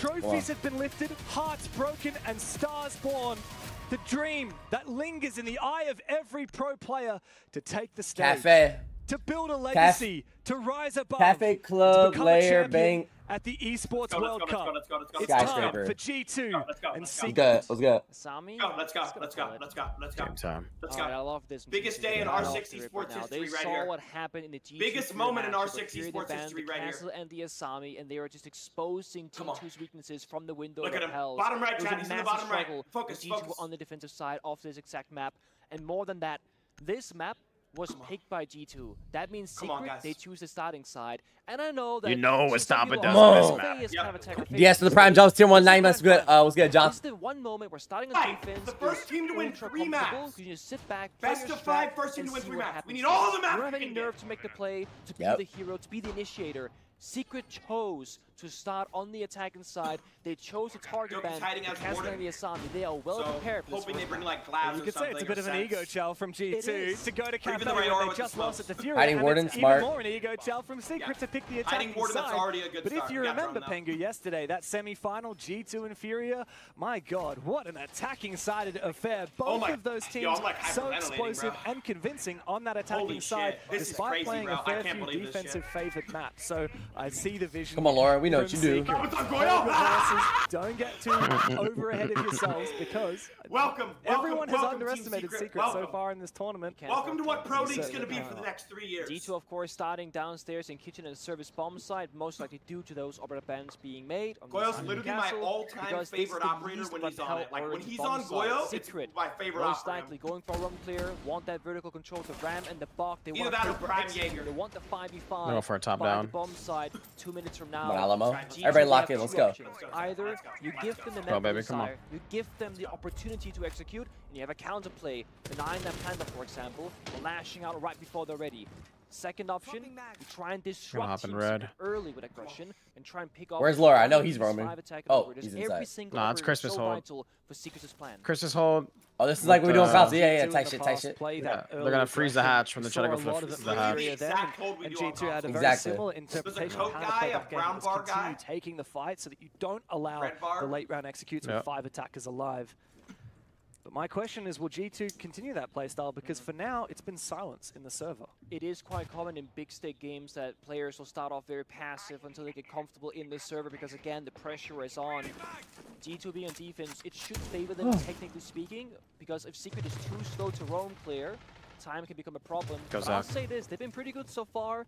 Trophies have been lifted, hearts broken, and stars born. The dream that lingers in the eye of every pro player to take the stage. Cafe. To build a legacy, to rise above. Cafe Club, Layer, Bang. At the Esports World Cup. Let's go. It's time for G2 and Secret. Let's go. Sami? Let's go. Game time. Let's go. I love this. Biggest day in R6 esports history right They here. saw what happened in the G2 Biggest moment in R6 esports history right here. And the Asami, and they are just exposing G2's weaknesses from the window Look of at him. hell. Bottom right, chat. He's in the bottom right. Focus. G2 on the defensive side of this exact map. And more than that, this map was picked by G2. That means Secret, they choose the starting side. And I know that... You know what Stompn does on this map. Yes, to the Prime Jobs Tier 1 9 months good. What's good, John? This is the one moment we're starting on defense. The first team to win 3 maps. You just sit back, Best of 5, first team to win 3 maps. We need all the maps. You don't have any nerve to make the play, to be the hero, to be the initiator. Secret chose to start on the attacking side. They chose to target ban canceling the Asami. They are well prepared for this. Hoping they bring like glass. You could say it's a bit of an ego chow from G2 to go to Cafe when they just lost at the Fury. Hiding Warden, smart. Even more an ego chow from Secret to pick the attacking Hiding Warden, side. that's already a good but start. if you remember, Pengu, yesterday, that semi-final, G2 Inferior, my God, what an attacking-sided affair. Both of those teams so explosive and convincing on that attacking side, despite playing a fair few defensive-favored maps. So I see the vision. Come on, Laura, we know what you do. Don't get too over ahead of yourselves because everyone has underestimated Secret so far in this tournament. Welcome to what Pro League's going to be for the next 3 years. G2, of course, starting downstairs in kitchen and service bomb side, most likely due to those operative bans being made. Goyo's literally my all-time favorite operator when he's on it. Like when he's on Goyo, it's my favorite operator. Most likely going for a run clear, want that vertical control to ram and the block. They want that or Prime Jaeger. They want the 5v5. Go for a top down. The bomb side 2 minutes from now. Alamo. Everybody lock in. Let's go. Either you give them the mental desire, you give them the opportunity to execute, and you have a counterplay, denying them panda, for example, lashing out right before they're ready. Second option, you try and disrupt teams early with aggression and try and pick off. Where's Laura? I know he's roaming. Oh, he's inside. Nah, it's Christmas hold. For Secret's plan. Christmas hold. Oh, this is like we're doing fouls. Yeah, tight shit. Yeah, they're gonna freeze the hatch when they try to go for the hatch. And G2 had a very similar interpretation of how to play that game. Continue taking the fight so that you don't allow the late round executes with 5 attackers alive. But my question is, will G2 continue that playstyle? Because for now, it's been silence in the server. It is quite common in big stake games that players will start off very passive until they get comfortable in the server because, again, the pressure is on. G2 being on defense, it should favor them technically speaking, because if Secret is too slow to roam clear, time can become a problem. But I'll say this, they've been pretty good so far.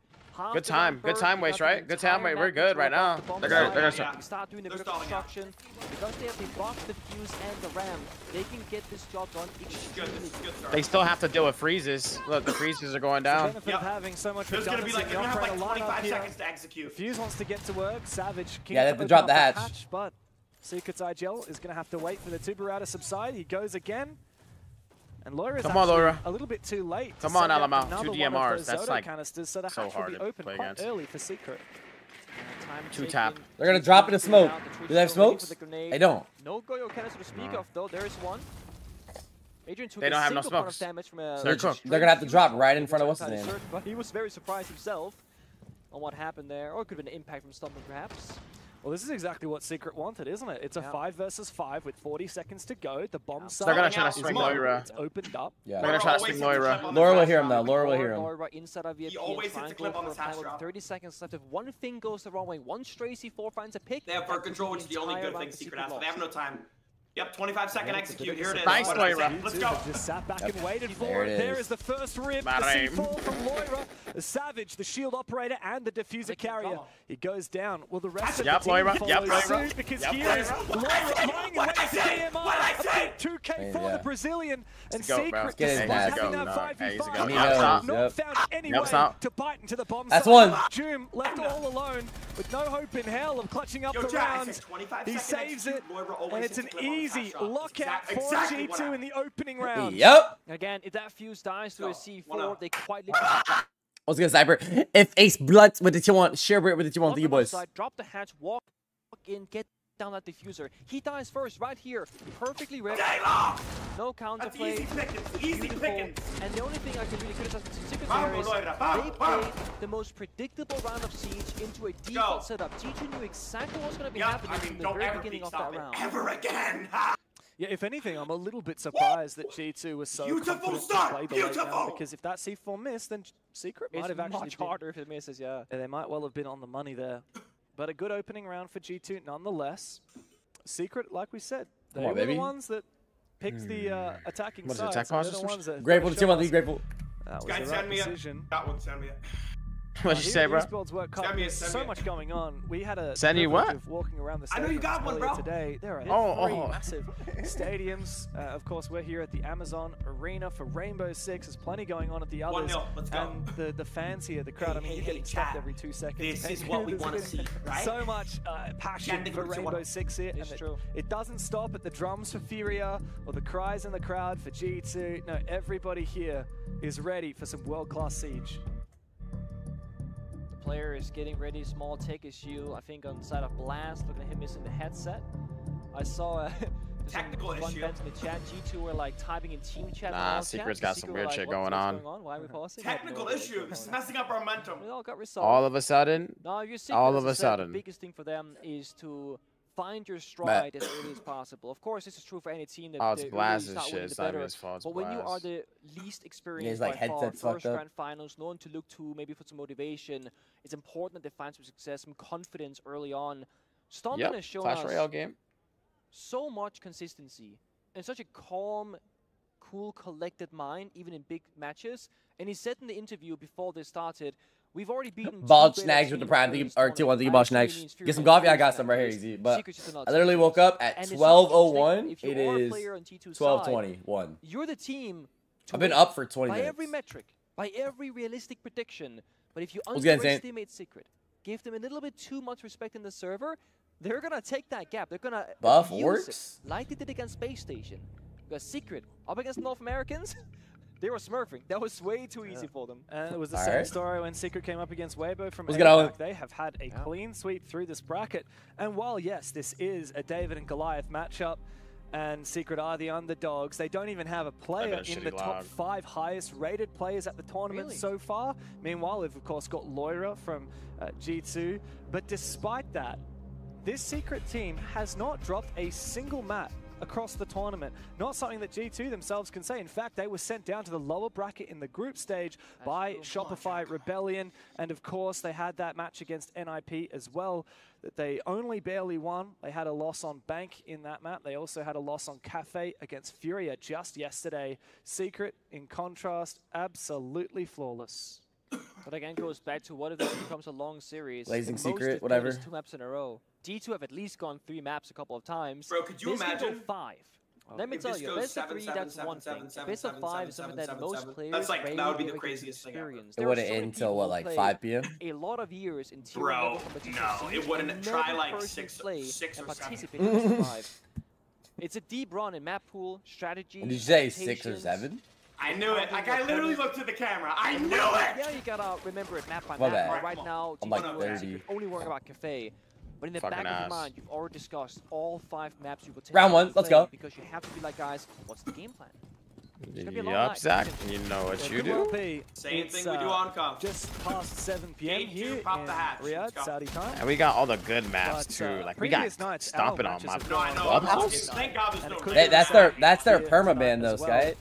Good time waste, right? Good time waste. We're good right now. They're gonna start doing the vertical construction. Because they have the box, the fuse, and the ram, they can get this job done extremely good. They still have to deal with freezes. Look, the freezes are going down. The benefit of having so much redundancy in the operator lineup here. Fuse wants to get to work. Savage they have to drop the hatch. But Secret's IGL is going to have to wait for the Tubarou to subside. He goes again. And Laura is a little bit too late. Come on, Alamo. 2 DMRs. That's like canisters, so the hatch will be open quite early for Secret. 2 tap. They're gonna drop into smoke. Do they have smokes? They don't. No Goyo canister to speak of, though. There is one. Adrian took they don't have no smokes. They're gonna have to drop right in front of what's his name. But he was very surprised himself on what happened there. Or it could have been an impact from Stompn, perhaps. Well, this is exactly what Secret wanted, isn't it? It's a 5 versus 5 with 40 seconds to go. The bomb side they're gonna try to swing Loira. It's opened up. Yeah. They're gonna try to swing Loira. Laura will hear him though. Laura will hear him. Laura inside of VIP. He always hits the clip on the hatch drop. 30 seconds left. If one thing goes the wrong way, one stray C4 finds a pick. They have bird control, which is the only good thing Secret has. They have no time. Yep, 25-second execute. Here it is. Nice, Loira. Let's go. Just sat back and waited for it. There is the first rip. The C4 from Loira. The Savage, the shield operator, and the diffuser carrier. He goes down. Well, the rest of the team follows suit because here is Loira flying away to DMR. A big 2K for the Brazilian. And Secret, despite having that 5v5, not found any way to bite into the bomb side. That's one. Doom left all alone with no hope in hell of clutching up the round. He saves it, and it's an easy lockout for G2 in the opening round. Yep. Again, if that fuse dies to a C4, they quite literally... What's good, Cyber? If Ace Blood with the T1, share it with the T1 for you boys. Drop the hatch, walk in, get down that diffuser. He dies first, right here. Perfectly ripped. No counterplay. Easy pickings. And the only thing I can really criticize the Secret there is they played the most predictable round of Siege into a default setup. G2 knew exactly what's going to be happening from the very beginning of that round. Ever again. Yeah, if anything, I'm a little bit surprised that G2 was so confident to play the late round, because if that C4 missed, then Secret might have actually much harder if it misses, yeah. They might well have been on the money there. But a good opening round for G2 nonetheless. Secret, like we said, they were the ones that picked the attacking side. Grateful to team on the grateful. That was the right decision. That one, send me What'd you say, bro? So much going on. We had a send you what? Walking around the I know you got one, bro. Today. There are three massive stadiums. Of course, we're here at the Amazon Arena for Rainbow Six. There's plenty going on at the others. 1-0. Let's go. And the fans here, the crowd. I mean, you're getting stopped every 2 seconds. This is what we want to see, right? So much passion for Rainbow Six here. It's true. It doesn't stop at the drums for Furia or the cries in the crowd for G2. No, everybody here is ready for some world-class Siege. Player is getting ready, small take issue, I think on the side of Blast, looking at him missing the headset. I saw technical issue in the chat. G2 were like typing in team chat. Nah, Secret's got some weird shit going on. Why are we pausing? Technical issue. This is messing up our momentum. It all got resolved. All of a sudden. No, all of a sudden. The biggest thing for them is to find your stride as early as possible. Of course, this is true for any team that it's Blast's shit. It's not his fault. But when you are the least experienced like by far, first up. grand finals, no one to look to, maybe for some motivation, it's important that they find some success, some confidence early on. Stompn has shown Clash us Royale game. So much consistency and such a calm, cool, collected mind, even in big matches. And he said in the interview before they started, we've already beaten ball snags with the prime or 2-1 ball snags. Get some coffee. I got some right here, easy. But I literally woke up at 12:01. It is 12:21. You're the team. I've been up for 20 minutes. By every metric, by every realistic prediction. But if you underestimate Secret, give them a little bit too much respect in the server, they're gonna take that gap. They're gonna buff works like they did against Space Station. Because Secret up against North Americans. They were smurfing. That was way too easy for them. And it was the same story when Secret came up against Weibo from APAC. They have had a clean sweep through this bracket. And while, yes, this is a David and Goliath matchup, and Secret are the underdogs, they don't even have a player in the top 5 highest rated players at the tournament so far. Meanwhile, they've, of course, got Loira from G2. But despite that, this Secret team has not dropped a single map across the tournament. Not something that G2 themselves can say. In fact, they were sent down to the lower bracket in the group stage by Shopify Rebellion. And of course, they had that match against NIP as well that they only barely won. They had a loss on Bank in that map. They also had a loss on Cafe against Furia just yesterday. Secret, in contrast, absolutely flawless. But again, goes back to what if this becomes a long series. Blazing Secret, whatever. 2 maps in a row. G2 have at least gone 3 maps a couple of times. Bro, could you imagine? Go 5. Let me tell you, best of 3, that's one thing. Best of 5 is something that most players that would be the craziest thing ever. It wouldn't end until what, like 5 p.m.? A lot of years in tier no, it wouldn't. Try like 6 or 7. It's a deep run in map pool, strategy. Did you say 6 or 7? I knew it. Like, I literally looked at the camera. I knew it! Yeah, you gotta remember it map by map. Right now, I'm like 30. Only worrying about Cafe. But in the back of your mind, you've already discussed all 5 maps you will take. Round 1, let's go. Because you have to be like, guys, what's the game plan? Yup, Zach. You know what you do. Same thing we do on comp. Just past 7 p.m. here in Riyadh, Saudi time. And we got all the good maps too. Like we got Stompn on my Clubhouse. Thank God there's no. That's their permaban though, Sky.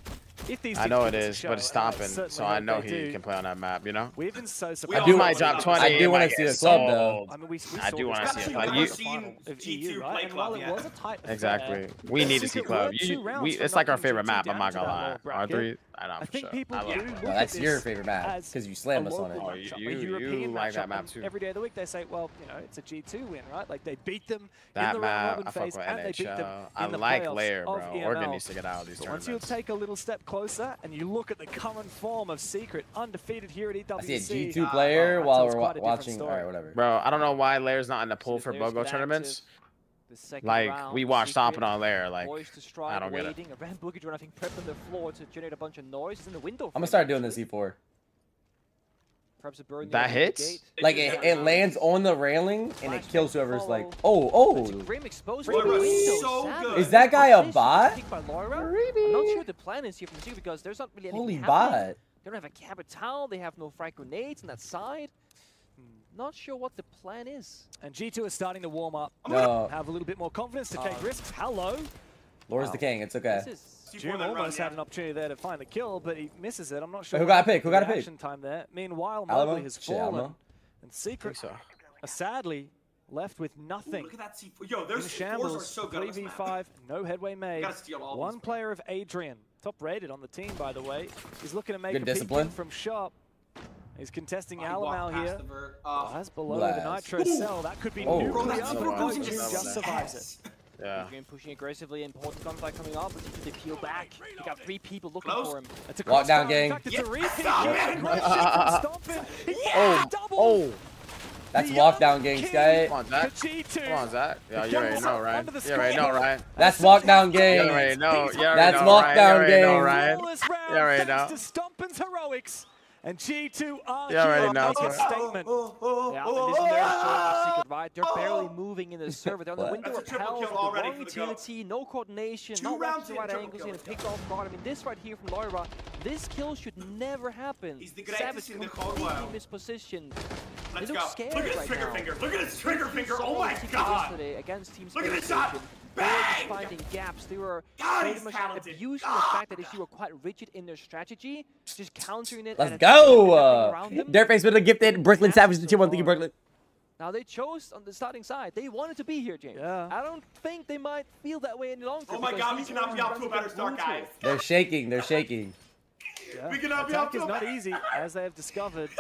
I know it is, but it's Stompn, so I know he can play on that map, you know? We've been so surprised. I do my job 20. I do want to see the club, though. I do want to see a club. Exactly. We need to see club. It's like our favorite map, I'm not going to lie. R3, I think people do. That's your favorite map, because you slammed us on it. Oh, you like that map, too. Every day of the week, they say, well, you know, it's a G2 win, right? Like, they beat them that in the map, round-robin phase, and they beat them I in the like Lair, bro. EML. Oregon needs to get out of these tournaments. Once you take a little step closer and you look at the common form of Secret, undefeated here at EWC. I see a G2 player while we're watching. All right, whatever. Bro, I don't know why Lair's not in the pool for BOGO tournaments. Like, we watched Stompn on Lair, like, I don't get it. A Ram Boogie Drone, I think, prepped on the floor to generate a bunch of noise in the window. I'm gonna start doing this E4. Perhaps a burn that hits? Like it lands on the railing and it kills whoever's like, oh. Grim exposed so good. Is that guy a bot? I'm not sure what the plan is here from Secret because there's not really anything Holy happening. bot. They don't have a capital. They have no frag grenades on that side. Not sure what the plan is. And G2 is starting to warm up. No. Have a little bit more confidence to take risks. Hello. Laura's the king. It's okay. Jim almost had an opportunity there to find the kill, but he misses it. I'm not sure. Who got a pick? Who got a pick? Action time there. Meanwhile, Alamo? Mowgli has fallen, and Secret are sadly left with nothing. Ooh, look at that C4. Yo, their shambles. C4s are so good. 3v5, no headway made. Gotta steal all One player of Adrian, top rated on the team, by the way. He's looking to make good a discipline peek from shop. He's contesting Alamau here. That's below Blast. the Nitro cell. That could be nuclear. Jim just survives it. Yeah. Adrian pushing aggressively, important gunfight coming up, but they peel back. They got 3 people looking for him. It's a lockdown gang. In fact, it's a repeat kill. Great shot from Stompn. Yeah, double. Oh. That's lockdown gang, Sky. Come on, Zach. Come on, Zach. Yeah, you already know, Ryan. You already know, Ryan. That's lockdown gang. You already know. That's lockdown gang. Ryan. You already know. Thanks to Stompn's heroics. And G2 are you already know. a statement. Yeah, and this is their short Secret, right? They're barely moving in the server. They're on the window repels with the wrong utility, no coordination, not watching the right angles, and picked off guard. I mean, this right here from Loira, this kill should never happen. Savage completely mispositioned. Let's they look scared look at his trigger finger. Look at his trigger finger. Oh my god. Against Team Look at this shot. They were just finding gaps. They were pretty much abusing the fact that they were quite rigid in their strategy, just countering it. Let's go! Dirtface with a gifted Brooklyn Savage to tier 1. Thank you, Brooklyn. Now they chose on the starting side. They wanted to be here, James. Yeah. I don't think they might feel that way any longer. Oh my god, we cannot be off to a better start, guys. They're shaking. They're shaking. Yeah. We cannot be off to a not easy, as they have discovered.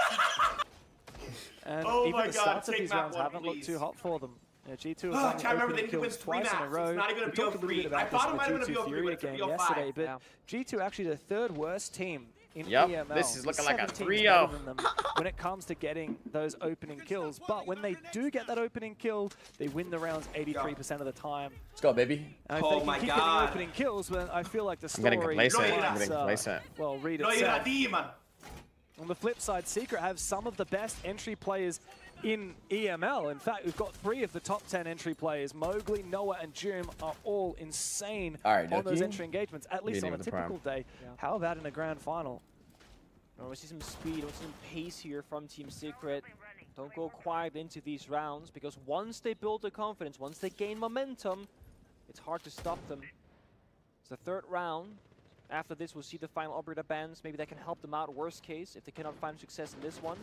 And oh even my the god, starts of take these map rounds one, haven't looked too hot for them. Yeah, G2 has I remember opening they wins kills 3 twice in a maps. row. It's not even We a talked a little bit BO3. I about thought it this might in have the been a G2 BO3, Fury but it's a game BO5. yesterday, but G2 actually the 3rd worst team in Yep, EML. this is looking like a 3-0 when it comes to getting those opening kills. But when they do get that opening kill, they win the rounds 83% of the time. Let's go, baby. And if they can keep getting opening kills, then I feel like the story I'm getting complacent. well, read itself. On the flip side, Secret have some of the best entry players in EML. In fact, we've got 3 of the top 10 entry players. Mowgli, Noah, and Jim are all insane on those entry engagements, at least on a typical day. Yeah. How about in a grand final? I want to see some speed, I want to see some pace here from Team Secret. Don't go quiet into these rounds, because once they build the confidence, once they gain momentum, it's hard to stop them. It's the 3rd round. After this, we'll see the final operator bans. Maybe that can help them out, worst case, if they cannot find success in this one.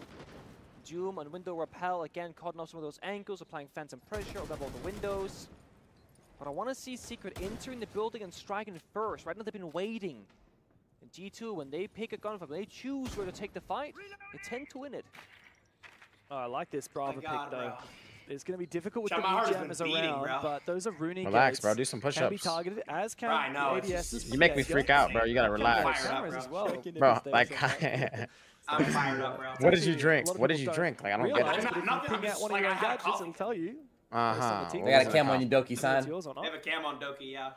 Doom on window repel, again, cutting off some of those angles, applying phantom pressure over all the windows. But I want to see Secret entering the building and striking first. Right now, they've been waiting. And G2, when they pick a gunfight, when they choose where to take the fight, they tend to win it. Oh, I like this Brava pick, though. It's going to be difficult with the new jammers around, but those are Rooney relax, bro. Do some push-ups. Can be targeted, as can ADS's. You make me freak out, bro. You got to relax. Bro, like... I'm fired up, bro. What did you drink? What did you drink? Like, I don't get it. If you ping out one of your own gadgets, it'll tell you. They got a cam on you, Doki, sign. They have a cam on Doki, yeah.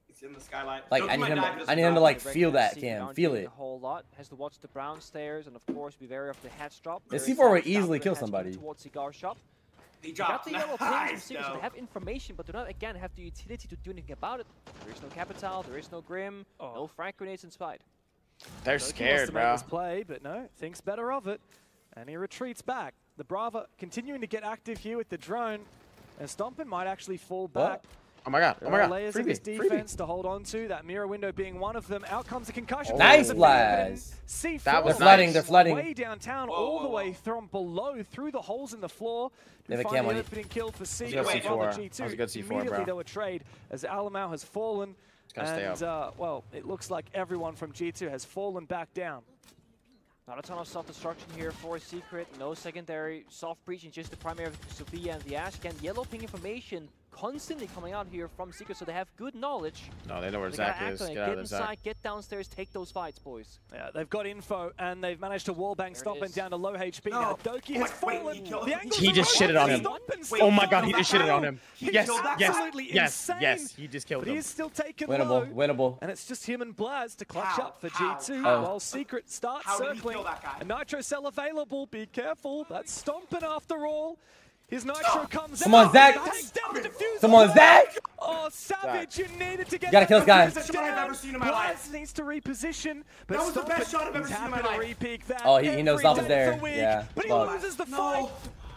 It's in the skylight. Like, I need him to like feel that cam, feel it. A whole lot. Has to watch the brown stairs and of course be wary of the hatch drop. The C4 would easily kill somebody. Towards cigar shop. He got the yellow pings from Secret, so they have information, but do not again have the utility to do anything about it. There is no capital, there is no Grim, no frag grenades inside. They're scared, bro. This play, but no, thinks better of it, and he retreats back. The Brava continuing to get active here with the drone, and Stompn might actually fall back. Oh my god, oh my god. Layers of his defense to hold on to, that mirror window being one of them. Out comes the concussion. Nice blast. That was nice. They're flooding. Way downtown, all the way from below, through the holes in the floor. They have a cam on you. Opening kill for C. That was a good C4, Immediately bro. there were trade as Alamau has fallen. And, well, it looks like everyone from G2 has fallen back down. Not a ton of self-destruction here for Secret. No secondary soft breaching, just the primary of Sophia and the Ash. Again, yellow ping information constantly coming out here from Secret, so they have good knowledge. No, they know where Zach is. Get inside, get downstairs, take those fights, boys. Yeah, they've got info, and they've managed to wallbang Stompn down to low HP. Now Doki has fallen. He just shitted on him. Oh my god, he just shitted on him. Yes, yes, he just killed him. But he's still taken low. Winnable. And it's just him and Blaz to clutch up for G2 while Secret starts circling. A Nitro cell available. Be careful. That's Stompn after all. His Nitro comes out. Come on, Zach. Come on, Zach. Oh, Savage, you needed to get. You gotta kill this guy. That's the best shot I've ever seen in my life. Needs to reposition. But that was the best shot I've ever seen in my life. Oh, he knows Stompn's there. Yeah. But he loses the fight.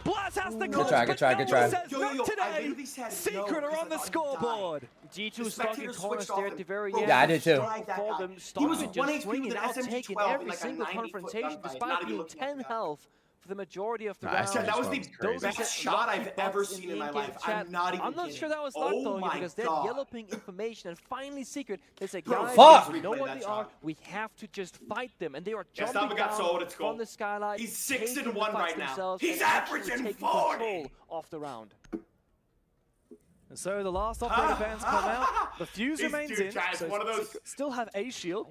Blaz has the good try, good try, good try. Not today. Secret are on the scoreboard. G2 stuck in corners there at the very end. Yeah, I did too. For them, Stompn just swinging out, taking every single confrontation despite being 10 health for the majority of the round. That was the best shot I've ever seen in my life. I'm not even kidding. Sure that was luck though, because they're yellow ping information, and finally Secret, they say, guys, we know what they are, we have to just fight them, and they are jumping down from the skylight. He's 6-1 right now. He's averaging 40 off the round. And so the last operator bans come out, the fuse remains in, so still have a shield.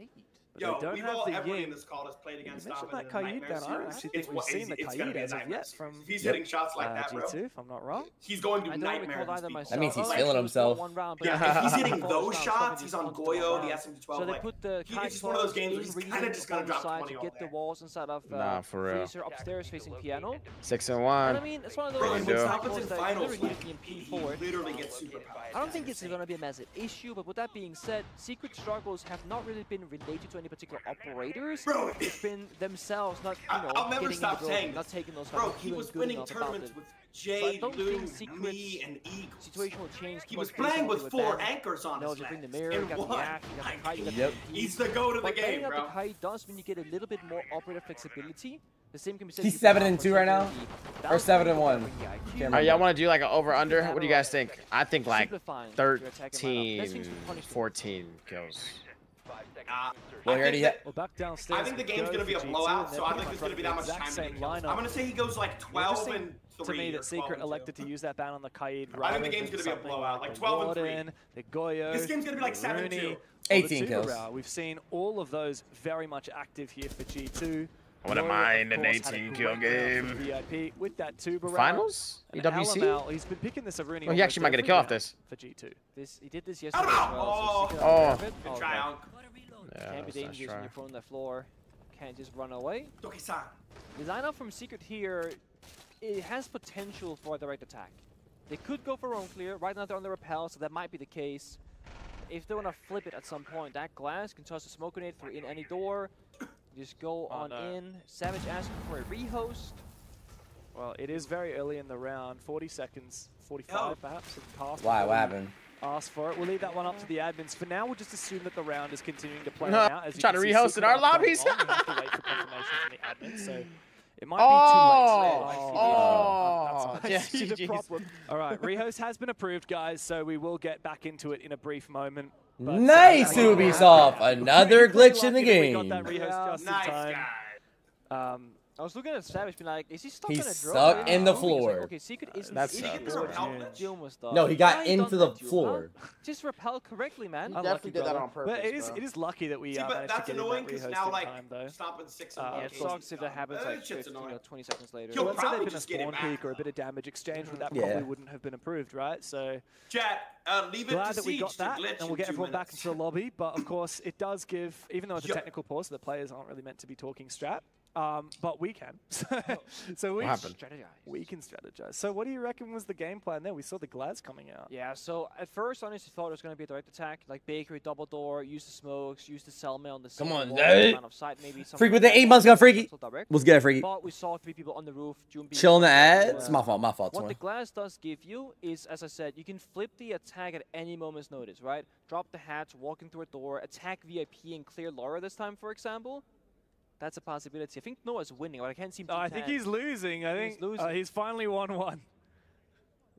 Yo, we've all, everybody in this call has played against Stompn that Kaid then. I actually think we've seen the Kaid as of yet from he's hitting shots like that, bro. G2, if I'm not wrong. He's going to nightmare. That means he's feeling himself. Yeah, if he's hitting those shots, he's on Goyo, the SM12. So they put the it's just one of those games where he's kind of just going to drop 20 to get the walls inside of for real. Freezer upstairs facing piano. 6-1. I mean, it's one of those when Stompn's in finals, he literally gets super powered. I don't think it's going to be a massive issue, but with that being said, Secret struggles have not really been related to any particular operator. Bro, it's been themselves not, I'll never stop saying not taking those. Bro, he was winning tournaments with Jay, Loom, me, and Eagle. Situation will change. He was playing with 4 anchors on his legs. Yep. He's the go to the game, bro. But the does mean you get a little bit more operator flexibility. The same can be said. He's 7-2 right now, or 7-1. Alright, y'all want to do like an over/under? What do you guys think? I think like 13, 14 kills. Well, he already hit. Well, back downstairs. I think the game's going to be a blowout, so I think there's going to be that much time to get kills. I'm going to say he goes like 12 and 3. To me, that Secret elected to use that ban on the Kaid. I think the game's going to be a blowout, like 12 and 3. The Goyo. This game's going to be like 7-2. 18 kills. We've seen all of those very much active here for G2. I wouldn't mind an 18-kill game. VIP with that tuber finals? EWC? He's been picking this Aruni. Well, he actually might get a kill off this. For G2. He did this yesterday as well. Oh. Good try, Unc. Yeah, can't be dangerous when you're on the floor. Can't just run away. The lineup from Secret here, it has potential for a direct attack. They could go for roam clear. Right now they're on the repel, so that might be the case. If they want to flip it at some point, that glass can toss a smoke grenade through in any door. Just go on in. Savage asking for a rehost. Well, it is very early in the round. 40 seconds, 45 perhaps. Why? What happened? Ask for it. We'll leave that one up to the admins. For now, we'll just assume that the round is continuing to play out. As trying to rehost in our lobbies. We have to wait for confirmation from the admins, so it might be too late. That's the problem. All right, rehost has been approved, guys, so we will get back into it in a brief moment. But, nice, Ubisoft! Another glitch in the game. We got that rehost just in time. I was looking at Savage, being like, is he stuck He's in a drone? stuck in the floor. Okay, Secret isn't. That's No, he got into the floor. Just repel correctly, man. He definitely did that on purpose. But it is lucky that we managed to get annoying because now, like, time, though. Stompn 6 yeah, it sucks if that happens like 20 seconds later. Yo, let's say there'd been a spawn peak or a bit of damage exchange, but that probably wouldn't have been approved, right? So leave it glad that we got that, and we'll get everyone back into the lobby. But of course, it does give, even though it's a technical pause, so the players aren't really meant to be talking strat. But we can. So we can strategize. So what do you reckon was the game plan there? We saw the glass coming out. Yeah, so at first, honestly, thought it was going to be a direct attack. Like Bakery, double door, use the smokes, use the Selma on the Come on, Freak with the 8 months got Freaky. Let's get it, Freaky. But we saw 3 people on the roof. Chill in the ads. My fault, my fault. What the glass does give you is, as I said, you can flip the attack at any moment's notice, right? Drop the hatch, walk in through a door, attack VIP and clear Laura this time, for example. That's a possibility. I think Noah's winning, but I can't seem to. I think he's losing. I think he's finally won one.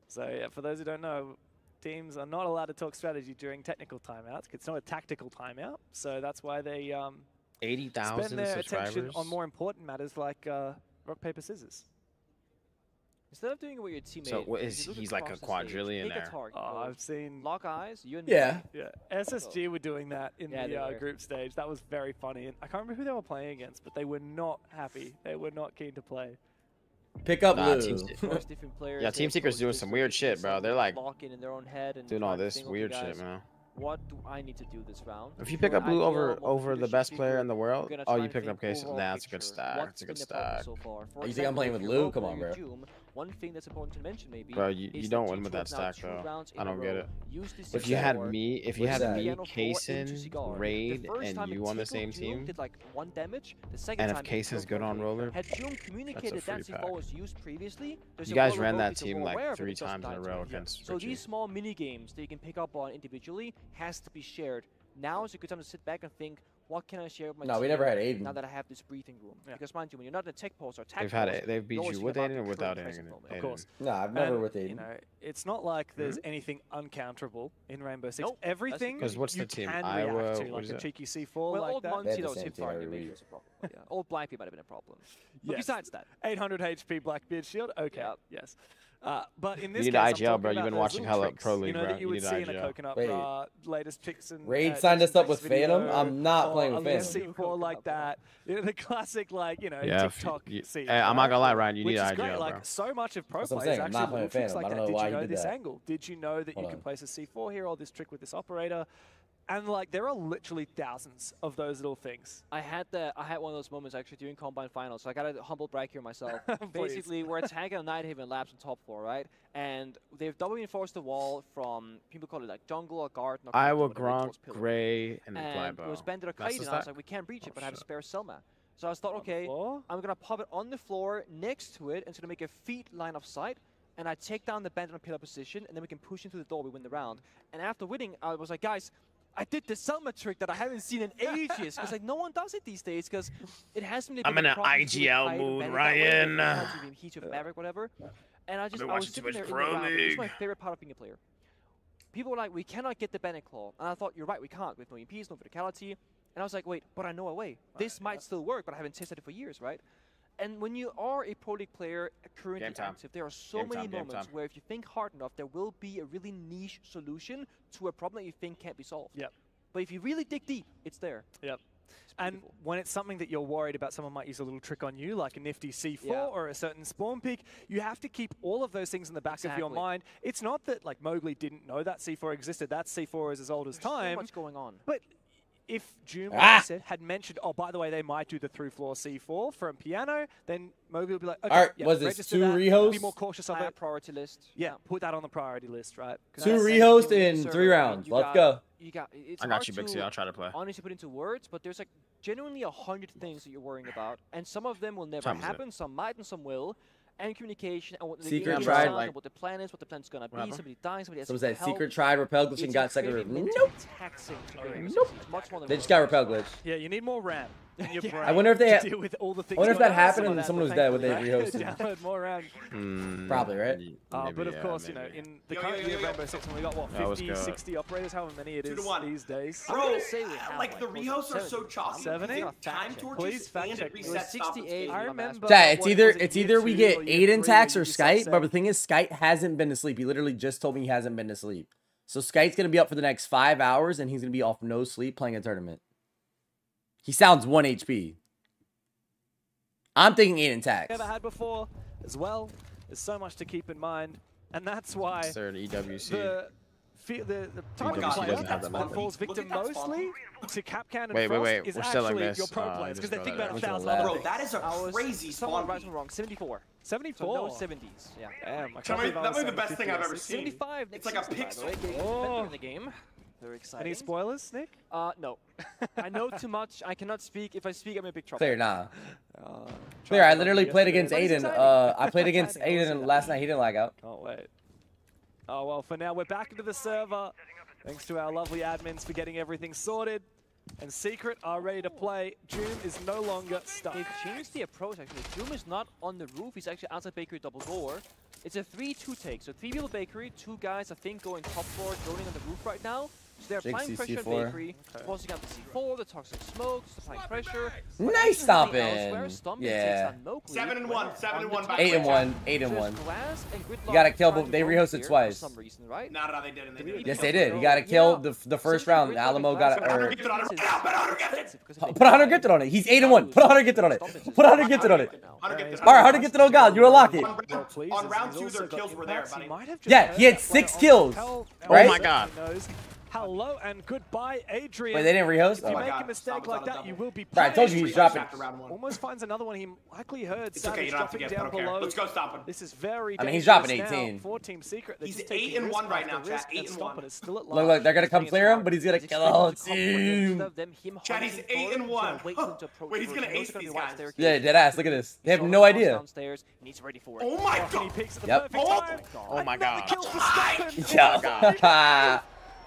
So yeah, for those who don't know, teams are not allowed to talk strategy during technical timeouts. It's not a tactical timeout, so that's why they 80,000 spend their subscribers attention on more important matters like rock paper scissors. Instead of doing it with your teammate, so what is he's like a quadrillionaire? I've seen lock eyes. You and yeah. SSG were doing that in the group stage. That was very funny, and I can't remember who they were playing against, but they were not happy. They were not keen to play. Pick up Lou. Yeah, Team Secret's doing some weird shit, bro. They're like in their own head and doing all this weird shit, man. What do I need to do this round? If you pick up Blue over the best player in the world, oh, you picked up Case. That's a good stack. That's a good stack. You think I'm playing with Lou? Come on, bro. One thing that's important to mention, maybe. Bro, you don't win with that stack, though. I don't get it. If you had me, Kaysen, Raid, and you on the same team, did like 1 damage. And if Kaysen's good on roller, had June communicated that C4 was used previously, you guys ran that team like 3 times in a row against. So these small mini games that you can pick up on individually has to be shared. Now is a good time to sit back and think, what can I share with my team? No, we never had Aiden. Now that I have this breathing room. Because mind you, when you're not in a tech pulse or tech they've beat you with Aiden or without Aiden? Of course. No, I've never with Aiden. You know, it's not like there's anything uncounterable in Rainbow Six. Nope. Everything because what's the team? Iowa, like a cheeky C4 well, like old that. Monty, was hip fire, maybe was a problem. Yeah. Old Blackbeard might have been a problem. But besides that. 800 HP Blackbeard shield? Okay, yes. But in this you need case, IGL, bro. You've been watching hella Pro League, bro. bro. You would see in a Coconut latest picks and Raid signed us up with Phantom. I'm not playing with Phantom. C4 like that. You know, the classic, like, you know, TikTok scene. I'm not gonna lie, Ryan. You need IGL, bro. Like, so much of pro play is I'm not playing actually Phantom. like I don't know why you did this that. angle? Did you know that you can place a C4 here or this trick with this operator? And like there are literally thousands of those little things. I had one of those moments actually during Combine Finals. So I got a humble brag here myself. Basically, we're attacking a Nighthaven Labs on top floor, right? And they've double reinforced the wall from people call it like jungle or garden. Or Iowa, Gronk, Gray, and Flybo. It was Bandit or Kite, and I was like, we can't breach it, but I have a spare Selma. So I thought, okay, I'm gonna pop it on the floor next to it, and it's gonna make a feet line of sight. And I take down the Bandit on pillar position, and then we can push into the door. We win the round. And after winning, I was like, guys, I did the Selma trick that I haven't seen in ages. Because like no one does it these days. Because it hasn't been. I'm in an IGL mood, Ryan. Heat of Maverick, whatever. And I was sitting there in the round. This is my favorite part of being a player. People were like, we cannot get the Bandit Claw. And I thought, you're right, we can't. With no EMPs, no verticality. And I was like, wait, but I know a way. This might still work, but I haven't tested it for years, right? And when you are a Pro League player currently active, there are so many moments where if you think hard enough, there will be a really niche solution to a problem that you think can't be solved. Yep. But if you really dig deep, it's there. Yep. And when it's something that you're worried about, someone might use a little trick on you, like a nifty C4 or a certain spawn pick, you have to keep all of those things in the back of your mind. It's not that like Mowgli didn't know that C4 existed. That C4 is as old as time. So much going on. But if June had mentioned, oh, by the way, they might do the through-floor C4 from piano, then Mowgli would be like, okay, all right, was this 2 rehosts? Be more cautious of that. Priority list. Yeah, put that on the priority list, right? 2 rehosts in 3 rounds. Let's go. I got you, Bixie. I'll try to play. Honestly, put into words, but there's like genuinely 100 things that you're worrying about, and some of them will never happen. Some might, and some will. And communication, and what the Secret tried, like, what the plan is, what the plan's gonna be. Somebody dying, somebody has to help. Secret tried repel glitch and got second. Nope. They just got repel glitch. Yeah, you need more RAM. I wonder if they. Deal with all the things I wonder if that happened and someone was dead when they rehosted. Download more RAM. Probably, right? But of course, you know, in the current year of Rainbow Six, we got what 50, 60 operators, however many it is these days. Bro, like the rehosts are so choppy. 70. Time torches and it resets 68. I remember. It's either we get Aiden tax or Skite, but the thing is, Skite hasn't been to sleep. He literally just told me he hasn't been to sleep. So Skite's gonna be up for the next 5 hours, and he's gonna be off no sleep playing a tournament. He sounds 1 HP. I'm thinking Aiden tax. Never had before as well. There's so much to keep in mind, and that's why the type of player that falls victim mostly to Capcan and Frost is actually your pro players because they think about 1,000 other things. Bro, that is a crazy spawn. Right and wrong. 74. 74. So no 70s. Yeah. Damn. That might be the best thing I've ever seen. 75. It's like a pixel. In the game. Very exciting. Any spoilers, Nick? No. I know too much. I cannot speak. If I speak, I'm in big trouble. Clear, nah. Clear, I literally played against Aiden. I played against Aiden last night. He didn't lag out. Oh, wait. Oh, well, for now, we're back into the server. Thanks to our lovely admins for getting everything sorted. And Secret are ready to play. Joom is no longer stuck. They've changed the approach, actually. Joom is not on the roof. He's actually outside Bakery double door. It's a 3-2 take. So 3 people Bakery, 2 guys, I think, going top floor, droning on the roof right now. So they're applying pressure at Bakery, forcing out the C4, the toxic smokes, applying pressure. Nice Stompn. Yeah. 7-1, 7-1. 8-1, 8-1. You gotta kill, but they rehosted twice. No, they didn't. Yes, they did. You gotta kill the first round. Alamo got it. Put 100 gifted on it. He's 8-1. Put 100 gifted on it. Put 100 gifted on it. All right, 100 gifted on God. You unlock it. On round 2, their kills were there, buddy. Yeah, he had 6 kills. Right? Oh my God. Hello and goodbye, Adrian. Wait, they didn't rehost? If you make a mistake like that, you will be punished. Right, I told you he's dropping. Almost finds another one. He likely heard it's okay, you don't have to get down below. Let's go stop him. This is very I mean, he's dropping 18. For Team Secret. He's 8-1 right now, chat. 8-1. Look, they're gonna come clear him, but he's gonna kill the whole team. Chat, he's 8-1. Wait, he's gonna ace these guys. Yeah, dead ass. Look at this. They have no idea. Oh my God. Yep. Oh my God. Yeah.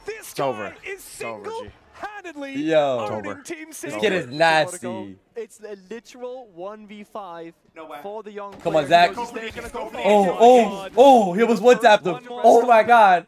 This over. guy is single-handedly Yo, Team this kid is nasty. It's a literal 1v5 for the young. Come on, Zach. Oh, he was one tapped him. Oh my God.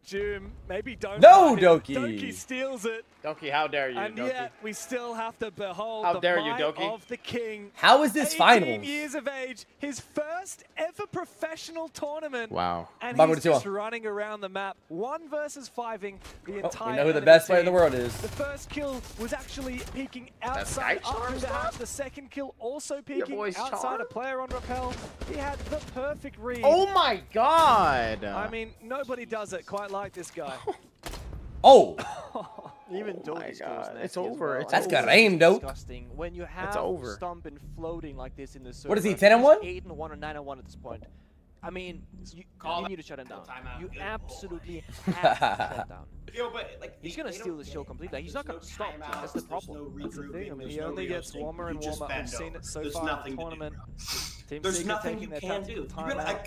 Jim, maybe don't. No, Doki. Doki steals it. Doki, how dare you, And Doki? yet, we still have to behold How dare the you, might Doki? of the king. How is this 18 finals? years of age, his first ever professional tournament. Wow. And he's just running around the map, 1 versus 5ing the entire. We know who the best player in the world is. The first kill was actually peeking outside up through the hatch. The second kill also peeking outside a player on rappel. He had the perfect read. Oh my God. I mean, nobody does it quite like this guy. Oh. Even Doki's it's over. Well. That's Kareem, dope. Disgusting. When you have Stompn floating like this in the server. What is he, 10-1? 8-1 or 9-1 at this point. I mean, you need to shut him down. You absolutely have to shut him down. Yo, but, like, he's gonna steal the show completely. He's not gonna stop. That's the problem. That's the thing. I mean, he only gets warmer and warmer. We've seen it so far in the tournament. There's nothing you can do.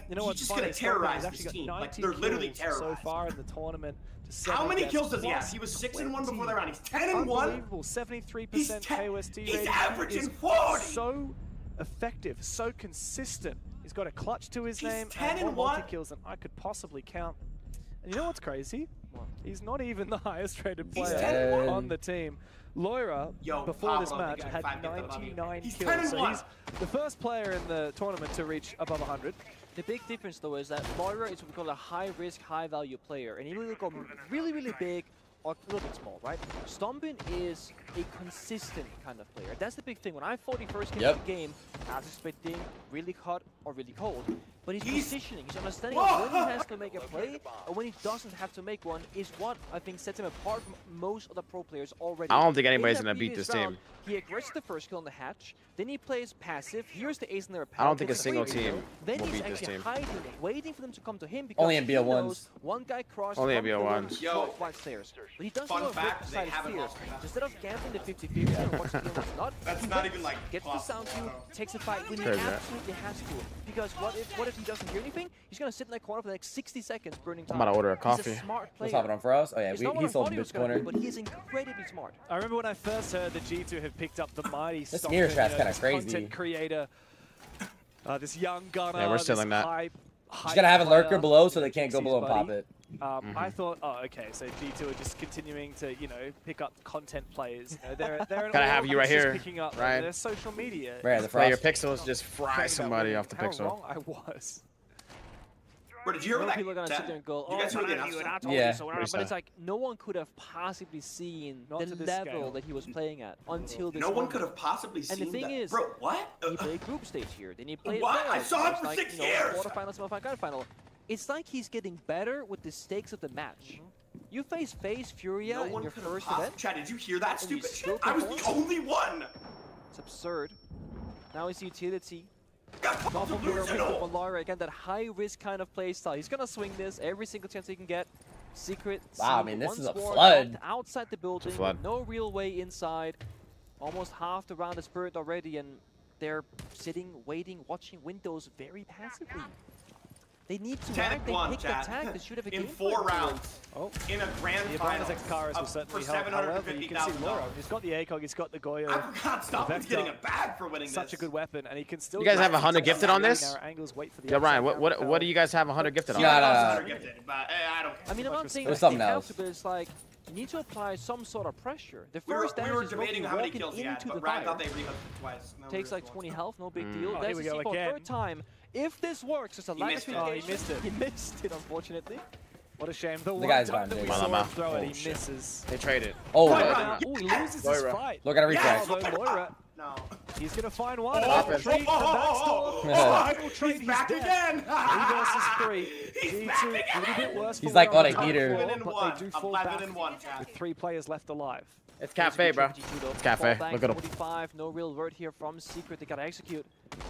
You know what's just gonna terrorize this team. Like, they're literally terrorized. So far in the tournament. How many kills does he have? He was 6-1 before that round. He's 10-1. Unbelievable. 73% KOST rating. He's averaging 40. So effective, so consistent. He's got a clutch to his name 10 and more multi-kills than I could possibly count. And you know what's crazy? He's not even the highest rated player on the team. Loira, before this match, had 99 kills. So he's the first player in the tournament to reach above 100. The big difference, though, is that Loira is what we call a high-risk, high-value player. And he will go really, really big or a little bit small, right? Stompn is a consistent kind of player. That's the big thing. When I fought the first game of the game, I was expecting really hot or really cold. But his positioning, his understanding of when he has to make a play or when he doesn't have to make one is what I think sets him apart from most of the pro players already. I don't think anybody's going to beat this team. He aggressed the first kill on the hatch, then he plays passive. Here's the ace in the rappel. I don't think a single team then will he's beat this team. Hiding, waiting for them to come to him because only in BO1s. One guy crossed. Only in BO1s. White stairs. But he doesn't know what side is fierce. Instead of gambling the 50-50 and what's the game, what's not. That's not even like gets the sound cue, takes a fight when he absolutely has to. Because what if he doesn't hear anything? He's gonna sit in that corner for like 60 seconds, burning time. I'm about to order a coffee. He's a smart player. What's happening for us? Oh yeah, he sold this corner. But he is incredibly smart. I remember when I first heard that G2 had picked up the mighty this mirror trap's kind of crazy. Content creator, this young gunner. Yeah, we're stealing that. He's gonna have a lurker below so they can't go below and pop it. I thought, oh, okay, so G2 are just continuing to, pick up content players. They're gotta have you right here, picking up right? Their social media. Right, the frost. Your pixels just fry somebody off the pixel. How wrong I was. Bro, did you hear that? People are gonna sit there and go, oh, yeah. But it's like no one could have possibly seen the level that he was playing at until this. No one could have possibly seen that. And the thing is, bro, what? He played group stage here. Then he played. What? I saw him for 6 years. Quarterfinal, semifinal, grand final. It's like he's getting better with the stakes of the match. You face Furia in your first event. Chad, did you hear that stupid shit? I was the only one. It's absurd. Now it's utility. Loira, again, that high-risk kind of playstyle. He's gonna swing this every single chance he can get. Secret. Wow, I mean, this is a flood. Outside the building, with no real way inside. Almost half the round is burned already, and they're sitting, waiting, watching windows very passively. They need to act. They picked the attack. They should have a game in 4 rounds. Oh. In a grand final for $750,000. He's got the ACOG, he's got the Goyo. I forgot Stompn's getting a bag for winning Such a good weapon, and he can still. You guys have 100 gifted on this? Yeah, Ryan. What do you guys have 100 gifted on? I mean, I'm not saying that they have to, but it's like you need to apply some sort of pressure. The first we were debating how many kills he had, but Ryan thought they rehosted twice. Takes like 20 health, no big deal. That's the third time. If this works, it's a lack of communication. He missed it. He missed it, unfortunately. What a shame. The guy's time that we saw him throw it, he misses. They traded. Oh, he loses his fight. Look at a replay. Loira. No. He's going to find one. He's back again. 3 versus 3. G2, a little bit worse. He's like on a heater. But they do fall back with 3 players left alive. It's cafe, bro. It's cafe. Look at him. 45. No real word here from Secret. They gotta execute.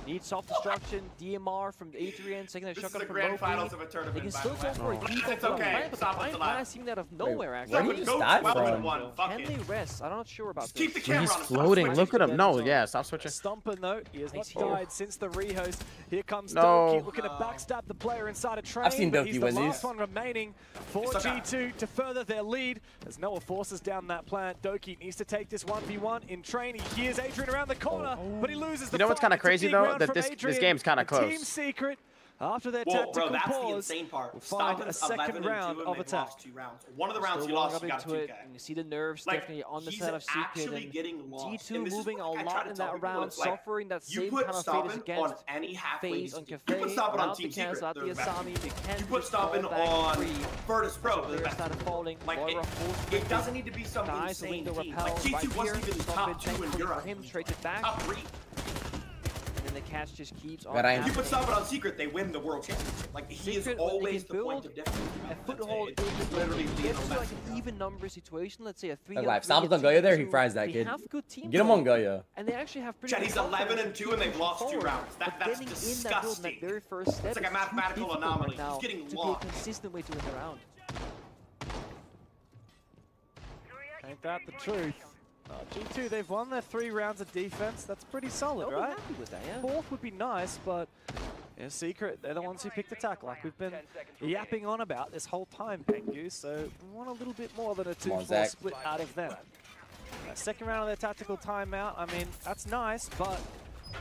Need self-destruction. DMR from Adrian. Taking a shotgun from grand finals of a tournament. They can still go for a deep. It's okay. Stop it. Blast seemed out of nowhere. Where did he just die from? Can they rest? I'm not sure about this. Keep the camera He's on. floating. Look at him. No, yeah. Stop switching. Stompn though, he has not died since the rehost. Here comes Doki looking to backstab the player inside a train. I've seen Doki win these. Last one remaining for G2 to further their lead. As Noah forces down that plant, Doki needs to take this 1v1 in train. He hears Adrian around the corner, but he loses the You know what's kind of crazy though? That this game's kind of close. Team Secret, after their tactical that's pause, the insane part. will find a second round of attack. One of the rounds you lost, you got a 2K. You see the nerves definitely on the side of Secret. And G2 moving a lot in that round, suffering that same kind of fate as against FaZe on Cafe. You put Stompn on Team Secret, you put Stompn on Virtus Pro, falling. Like it doesn't need to be some insane team. Like G2 wasn't even top 2 in Europe. Top 3. The catch just keeps on. You put Stompn on Secret, they win the world championship. Like he is always the point of difference. A foothold is literally like an even number situation. Let's say a 3. Like Stompn's on Goyo there, he fries that kid. Get him on Goyo. And they actually have pretty. Chad, he's 11-2 and they've lost 2 rounds. That's disgusting. It's like a mathematical anomaly. He's getting lost. To be a consistent way to win the round. Ain't that the truth? G2, they've won their 3 rounds of defense. That's pretty solid, right? Happy with that, yeah. 4th would be nice, but Secret, they're the ones who picked attack, like we've been yapping on about this whole time, Pengu. So we want a little bit more than a 2-4 split out of them. Second round of their tactical timeout, I mean, that's nice, but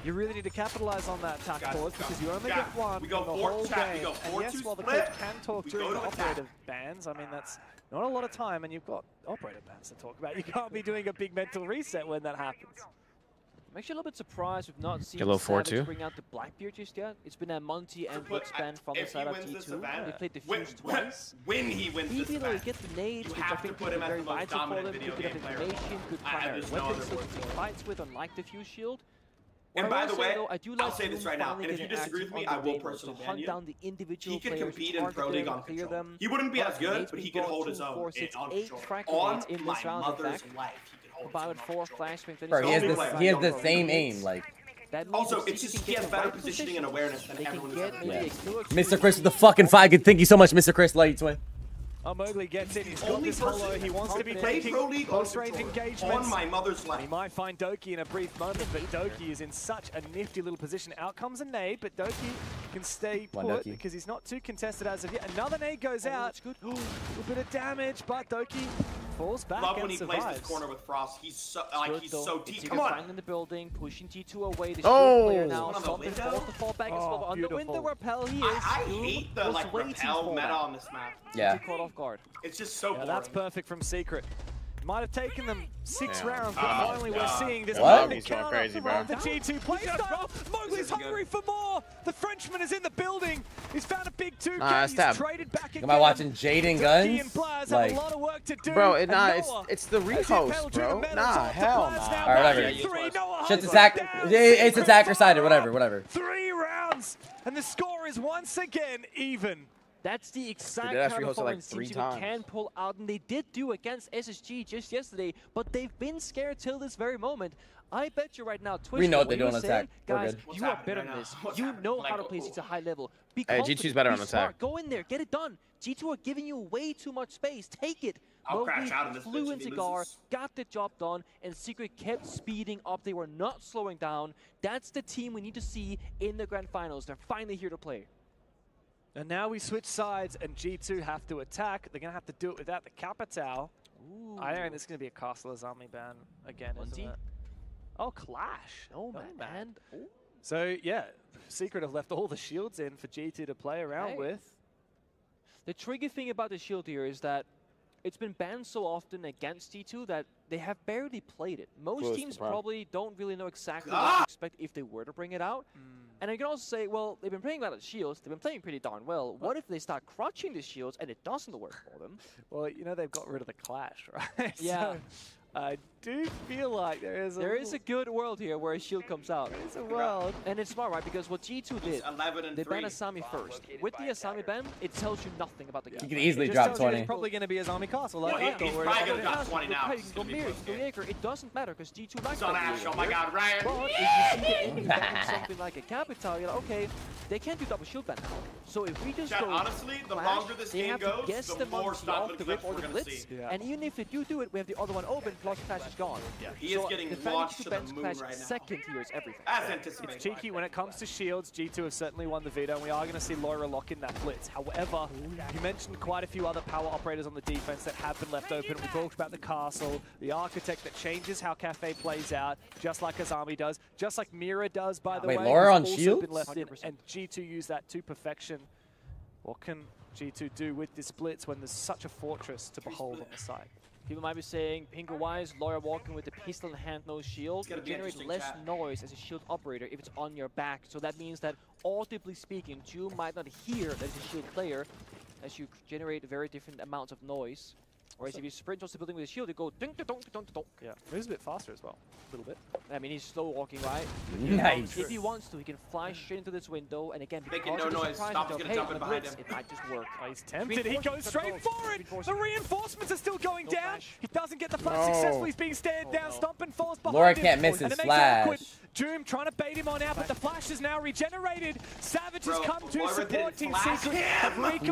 you really need to capitalize on that attack pause because you only get one in the whole game. And yes, while the coach can talk during the operative bans, I mean, that's not a lot of time, and you've got operator bans to talk about. You can't be doing a big mental reset when that happens. I'm actually a little bit surprised we've not seen Savage bring out the Blackbeard just yet. It's been a Monty and Blitz ban from the side of G2. They played Diffuse twice. When he wins this event, you get the nades, which I think is very vital for them. Good bit of information, good primary weapons to fights with, unlike Diffuse Shield. And by the way, I'll say this right now, and if you disagree with me, I will personally ban you. He can compete in Pro League on control. He wouldn't be as good, but he can hold his own on control. On my mother's life, he can hold his own. Bro, he has the same aim, like. Also, it's just he has better positioning and awareness than everyone who's ever played. Mr. Chris with the fucking 5. Good, thank you so much, Mr. Chris. Love you, twin. Mowgli gets in, he's got this hollow, he wants to be taking close-range engagements. On my mother's life. He might find Doki in a brief moment, but Doki is in such a nifty little position. Out comes a nade, but Doki can stay put because he's not too contested as of yet. Another nade goes out. Good. A little bit of damage, but Doki falls back Love and when he survives. plays this corner with Frost. He's so he's so deep. Come on. In the building, pushing T2 away. The player now. Stompn forced to fall back as well. On the window rappel, he is. I hate the rappel meta on this map. Yeah. Caught off guard. It's just so boring. That's perfect from Secret. Might have taken them 6 rounds, but finally we're seeing this. He's going crazy, bro. The G2 playstyle. Mowgli's hungry for more. The Frenchman is in the building. He's found a big 2K. He's traded back again. Am I watching Jaden Guns? Like, have a lot of work to do. Bro, it's the rehost, bro. Nah, hell nah. Alright, whatever. Shit's attack. It's attacker sided. Whatever. 3 rounds, and the score is once again even. That's the exact kind of performance teams you can pull out, and they did do against SSG just yesterday, but they've been scared till this very moment. I bet you right now, Twitch, we know what they do on attack. Guys, you are better than this. You know how to play at a high level. Be confident, G2's better on attack. Go in there, get it done. G2 are giving you way too much space. Take it. Crash out of this flew in Cigar, got the job done, and Secret kept speeding up. They were not slowing down. That's the team we need to see in the grand finals. They're finally here to play. And now we switch sides, and G2 have to attack. They're going to have to do it without the Capital. Ooh. I think this is going to be a Castle Azami ban again, isn't it? Oh, Clash. Oh, man. Ooh. So, yeah, Secret have left all the shields in for G2 to play around with. The tricky thing about the shield here is that it's been banned so often against G2 that they have barely played it. Most teams probably don't really know exactly what to expect if they were to bring it out. And I can also say, well, they've been playing without shields. They've been playing pretty darn well. What if they start crushing the shields and it doesn't work for them? Well, you know, they've got rid of the Clash, right? Yeah. So I do feel like there is a good world here where a shield comes out. There is a world. And it's smart, right? Because what G2 did, they banned Asami first. With the Asami ban, it tells you nothing about the game. You can easily drop 20. It's probably going to be Asami Castle. Like, he's probably going to drop 20 now. You can go Mirror, you can go Jaeger. It doesn't matter because G2 likes that. Oh my god, Ryan. But if you see the enemy ban something like a Capital, you're like, okay, they can't do double shield ban now. So if we just go honestly, the longer this game goes, the more Stompn clips we're going to see. And even if they do it, we have the other one open, plus Clash is gone. Yeah, he is getting launched to the moon right now. Second here is everything. As anticipated. It's cheeky when it comes to shields. G2 have certainly won the veto, and we are going to see Loira lock in that blitz. However, you mentioned quite a few other power operators on the defense that have been left open. We talked about the Castle, the Architect that changes how Cafe plays out, just like Azami does, just like Mira does, by the way. Wait, Loira on also shields? been left in, and G2 use that to perfection. What can G2 do with this blitz when there's such a fortress to behold on the side? People might be saying, Pingo-wise, Loira walking with the pistol in hand, no shield, you generate less noise as a shield operator if it's on your back. So that means that, audibly speaking, you might not hear that it's a shield player, as you generate very different amounts of noise. Whereas if you sprint towards the building with a shield, you go ding dong dong dong. Yeah, moves a bit faster as well, a little bit. I mean, he's slow walking, right? Nice. If he wants to, he can fly straight into this window, and again, making no noise. Stompn's gonna jump in behind him. It might just work. Oh, he's tempted. He goes straight for it. The reinforcements are still going down. He doesn't get the flash successfully. He's being stared down. Stompn falls behind Loira him. can't miss his flash. Doom trying to bait him on out, but the flash is now regenerated. Savage has come to support Team Secret.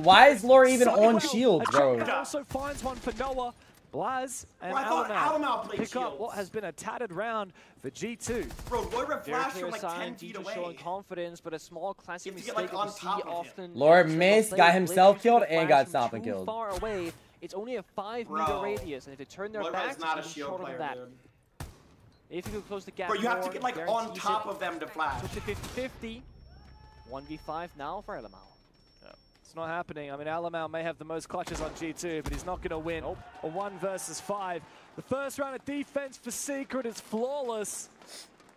Why is Loira even on shield, bro? Also finds one for Noah. Blaz and Alamau pick up what has been a tattered round for G2. Bro, Loira flashed from like 10 feet away. Showing confidence, but a small classic mistake that we see often. Loira missed, got himself killed, and got Stompn killed. Far away, it's only a 5-meter radius, and if they turn their backs, it's shorter than that. If you can close the gap, bro, you have to get like on top of them to flash. Took the 50-50. 1v5 now for Alamau. It's not happening. I mean, Alamau may have the most clutches on G2, but he's not going to win a 1 versus 5. The first round of defense for Secret is flawless,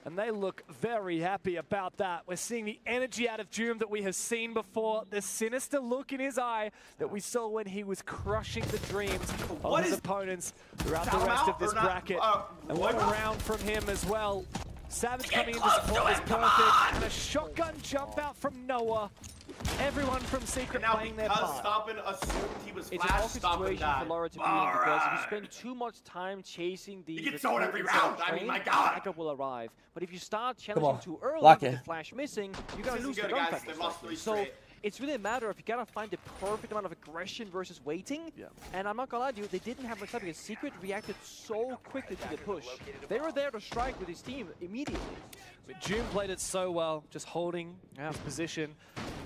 and they look very happy about that. We're seeing the energy out of Doom that we have seen before, the sinister look in his eye that we saw when he was crushing the dreams of his opponents throughout the rest of this bracket. And what a round from him as well. Savage coming in to support is perfect, and a shotgun jump out from Noah. Everyone from Secret playing their part. Stompn assumed he was it's an awkward situation for Loira to be in because if you spend too much time chasing the he gets sold every round. I mean, my God. Backup will arrive. But if you start challenging too early with the flash missing, you're going to lose the gunfight. So it's really a matter of you gotta find the perfect amount of aggression versus waiting. Yeah. And I'm not gonna lie to you, they didn't have much time because Secret reacted so quickly to the push. They were there to strike with his team immediately. But June played it so well, just holding his position,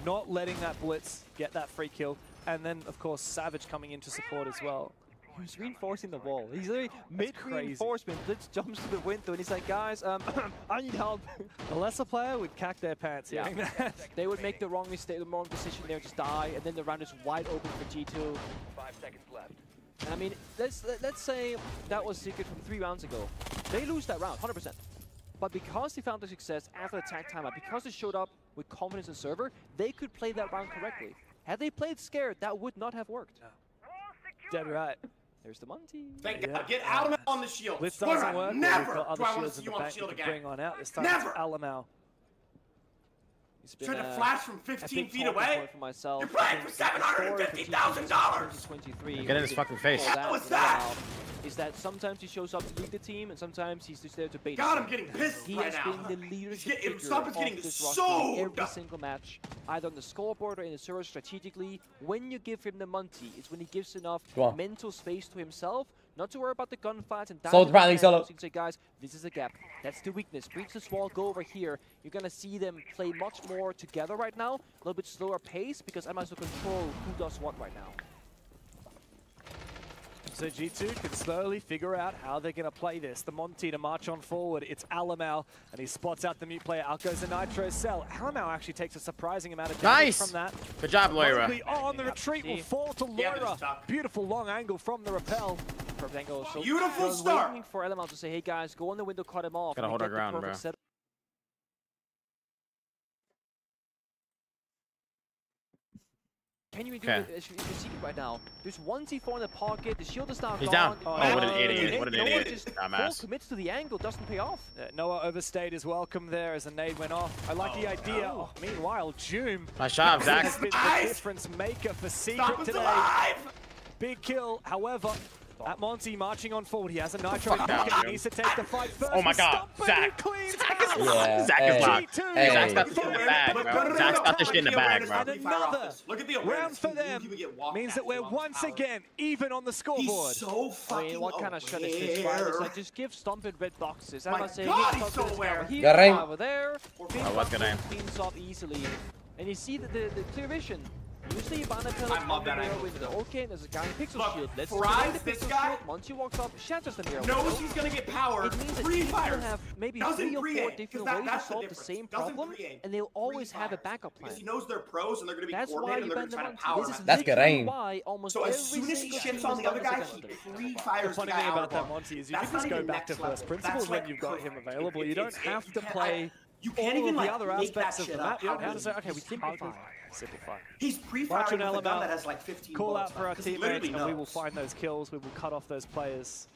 not letting that blitz get that free kill, and then of course Savage coming in to support as well. He's reinforcing the wall. He's literally mid-reinforcement. Blitz jumps to the window and he's like, guys, I need help. A lesser player would cack their pants. Yeah. They would make the wrong mistake, the wrong decision there, just die, and then the round is wide open for G2. 5 seconds left. And I mean, let's say that was Secret from 3 rounds ago. They lose that round, 100%. But because they found the success after the tag timeout, because they showed up with confidence in server, they could play that round correctly. Had they played scared, that would not have worked. No. Dead right. There's the Monty. Thank God. Get Alamau on the shield. Blitz doesn't work. Never got do I want to see you on the shield again. Bring on out. This time never. It's Alamau. Trying to flash from 15 feet away? For myself. You're playing for $750,000! Get in his fucking face. What was that? Is that sometimes he shows up to lead the team, and sometimes he's just there to bait. God, I'm getting pissed he right has now. been the leadership figure Stompn's getting of this so every single match, either on the scoreboard or in the server strategically. When you give him the Monty, it's when he gives enough mental space to himself not to worry about the gunfights and Solo probably solo. You can say, guys, this is a gap. That's the weakness. Breach this wall, go over here. You're gonna see them play much more together right now, a little bit slower pace, because I must control who does what right now. So G2 can slowly figure out how they're going to play this. The Monty to march on forward. It's Alamau, and he spots out the mute player. Out goes the Nitro Cell. Alamau actually takes a surprising amount of damage from that. Good job, Loira. On the retreat will fall to Loira. Beautiful long angle from the rappel. Perfect angle. So beautiful start. Waiting for Alamau to say, hey guys, go on the window, cut him off. Gotta hold our ground, bro. Can you do it as you see right now? There's one C4 in the pocket, the shield is now He's gone. down. Oh, what an idiot. What an idiot. Just full commits to the angle, doesn't pay off. Noah overstayed his welcome there as the nade went off. I like the idea. Oh, meanwhile, Joom nice job, Zach. has been the difference maker for Secret today. Big kill, however. At Monty marching on forward, he has a Nitro pocket. He needs to take the fight first. Oh my God, Zach. Zach is locked. Zach's got this shit in the bag, bro. Zach's got this shit in the bag, bro. And another round for them means that we're once again even on the scoreboard. He's so fucking what kind of shot is this, right? It's like, just give Stompn red boxes. I'm not saying he's so aware. Here, over there. What's good aim? Cleans off easily. And you see the clear vision. Usually Ivana I love that angle. with the okay, there's a guy in pixel shield. Let's Fries, this guy, once he walks up, shatters the mirror. Knows he's gonna get power. It means that Pre-fires. have maybe 3 or 4 different ways to solve the same problem, and they'll always have a backup plan. Because he knows they're pros and they're gonna be That's why coordinated you and they're bend gonna try to them power. That's good aim. So as soon as he shifts on the other guy, he pre-fires the funny thing about that, Monty, is you can just go back to first principles when you've got him available. You don't have to play all of the other aspects of the map. You don't have to say, okay, we simplify. He's pre-firing with a gun that has like 15 call bullets out for our teammates and we will find those kills. We will cut off those players.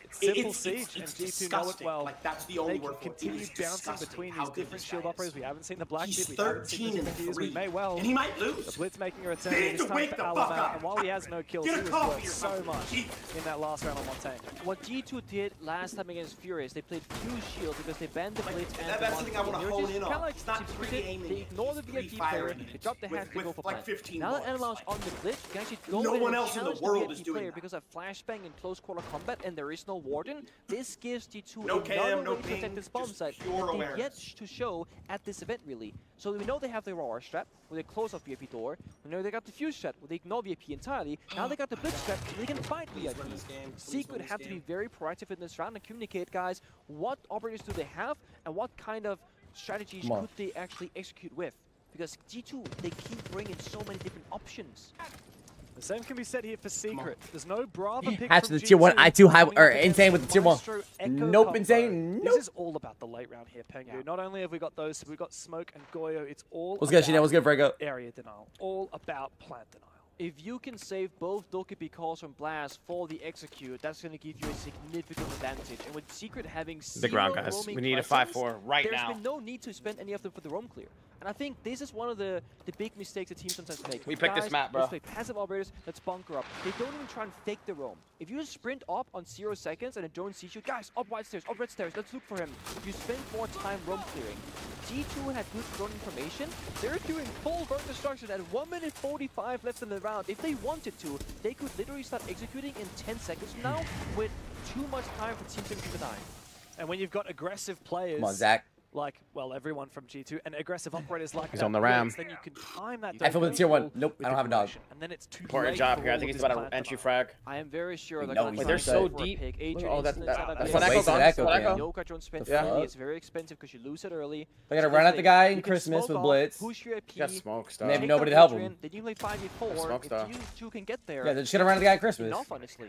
It's simple siege, and G2 know it well. Like, that's the only word for it. Continue bouncing between these different shield operators. We haven't seen the Black He's Kid, we haven't seen the Diffuse. We may well. And he might lose. The Blitz making a return this time for Alamau, and while he has no kills, he was worth so much in that last round on Montaigne. What G2 did last time against Furious, they played few shields because they banned the Blitz and the that's the thing I want to hone in on. It's not pre-aiming. They ignore the VIP player, they drop the hat, they go for plan. Now that Alamau's on the Blitz, you can actually go no in one and else in the challenge world the is VIP doing player that. because of flashbang in close quarter combat and there is no warden. This gives G2 no cam, no to protect this bomb site that they yet to show at this event really. So we know they have the Aurora strap where they close off VIP door. We know they got the Fuse strap where they ignore VIP entirely. Now they got the Blitz strap so they can fight VIP. Secret have to be very proactive in this round and communicate, guys, what operators do they have and what kind of strategies could they actually execute with. Because G2, they keep bringing so many different options. The same can be said here for Secret. There's no Brava pick Hatch from the tier 1, G2 I2 high, or against insane with the tier 1. Nope, insane. Nope. This is all about the late round here, Pengu. Not only have we got those, we've got Smoke and Goyo. It's all What's good, Shina? What's good, Franco? Area denial. All about plant denial. If you can save both Dokkaebi calls from Blast for the execute, that's going to give you a significant advantage. And with Secret having the ground, guys, we need a 5-4 right now. There's been no need to spend any of them for the roam clear. And I think this is one of the big mistakes that teams sometimes make. We picked this map, bro. Let's play passive operators, let's bunker up. They don't even try and fake the roam. If you just sprint up on 0 seconds and a drone sees you, guys, up white stairs, up red stairs, let's look for him. You spend more time roam clearing. G2 had good drone information. They're doing full burn destruction at 1 minute 45 left in the round. If they wanted to, they could literally start executing in 10 seconds from now with too much time for Team Team to die. And when you've got aggressive players, come on, Zach. Like, well, everyone from G2 and aggressive operators like he's on the ram. Then you can time that. I feel with the tier 1. Nope, I don't have a dog. And then it's too important job here. I think he's about an entry frag. I am very sure they're going to they're so deep. Oh, that's Yoka drone spent early. It's very expensive because you lose it early. They gotta run at the guy in Christmas with Blitz. Push your got smoke stuff. Maybe nobody to help him. Then you play 5v4. If you two can get there. Yeah, they're just gonna run at the guy in Christmas. Enough, honestly.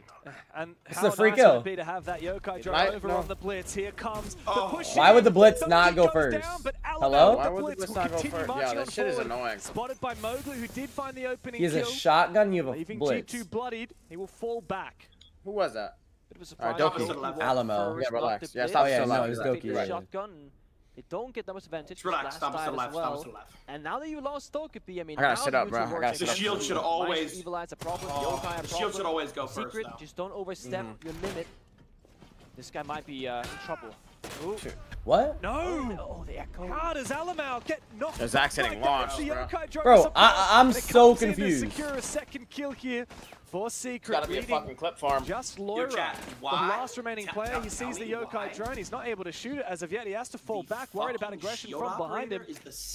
And it's a free kill. To have that Yokai drone over on the Blitz. Here comes the push. Why would the Blitz not go first? Hello? Why would the Blitz not go first? Yeah, that shit is annoying. Spotted by Mowgli, who did find the opening. He has a shotgun. You have a Blitz. G2 bloodied. He will fall back. Who was that? It was a surprise. Alamo. Yeah, relax. Yeah, stop. Yeah, no, it was Doki. Shotgun. They don't get that much advantage. Relax, stop to the left, stop to the left. And now that you lost Dokkaebi, I mean, I gotta sit up, bro. I gotta sit up. The shield should always. Evilize a problem. Yokai a problem. The shield should always go first. Secret, just don't overstep your limit. This guy might be in trouble. Ooh. What? No! Oh, the echo. How does Alamau get knocked? Zach's getting launched, bro. I'm so confused. Secure a second kill here For Secret, gotta be a fucking clip farm. Just Loira, the last remaining player. He sees the yokai drone. He's not able to shoot it as of yet. He has to fall back, worried about aggression from behind him.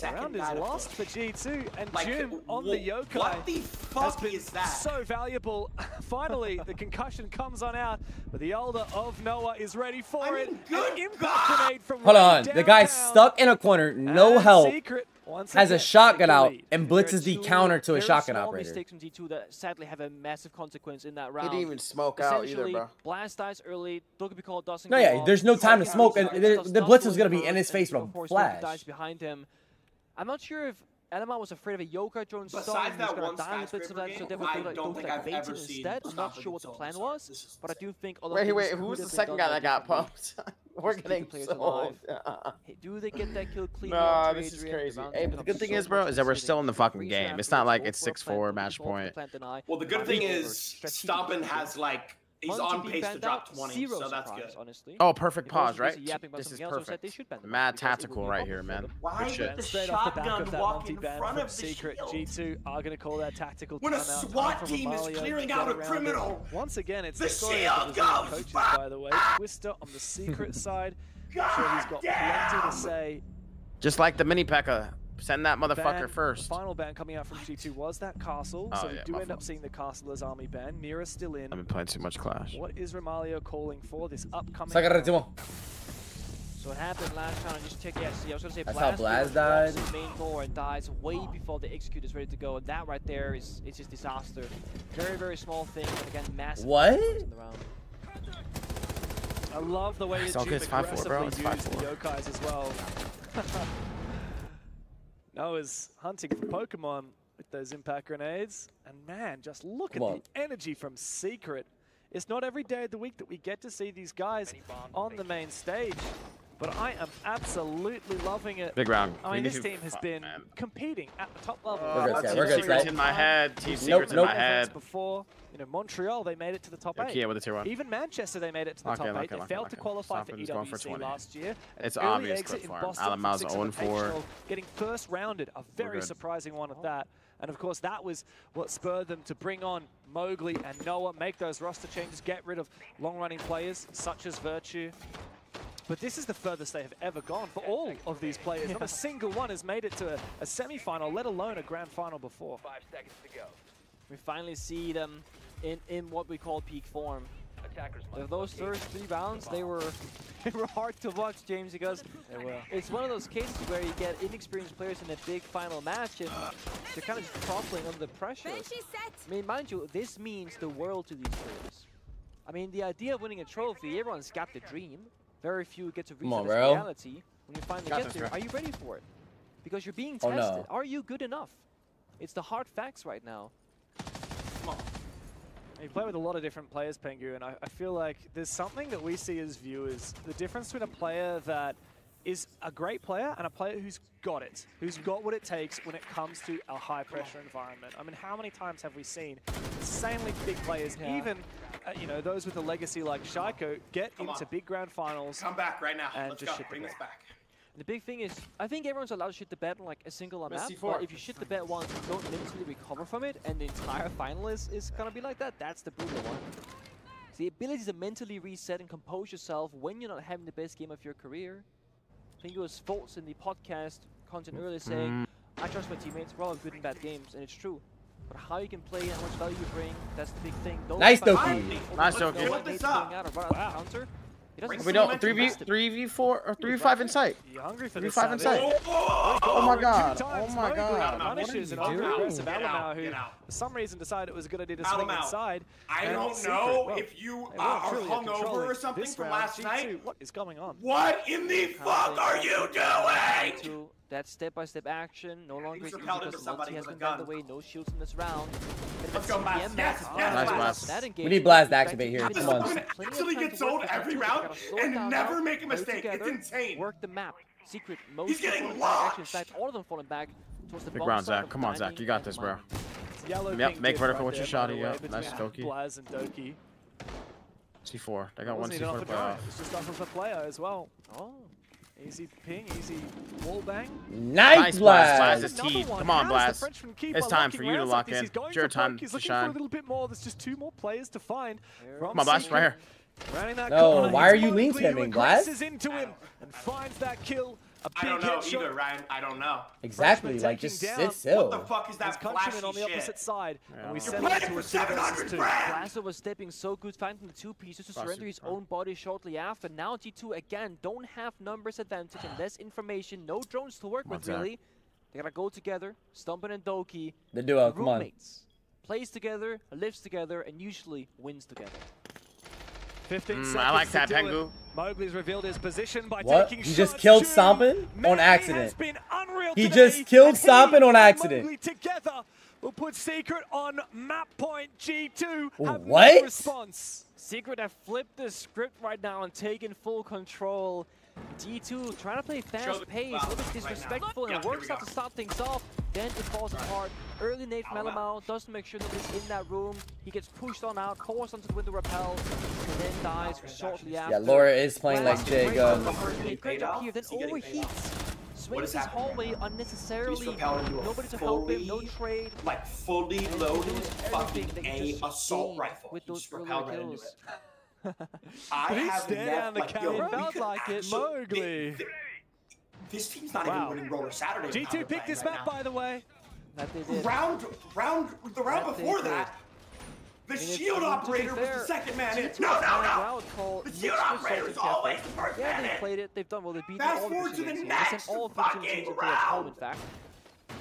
Round is lost for G2, and Jim on the yokai. What the fuck is that? So valuable. Finally, the concussion comes on out, but the Elder of Noah is ready for it. Good Hold on, the guy's stuck in a corner, no help. Secret has a shotgun out and blitzes the counter to a shotgun operator. Mistakes from D2 that sadly have a massive consequence in that round. He didn't even smoke out either, bro. Blast dies early. Don't be called doesn't. No, yeah, there's no time to smoke, and the blitz was gonna be in his face from flash. Dies behind him. I'm not sure if Elema was afraid of a yokai drone storm. Besides that He's one gonna die a bit, so they would bait him instead. I'm not sure what the plan was, but I do think. Wait, who was the second guy that got pumped? We're getting sold. Do they get that kill clean? No, this is crazy. Hey, but the good thing is, bro, is that we're still in the fucking game. It's not like it's 6-4 match point. Well, the good thing is Stompn has like he's on pace to drop 20, so that's good. Honestly. Oh, perfect pause, right? This is perfect. Mad tactical right here, man. Why did the straight off the back shotgun of that walk in multi-ban front from of the Secret, shield? G2 are going to call that tactical When a timeout. SWAT team is clearing out a criminal, once again, it's the story shield of the goes coaches, back. by the way. Twister on the Secret side. I'm sure he's got plenty to say. Just like the mini P.E.K.K.A. Send that motherfucker first. The final ban coming out from G2 was that castle, so we do end up seeing the castle as army ban. Mira's still in. I've been playing too much Clash. What is Romalio calling for this upcoming? So it happened last round. Just check. Yes, I was gonna say Blast died. Main core and dies way before the execute is ready to go, and that right there is just disaster. Very small thing, but again, massive. What? In the round. I love the way that Jim aggressively used the yokais as well. Noah's hunting for Pokemon with those impact grenades. And man, just look at the energy from Secret. It's not every day of the week that we get to see these guys on the main stage. But I am absolutely loving it. Big round. I mean, this team has been competing at the top level. We're good, Secret's in my head. Team Secret's in my head. Before, you know, Montreal, they made it to the top 8. Yeah, with a tier 1. Even Manchester, they made it to the top 8. They failed to qualify for EWC last year. It's obvious clip farm. Alama's 0-4. Getting first rounded, a very surprising one at that. And of course, that was what spurred them to bring on Mowgli and Noah, make those roster changes, get rid of long-running players such as Virtue. But this is the furthest they have ever gone for all of these players. Not a single one has made it to a semi-final, let alone a grand final before. 5 seconds to go. We finally see them in what we call peak form. Those first 3 rounds, they were hard to watch, James, because it's one of those cases where you get inexperienced players in a big final match and they're kind of just toppling under the pressure. I mean, mind you, this means the world to these players. I mean, the idea of winning a trophy, everyone's got the dream. Very few get to reach this reality. When you finally get there, are you ready for it? Because you're being tested. No. Are you good enough? It's the hard facts right now. Come on. You play with a lot of different players, Pengu, and I feel like there's something that we see as viewers. The difference between a player that is a great player and a player who's got it, who's got what it takes when it comes to a high-pressure environment. I mean, how many times have we seen insanely big players, even you know, those with a legacy like Shaiko, get into big grand finals? Come back right now. And Let's just go. Bring this back. The big thing is, I think everyone's allowed to shit the bed on like a single map, but if you shit the bed once, you don't mentally recover from it, and the entire final is gonna be like that. That's the brutal one. It's the ability to mentally reset and compose yourself when you're not having the best game of your career. I think it was Foltz in the podcast content earlier saying, I trust my teammates, we're all good and bad games, and it's true. But how you can play and how much value you bring, that's the big thing. Nice Doki. Nice Doki. Wow. We don't 3v4 or 3v5 in sight. You're hungry for 3v5 in sight. Oh my god. Oh my god. Punishes an aggressive Alamau who, for some reason, decided it was a good idea to swing inside. I don't know if you are hungover or something from last night. What is going on? What in the fuck are you doing? That step-by-step action, no longer is easy because the multi has been banned away, no shields in this round. Let's go, Blast. Yes, Nice Blast. We need Blast to activate here. Come on. Actually get sold every round and never make a mistake. It's insane. Work the map. Secret. He's getting locked. In fact, all of them falling back towards the big round, Zach. Come on, Zach. You got this, bro. Yep, make vertical with your shotty. Yep, nice Doki. Blaz and Doki. C4. They got one C4 to play off. It's just off of a player as well. Oh. Easy ping, easy wall bang. Nice blast. Blast is teed. Come on, Blast. It's time for you to lock in. It's your time to shine. For a little bit more. There's just 2 more players to find. Come on, Blast, right here. No, why are you lean spamming, Blast? Into him and finds that kill. I don't know either, Ryan. I don't know. Exactly, like just sit still. What the fuck is that flashy shit? On the opposite side, and we send it to a 700 Blaster was stepping so good, finding the 2 pieces to surrender his own body shortly after. Now G2 again don't have numbers advantage and less information, no drones to work with really. They gotta go together, Stompn and Doki. The duo, come on. Plays together, lives together, and usually wins together. 15 seconds. I like that, Pengu. Mowgli's revealed his position by He taking shots. just killed Stompn on accident. He just killed Stompn on accident. Mowgli together will put Secret on map point. G2 have what? No response. Secret have flipped the script right now and taken full control. G2 trying to play fast pace, a little bit disrespectful, and it works out to start things off. Then it falls apart. Early nade from Alamau doesn't make sure nobody's in that room. He gets pushed on out, forced onto the window rappel, and then dies shortly after. Yeah, Laura is playing like Jay Gun. Great up here, then overheats. Swings his hallway unnecessarily. Nobody to help him, no trade. Like fully loaded fucking assault rifle. With those early kills. I have down the camera. Felt like it, Mowgli. This team's not even winning Roller Saturday. G2 picked this map, by the way. That they did. The round before that, the shield operator was the second man in. No. The shield operator is always the first man in. Yeah, they played it. They've done well. They've beaten Fast all forward to the teams. next They sent all fucking teams into round. in fact.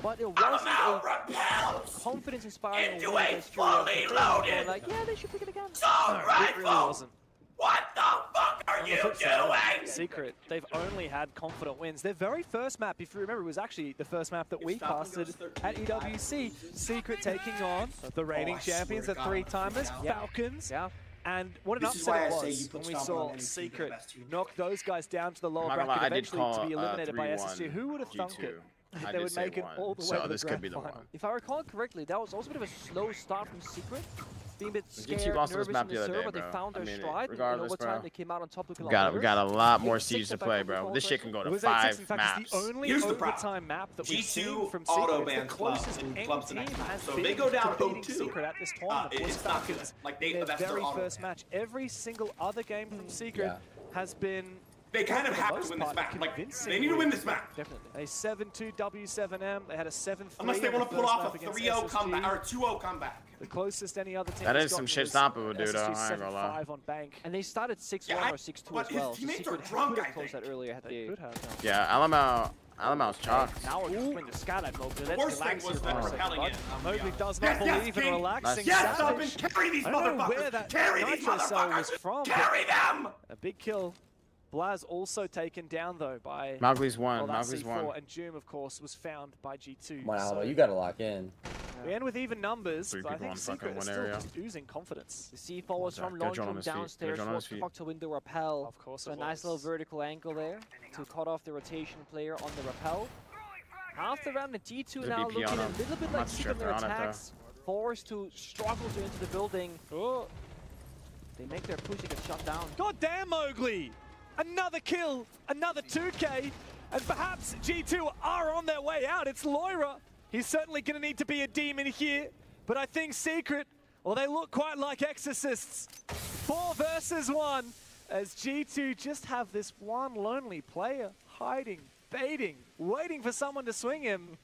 But it wasn't a confidence-inspiring into a fully loaded like, yeah, they should pick it again. assault rifle. It really wasn't. What the fuck are you doing? Secret, they've only had confident wins. Their very first map, if you remember, was actually the first map that we casted at EWC. Secret taking on the reigning champions, the 3-timers, Falcons. Yeah. And what an upset it was when we saw Secret knock those guys down to the lower bracket eventually to be eliminated by SSG. Who would have thunk it? They would make it all the way to the grand final. If I recall correctly, that was also a bit of a slow start from Secret. Being a bit scared, nervous in the server, but they found their stride. Regardless, and over time, they came out on top of we got a lot more siege to play, bro. This shit can go to 5 maps. The only overtime map that we've seen from Secret. It's the closest any team has been they go down to beating Secret at this tournament. Was Falcons. Their very first match. Every single other game from Secret has been. They kind of have to win this map. Like, they need to win this map. Definitely. A 7-2 W7M. They had a 7-3. Unless they want to pull off a 3-0 comeback or a 2-0 comeback. The closest any other team. That is some shit Stompn would do, though. I ain't gonna lie. On bank. And they started 6-1 or 6-2 as well. His teammates are drunk, I think. That earlier had the yeah, Alamau's chalked. Now we're just playing the scat at Mowgli. The worst thing was them repelling it. Mowgli does not believe in relaxing. Yes, Stompn, carry these motherfuckers. I don't know where that nitro cell was from. Carry them. A big kill. Blaz also taken down though by Mowgli's one. Mowgli's one. And Joom, of course, was found by G2. Wow, so you gotta lock in. We end with even numbers, but I think Secret is still area. just oozing confidence. The C4 was from launch from downstairs, forced to talk to window rappel. Of course, so a nice little vertical angle there to cut off the rotation player on the rappel. Half the round, the G2 now looking a little bit like Secret in their attacks, forced to struggle to enter the building. Oh. They make their push and get shut down. God damn, Mowgli! Another kill, another 2K, and perhaps G2 are on their way out. It's Loira. He's certainly going to need to be a demon here, but I think Secret, well, they look quite like exorcists. 4 versus 1, as G2 just have this one lonely player hiding, baiting, waiting for someone to swing him.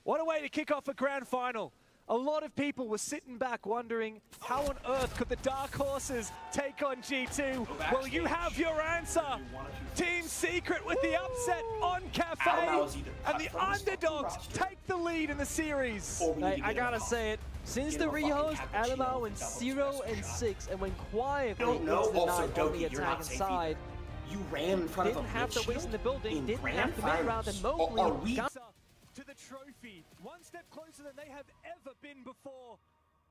What a way to kick off a grand final. A lot of people were sitting back wondering, how on earth could the Dark Horses take on G2? Well, you have your answer. Team Secret with the upset on Cafe, and the underdogs take the lead in the series. I gotta say it, since the rehost, Alamau went 0-6 and went quietly into the night on the attacking side. You ran in front of a didn't have to waste in the building, didn't have to mid-round, and Mowgli got to the trophy, one step closer than they have ever been before.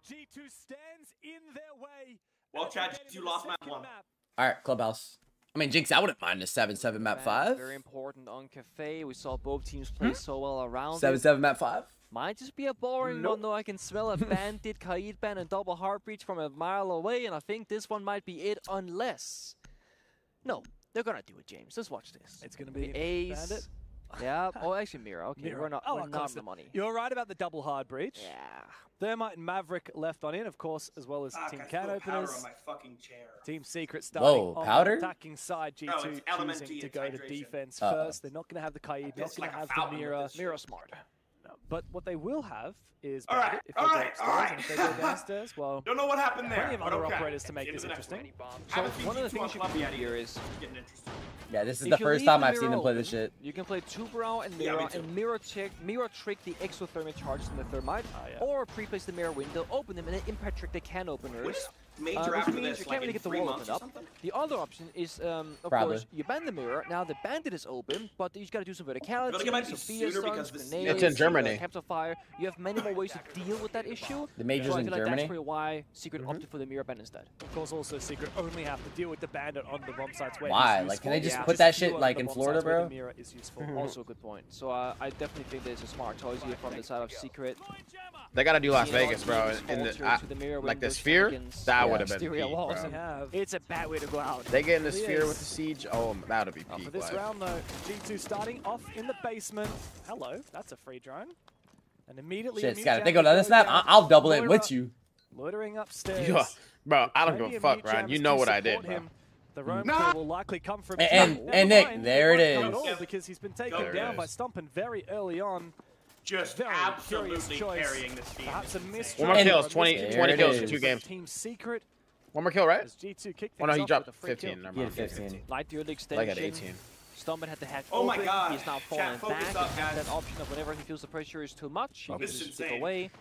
G2 stands in their way. Well, Chad, you lost map 1. All right, Clubhouse. I mean, Jynxzi, I wouldn't mind a 7-7 map 5. Very important on Cafe. We saw both teams play so well around 7-7 map 5. Might just be a boring one, though. I can smell a Bandit, Kaid Ban, and double heartbeats from a mile away, and I think this one might be it unless... No. They're gonna do it, James. Just watch this. It's gonna be Ace. Bandit. Yeah. Oh, actually, Mira. Okay, Mira. we're not on the money. You're right about the double hard breach. Yeah. Thermite and Maverick left on in, of course, as well as Team Can openers. On my fucking chair. Team Secret starting powder? on the attacking side. G2 choosing to go to defense first. They're not going to have the Kaid, not going to have the Mira. Mira smart. No, but what they will have is Bandit if they go upstairs, and if they go downstairs, well, don't know what happened there. Plenty of other operators to make this interesting. So one of the things you can do here is yeah, this is the first time I've seen them play this shit. You can play 2 Brow and Mira, and Mira trick the exothermic charges in the Thermite, or pre-place the Mira window, open them, and then impact trick the can openers. Which means you can't really get the wall opened up. The other option is, of course, you ban the Mirror. Now the Bandit is open, but you got to do some verticality, Sophia stuns, grenades, it's in Germany. Capture fire. You have many more ways to deal with that issue. The major's in Germany. That's probably why Secret opted for the Mirror ban instead. Of course, also Secret only have to deal with the Bandit on the bomb sites. Why? Like, can they just put that shit like in Florida, bro? Is useful. Also a good point. So I definitely think there's a smart choice here from the side of Secret. They gotta do Las Vegas, bro. In the like the sphere, that would have been peak, bro. It's a bad way to go out. They get in the sphere with the siege. Oh, that would be peak. For this round, though, G2 starting off in the basement. Hello, that's a free drone. And immediately, shit, Scott, if they go to this snap, I'll double it with you. Loitering upstairs. Yeah, bro, I don't give a fuck, Ryan. You know what I did, bro. The roam kill will likely come from and Nick, there it is. Because he's been taken down by Stompn very early on. Just absolutely carrying this team. Perhaps a missed. One more kills, 20 kills in 2 games. Team Secret. One more kill, right? G2 kicked oh no, he dropped 15. Never mind. 15. Light the early extension. Like at 18. Stompn had the hatch oh my God. He's now falling back. That option of whenever he feels the pressure is too much, he can just skip away.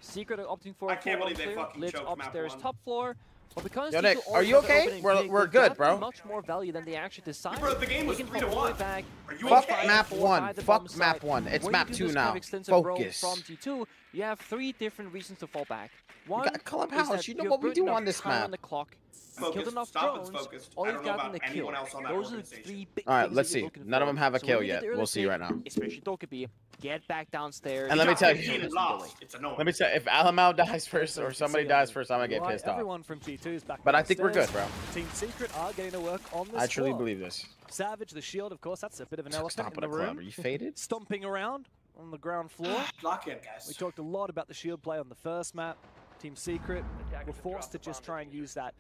Secret are opting for a forward clear. Lives upstairs, top floor. But because yo, Nick, are you okay? We're good, bro. Much more value than they actually decided. Bro, the game was 3-1. Fuck map 1. Fuck map 1. It's map 2 now. Focus. From G2, you have 3 different reasons to fall back. One, Clubhouse, you know what we do on this map. On the clock. Killed enough drones, all you've gotten to kill. Those are the 3 big Alright, let's see. None of them have a kill yet. We'll see right now. Especially Dokkaebi. Get back downstairs. And let me tell you, if Alamau dies first or somebody dies first, I'm gonna get pissed off. Everyone from G2 is back. But I think we're good, bro. Team Secret are getting to work on this. I truly believe this. Savage, the shield, of course, that's a bit of an elephant in the room. Are you faded? Stomping around on the ground floor. Lock in, guys. We talked a lot about the shield play on the first map. Team Secret were forced to just try and use that.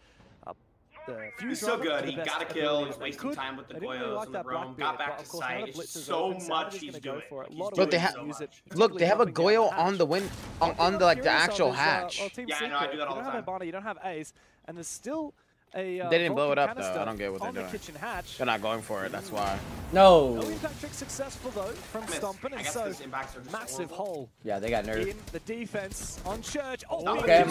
He's so good. He got a kill. He's wasting time with the Goyos and the Roam. Got back to site. It's so much he's doing. Look, they have a Goyo on the on the like the actual hatch. Yeah, I know. I do that all the time. You don't have Ibana, you don't have Ace, and there's still a. They didn't blow it up though. I don't get what they're doing. Kitchen hatch. They're not going for it. That's why. No. No impact trick successful though from Stompn, and so massive hole. Yeah, they got nerfed. In the defense on Church. Oh, okay.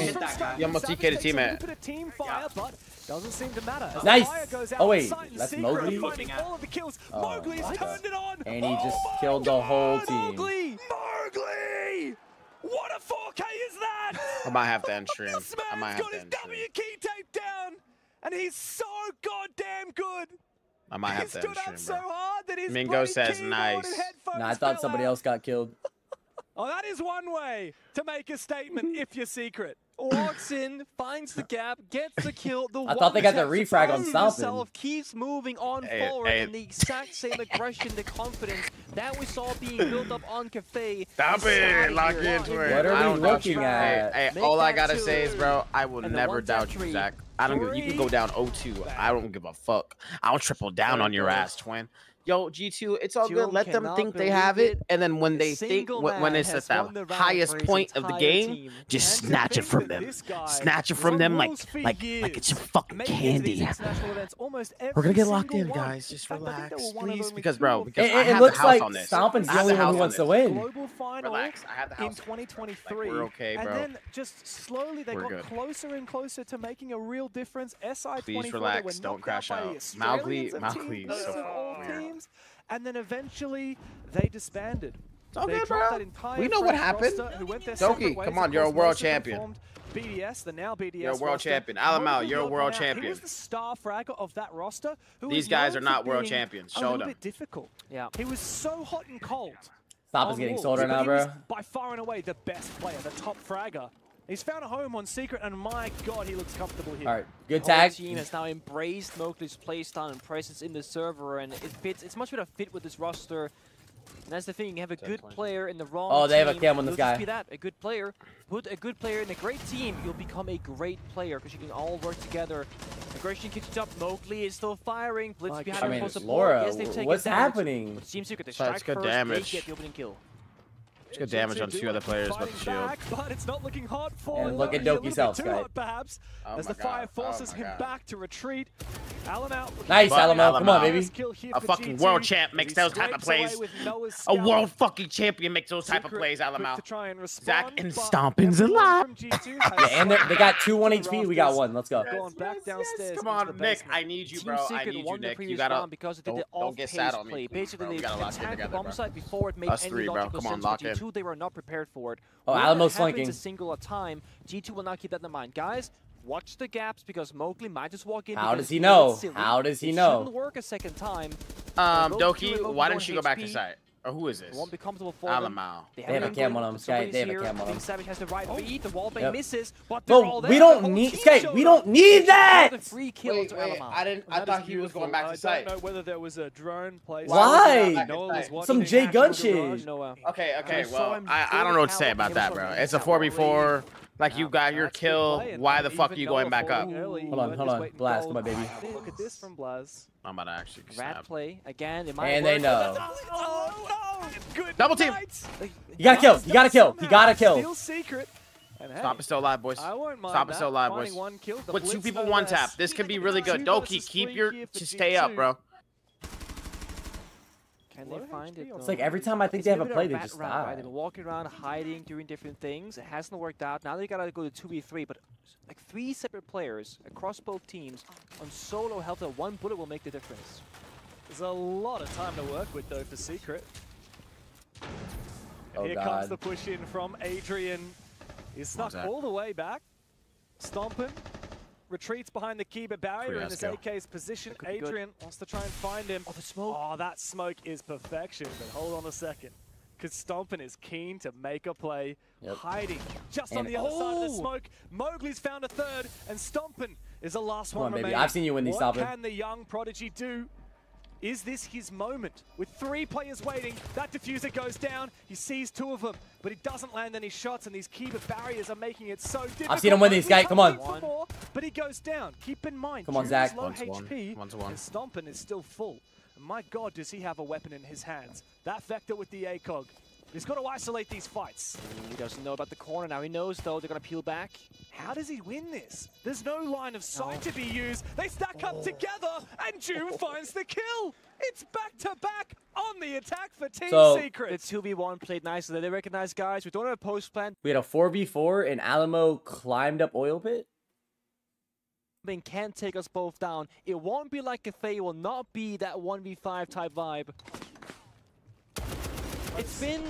You almost TK'd a teammate. Bit of team fire, but doesn't seem to matter. Nice. Oh wait, that's Mowgli. All of the kills. Mowgli's turned it on. And he just killed the whole team. Mowgli! What a 4K is that? I might have to end stream. I might have got to his end stream. W key taped down, and he's so goddamn good. I might have to end stream, stream, bro. So hard that his Mingo says nice. Nah, I thought somebody else got killed. Oh, that is one way to make a statement if you're Secret. Walks in, finds the gap, gets the kill. The I thought they got the refrag on Stompn. Keeps moving on forward in the exact same aggression, the confidence that we saw being built up on Cafe. Stop it! Lock into it. What are we looking at? Hey, all I gotta say is, bro, I will never doubt you, Zach. I don't give. You can go down 0-2. I don't give a fuck. I'll triple down on your ass, twin. Yo, G2, it's all good. Let them think they have it, and then when they think, when it's at the highest point of the game, just snatch it from them. Snatch it from them like it's your fucking candy. We're gonna get locked in, guys. Just relax, please, because it looks like Stompn's the only one who wants to win. Global final in 2023, we're okay, bro. And then just slowly they got closer and closer to making a real difference. SI24, please relax, don't crash out. Mowgli, so weird. And then eventually they disbanded. It's all good, bro. We know what happened. Doki, come on, you're a world champion. BDS, the now BDS. You're a world champion. Alamau, you're a world champion. He was the star fragger of that roster. These guys are not world champions. Show them. A little bit difficult. Yeah. He was so hot and cold. Stop is getting sold right now, bro. By far and away the best player, the top fragger. He's found a home on Secret, and my God, he looks comfortable here. All right, good tag. The team has now embraced Mowgli's playstyle and presence in the server, and it fits. It's much better fit with this roster. And that's the thing, you have a good player in the wrong team. Oh, they have a cam on this guy. Be that, a good player. Put a good player in a great team, you'll become a great player because you can all work together. Aggression kicks it up, Mowgli is still firing. Blitz behind him for support. Laura, yes, they've taken what's damage. happening? But Team Secret, they strike good first, damage. they get the opening kill. It's good damage on 2 other players but the shield. But it's not looking hot for And look at Doki's health, too Sky. hot, perhaps, as the fire forces him back to retreat. Alan out. Nice, Alamo. Come on, baby. A fucking world champ makes those type of plays. A world fucking champion makes those type of plays, Alamo. Zach and Stompn's alive. Yeah, and they got 2 1 HP. We got 1. Let's go. Come on, Nick. I need you, bro. I need you, Nick. You gotta don't get sad on me. Basically, we gotta lock in together, bomb site before it made Us any 3, bro. logical Come on, sense. lock in. G2, they were not prepared for it. Oh, When Alamo's that happens flanking. a single at a time, G2 will not keep that in mind. Guys, watch the gaps because Mowgli might just walk in. How does he know? How does he know? It shouldn't work a second time. Doki, why didn't you go back to site? Or who is this? It won't be comfortable for Alamo. They have a cam on him, Sky. They have a cam on him. Savage has the right read. The wall bang misses, but Bro, we don't need Sky. We don't need that. Free kill to Alamo. I thought he was going back to site. I don't know whether there was a drone placed. Why? Some J Gun shit. Okay, well, I don't know what to say about that, bro. It's a 4v4. Like, you got your kill. Why the fuck are you going back up? Hold on. Blast, come on, baby. Look at this from Blaz. I'm about to actually Rat snap. play again. It might And they work. know. Oh, good Double team. night. You gotta kill. You gotta kill. You gotta kill. Still Secret. And hey, Stop is still alive, boys. I won't mind Stop is that. still alive, Finding boys. one kill, the With 2 blitz people no 1 less. tap. This could be really good. 2 Doki, versus keep 3 your here for stay up, G2. bro. Can they find it? It's like every time I think they have a play, they just die. They've been walking around, hiding, doing different things. It hasn't worked out. Now they gotta go to 2v3, but like 3 separate players across both teams on solo health. 1 bullet will make the difference. There's a lot of time to work with, though, for Secret. And here comes the push in from Adrian. He's snuck all the way back. Stompn retreats behind the Kiba barrier in his AK's position. Adrian wants to try and find him. Oh, the smoke. Oh, that smoke is perfection, but hold on a second. Because Stompn is keen to make a play, hiding just on the other side of the smoke. Mowgli's found a third, and Stompn is the last one remaining. I've seen you win these, Stompn. What can the young prodigy do? Is this his moment? With 3 players waiting, that diffuser goes down. He sees 2 of them, but he doesn't land any shots, and these Kiba barriers are making it so difficult. I've seen him win these, guys. Come on. More, but he goes down. Keep in mind, come on, Zach. low HP, and Stompn is still full. And my God, does he have a weapon in his hands? That Vector with the ACOG. He's got to isolate these fights. He doesn't know about the corner now. He knows, though, they're going to peel back. How does he win this? There's no line of sight to be used. They stack up together, and June finds the kill. It's back-to-back on the attack for Team Secret. It's 2v1 played nicely. They recognize, guys, we don't have a post plan. We had a 4v4, and Alamo climbed up oil pit. Can take us both down. It won't be like Cathay. It will not be that 1v5 type vibe. It's been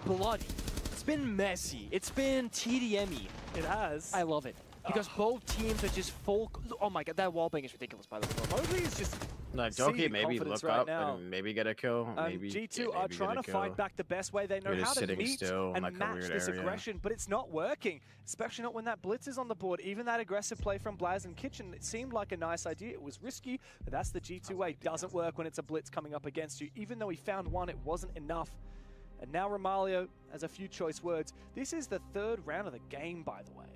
bloody. It's been messy. It's been TDM-y. It has. I love it. Because both teams are just full... Oh my God, that wallbang is ridiculous, by the way. Mowgli is just... Like, Doki maybe look up and maybe get a kill. Maybe G2 are trying to fight back the best way they know how to meet and match this aggression, but it's not working. Especially not when that blitz is on the board. Even that aggressive play from Blaz and Kitchen, it seemed like a nice idea. It was risky, but that's the G2 way. Doesn't work when it's a blitz coming up against you. Even though he found one, it wasn't enough. And now Romalio has a few choice words. This is the 3rd round of the game, by the way.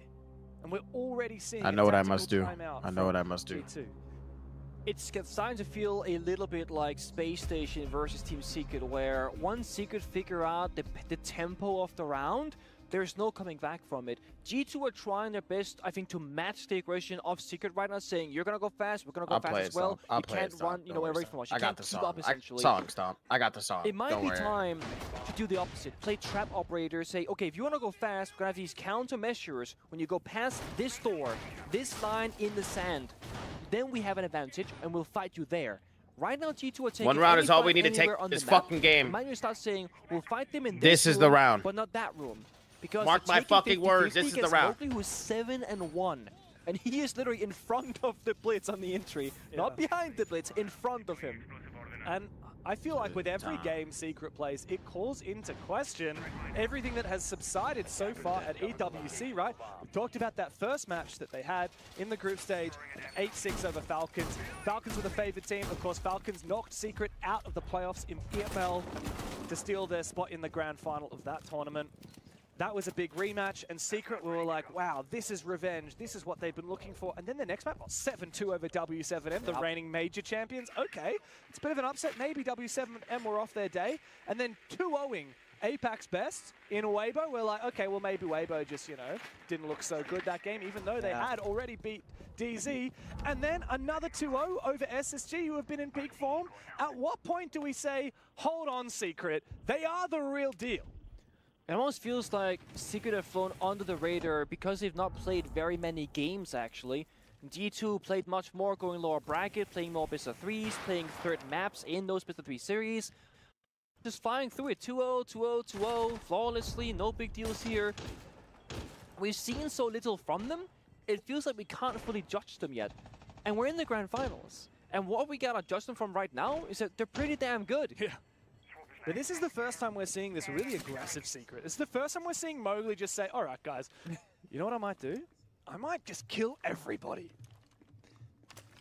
And we're already seeing I know what I must do. I know what I must do. G2. It's starting to feel a little bit like Space Station versus Team Secret, where once Secret figure out the tempo of the round, there's no coming back from it. G2 are trying their best, I think, to match the aggression of Secret right now, saying, you're going to go fast, we're going to go fast as well. You can't run, away from us. You can't keep up, essentially. Stomp. I got the song. It might be time to do the opposite. Play trap operators, say, okay, if you want to go fast, we're going to have these countermeasures. When you go past this door, this line in the sand, then we have an advantage, and we'll fight you there. Right now, G2 are taking 1 round is all we need to take this fucking game. Might start saying, we'll fight them in this is the round, but not that room. Because mark my fucking words, this is the round. Mowgli, who's 7-1, and he is literally in front of the blitz on the entry, not behind the blitz, in front of him. And I feel like with every game Secret plays, it calls into question everything that has subsided so far at EWC, right? We talked about that first match that they had in the group stage, 8-6 over Falcons. Falcons were the favored team. Of course, Falcons knocked Secret out of the playoffs in PML to steal their spot in the grand final of that tournament. That was a big rematch, and Secret were like, wow, this is revenge. This is what they've been looking for. And then the next match, 7-2 over W7M, the reigning major champions. Okay, it's a bit of an upset. Maybe W7M were off their day. And then 2-0ing Apex Best in Weibo. We're like, okay, well, maybe Weibo just, you know, didn't look so good that game, even though they had already beat DZ. And then another 2-0 over SSG, who have been in peak form. At what point do we say, hold on, Secret, they are the real deal? It almost feels like Secret have flown under the radar because they've not played very many games, actually. G2 played much more, going lower bracket, playing more best of threes, playing third maps in those best of three series. Just flying through it, 2-0, 2-0, 2-0, flawlessly, no big deals here. We've seen so little from them, it feels like we can't fully judge them yet. And we're in the grand finals. And what we gotta judge them from right now is that they're pretty damn good. Yeah. But this is the first time we're seeing this really aggressive Secret. It's the first time we're seeing Mowgli just say, all right, guys, you know what I might do? I might just kill everybody.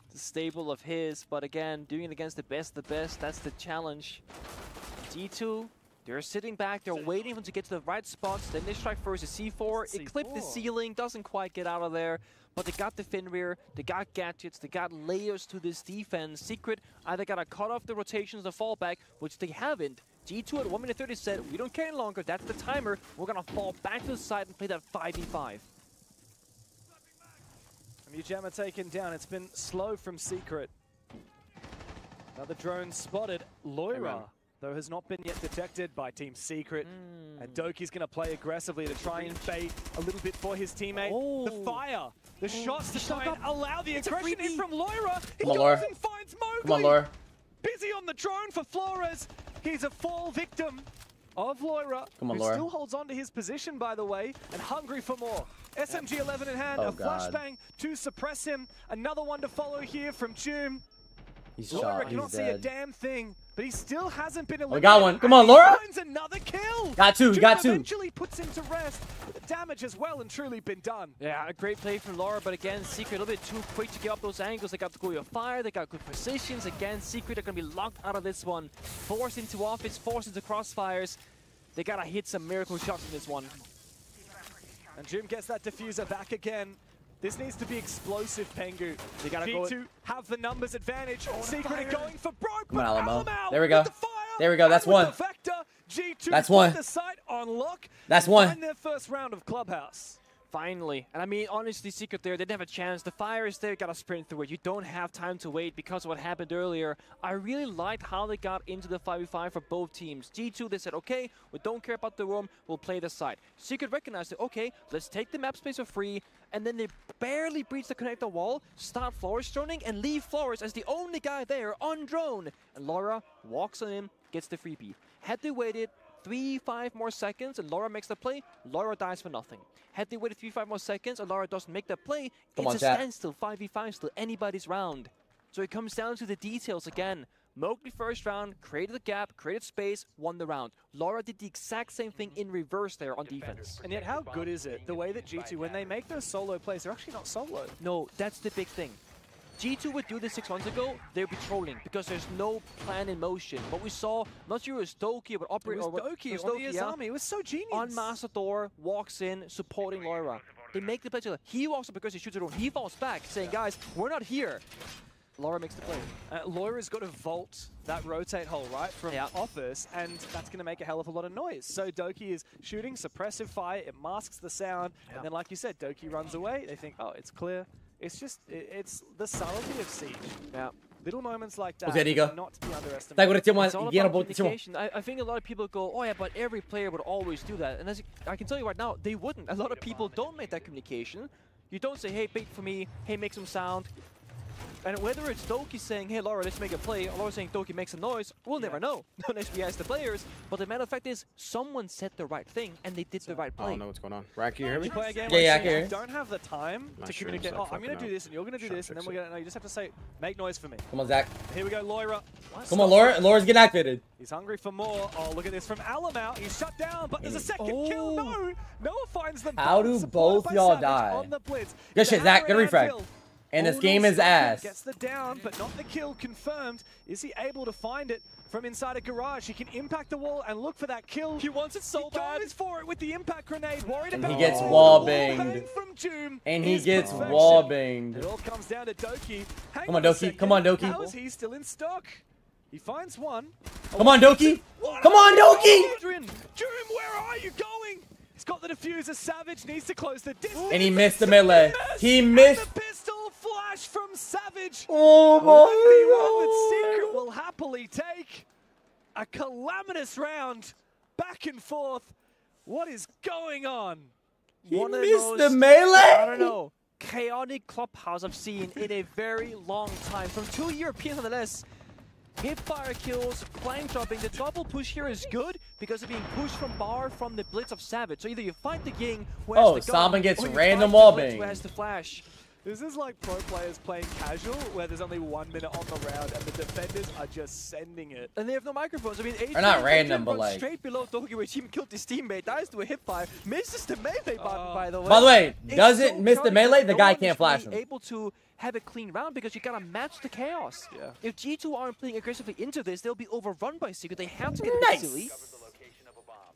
It's a staple of his, but again, doing it against the best, that's the challenge. G2, they're sitting back, they're waiting for them to get to the right spots, then they strike first a C4, it clipped the ceiling, doesn't quite get out of there, but they got the Finrear, they got gadgets, they got layers to this defense. Secret either gotta cut off the rotations, the fallback, which they haven't. G2 at 1 minute 30 said, we don't care any longer, that's the timer, we're gonna fall back to the side and play that 5v5. Mujamma taken down, it's been slow from Secret. Another drone spotted, Loira, though has not been yet detected by Team Secret. And Doki's going to play aggressively to try and bait a little bit for his teammate. The fire, the shots to try and allow the aggression in from Loira. He goes and finds Mowgli. Come on, Loira. Busy on the drone for Flores. He's a fall victim of Loira, who Loira. still holds on to his position, by the way, and hungry for more. SMG 11 in hand, a flashbang to suppress him. Another one to follow here from Jynxzi. He's Loira shot. cannot He's see dead. a damn thing, but he still hasn't been eliminated. We got one. Come on, Loira. Finds another kill. Got two. Got two. Eventually puts him to rest. But the damage has well and truly been done. Yeah, a great play from Loira, but again, Secret a little bit too quick to get up those angles. They got the goal of fire, they got good positions. Again, Secret are going to be locked out of this one. Forced into offense, forced into crossfires. They got to hit some miracle shots in this one. And Jim gets that diffuser back again. This needs to be explosive, Pengu. They gotta G2 have the numbers advantage. Secret are going for broke, but Alamo. Alamo There we go. with the fire, there we go. That's one. the Vector, G2 That's one. the site on lock. That's one. Find their first round of Clubhouse. Finally. And I mean, honestly, Secret there, they didn't have a chance. The fire is there, gotta sprint through it. You don't have time to wait because of what happened earlier. I really liked how they got into the 5v5 for both teams. G2, they said, okay, we don't care about the room, we'll play the side. Secret recognized it, okay, let's take the map space for free, and then they barely breach the connector wall, start Flores droning, and leave Flores as the only guy there on drone. And Loira walks on him, gets the freebie. Had they waited 3-5 more seconds and Loira makes the play, Loira dies for nothing. Had they waited 3-5 more seconds and Loira doesn't make the play, it's a standstill, 5v5 still, anybody's round. So it comes down to the details again. Mowgli first round, created the gap, created space, won the round. Loira did the exact same thing in reverse there on defense. And yet how good is it, the way that G2, when they make those solo plays, they're actually not solo. No, that's the big thing. G2 would do this 6 months ago, they would be trolling because there's no plan in motion. What we saw, not sure it was Doki, but Operator. It was Doki on the Asami, it was so genius. On Master Thor, walks in, supporting Loira. They make the play together. He walks up because he shoots it over. He falls back, saying, guys, we're not here. Loira makes the play. Loira's got to vault that rotate hole, right, from office, and that's going to make a hell of a lot of noise. So Doki is shooting suppressive fire, it masks the sound, and then like you said, Doki runs away, they think, oh, it's clear. It's just, it's the subtlety of Siege. Yeah. Little moments like that, not to be underestimated. It's all about communication. I think a lot of people go, oh yeah, but every player would always do that. And as I can tell you right now, they wouldn't. A lot of people don't make that communication. You don't say, hey, bait for me, hey, make some sound. And whether it's Doki saying, hey, Laura, let's make a play, or Laura saying Doki makes a noise, we'll never know unless we ask the players. But the matter of fact is, someone said the right thing, and they did the right play. I don't know what's going on. Rack, you hear me? Play a game Yeah, I can can hear. You don't have the time to communicate. Oh, I'm going to do this, and you're going to do this, and then we're going to... No, you just have to say, make noise for me. Come on, Zach. Here we go, Loira. Come on, Laura. Laura's getting activated. He's hungry for more. Oh, look at this from Alamau. He's shut down, but there's a second kill. No! Noah finds them. How do both y'all die? On the blitz. Good shit, Zach. Good refrag. And this game is ass. Gets the down, but not the kill confirmed. Is he able to find it from inside a garage? He can impact the wall and look for that kill. He wants it so bad. He goes for it with the impact grenade. Worried about he gets wall banged. From Joom. And he gets wall banged. It all comes down to Doki. Come on, Doki. Come on, Doki. How is he still in stock? He finds one. Come on, Doki. Come on, Doki. Joom, where are you going? He's got the diffuser. Savage needs to close the distance. And he missed the melee. He missed. And the pistol flash from Savage. Oh my God. Secret will happily take a calamitous round back and forth. What is going on? He missed the melee? I don't know. Chaotic clubhouse I've seen in a very long time. From 2 Europeans nonetheless. Hipfire kills, flank dropping. The double push here is good because of being pushed from bar from the blitz of Savage. So either you fight the Ying, who has the gun, Stompn gets or you random fight wall the blitz, bang. who has the flash. This is like pro players playing casual, where there's only 1 minute on the round, and the defenders are just sending it. And they have no microphones. I mean, Or not random, but like... straight below Doki, where he killed his teammate, dies to a hipfire, misses the melee button, by the way. By the way, doesn't miss the melee, the guy can't flash him. Able to have a clean round because you gotta match the chaos. Yeah. If G2 aren't playing aggressively into this, they'll be overrun by Secret. They have to get a bit silly.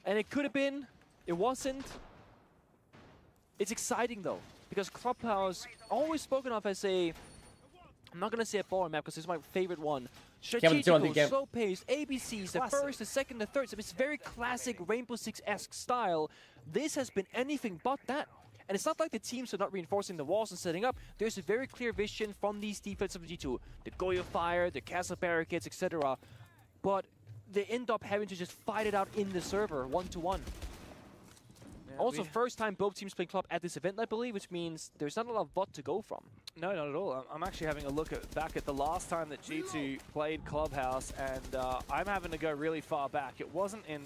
And it could have been, it wasn't. It's exciting though, because Clubhouse, always spoken of as a, I'm not gonna say a boring map because this is my favorite one. Strategical, slow-paced, ABCs, the first, the second, the third. So it's very classic Rainbow Six-esque style. This has been anything but that. And it's not like the teams are not reinforcing the walls and setting up. There's a very clear vision from these defenses of G2. The Goyo Fire, the Castle Barricades, etc. But they end up having to just fight it out in the server, one-to-one. Yeah, also, first time both teams play club at this event, I believe, which means there's not a lot of VOD to go from. No, not at all. I'm actually having a look back at the last time that G2 played Clubhouse, and I'm having to go really far back. It wasn't in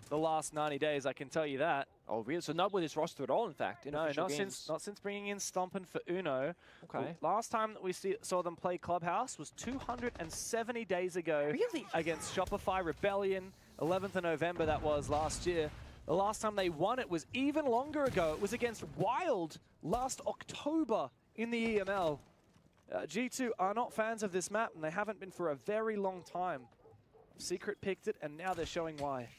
the last 90 days, I can tell you that. Oh, really? So not with his roster at all, in fact? No, not since bringing in Stompn for Uno. Okay. The last time that we saw them play Clubhouse was 270 days ago. Really? Against Shopify Rebellion, 11th of November that was last year. The last time they won it was even longer ago. It was against Wild last October in the EML. G2 are not fans of this map, and they haven't been for a very long time. Secret picked it, and now they're showing why.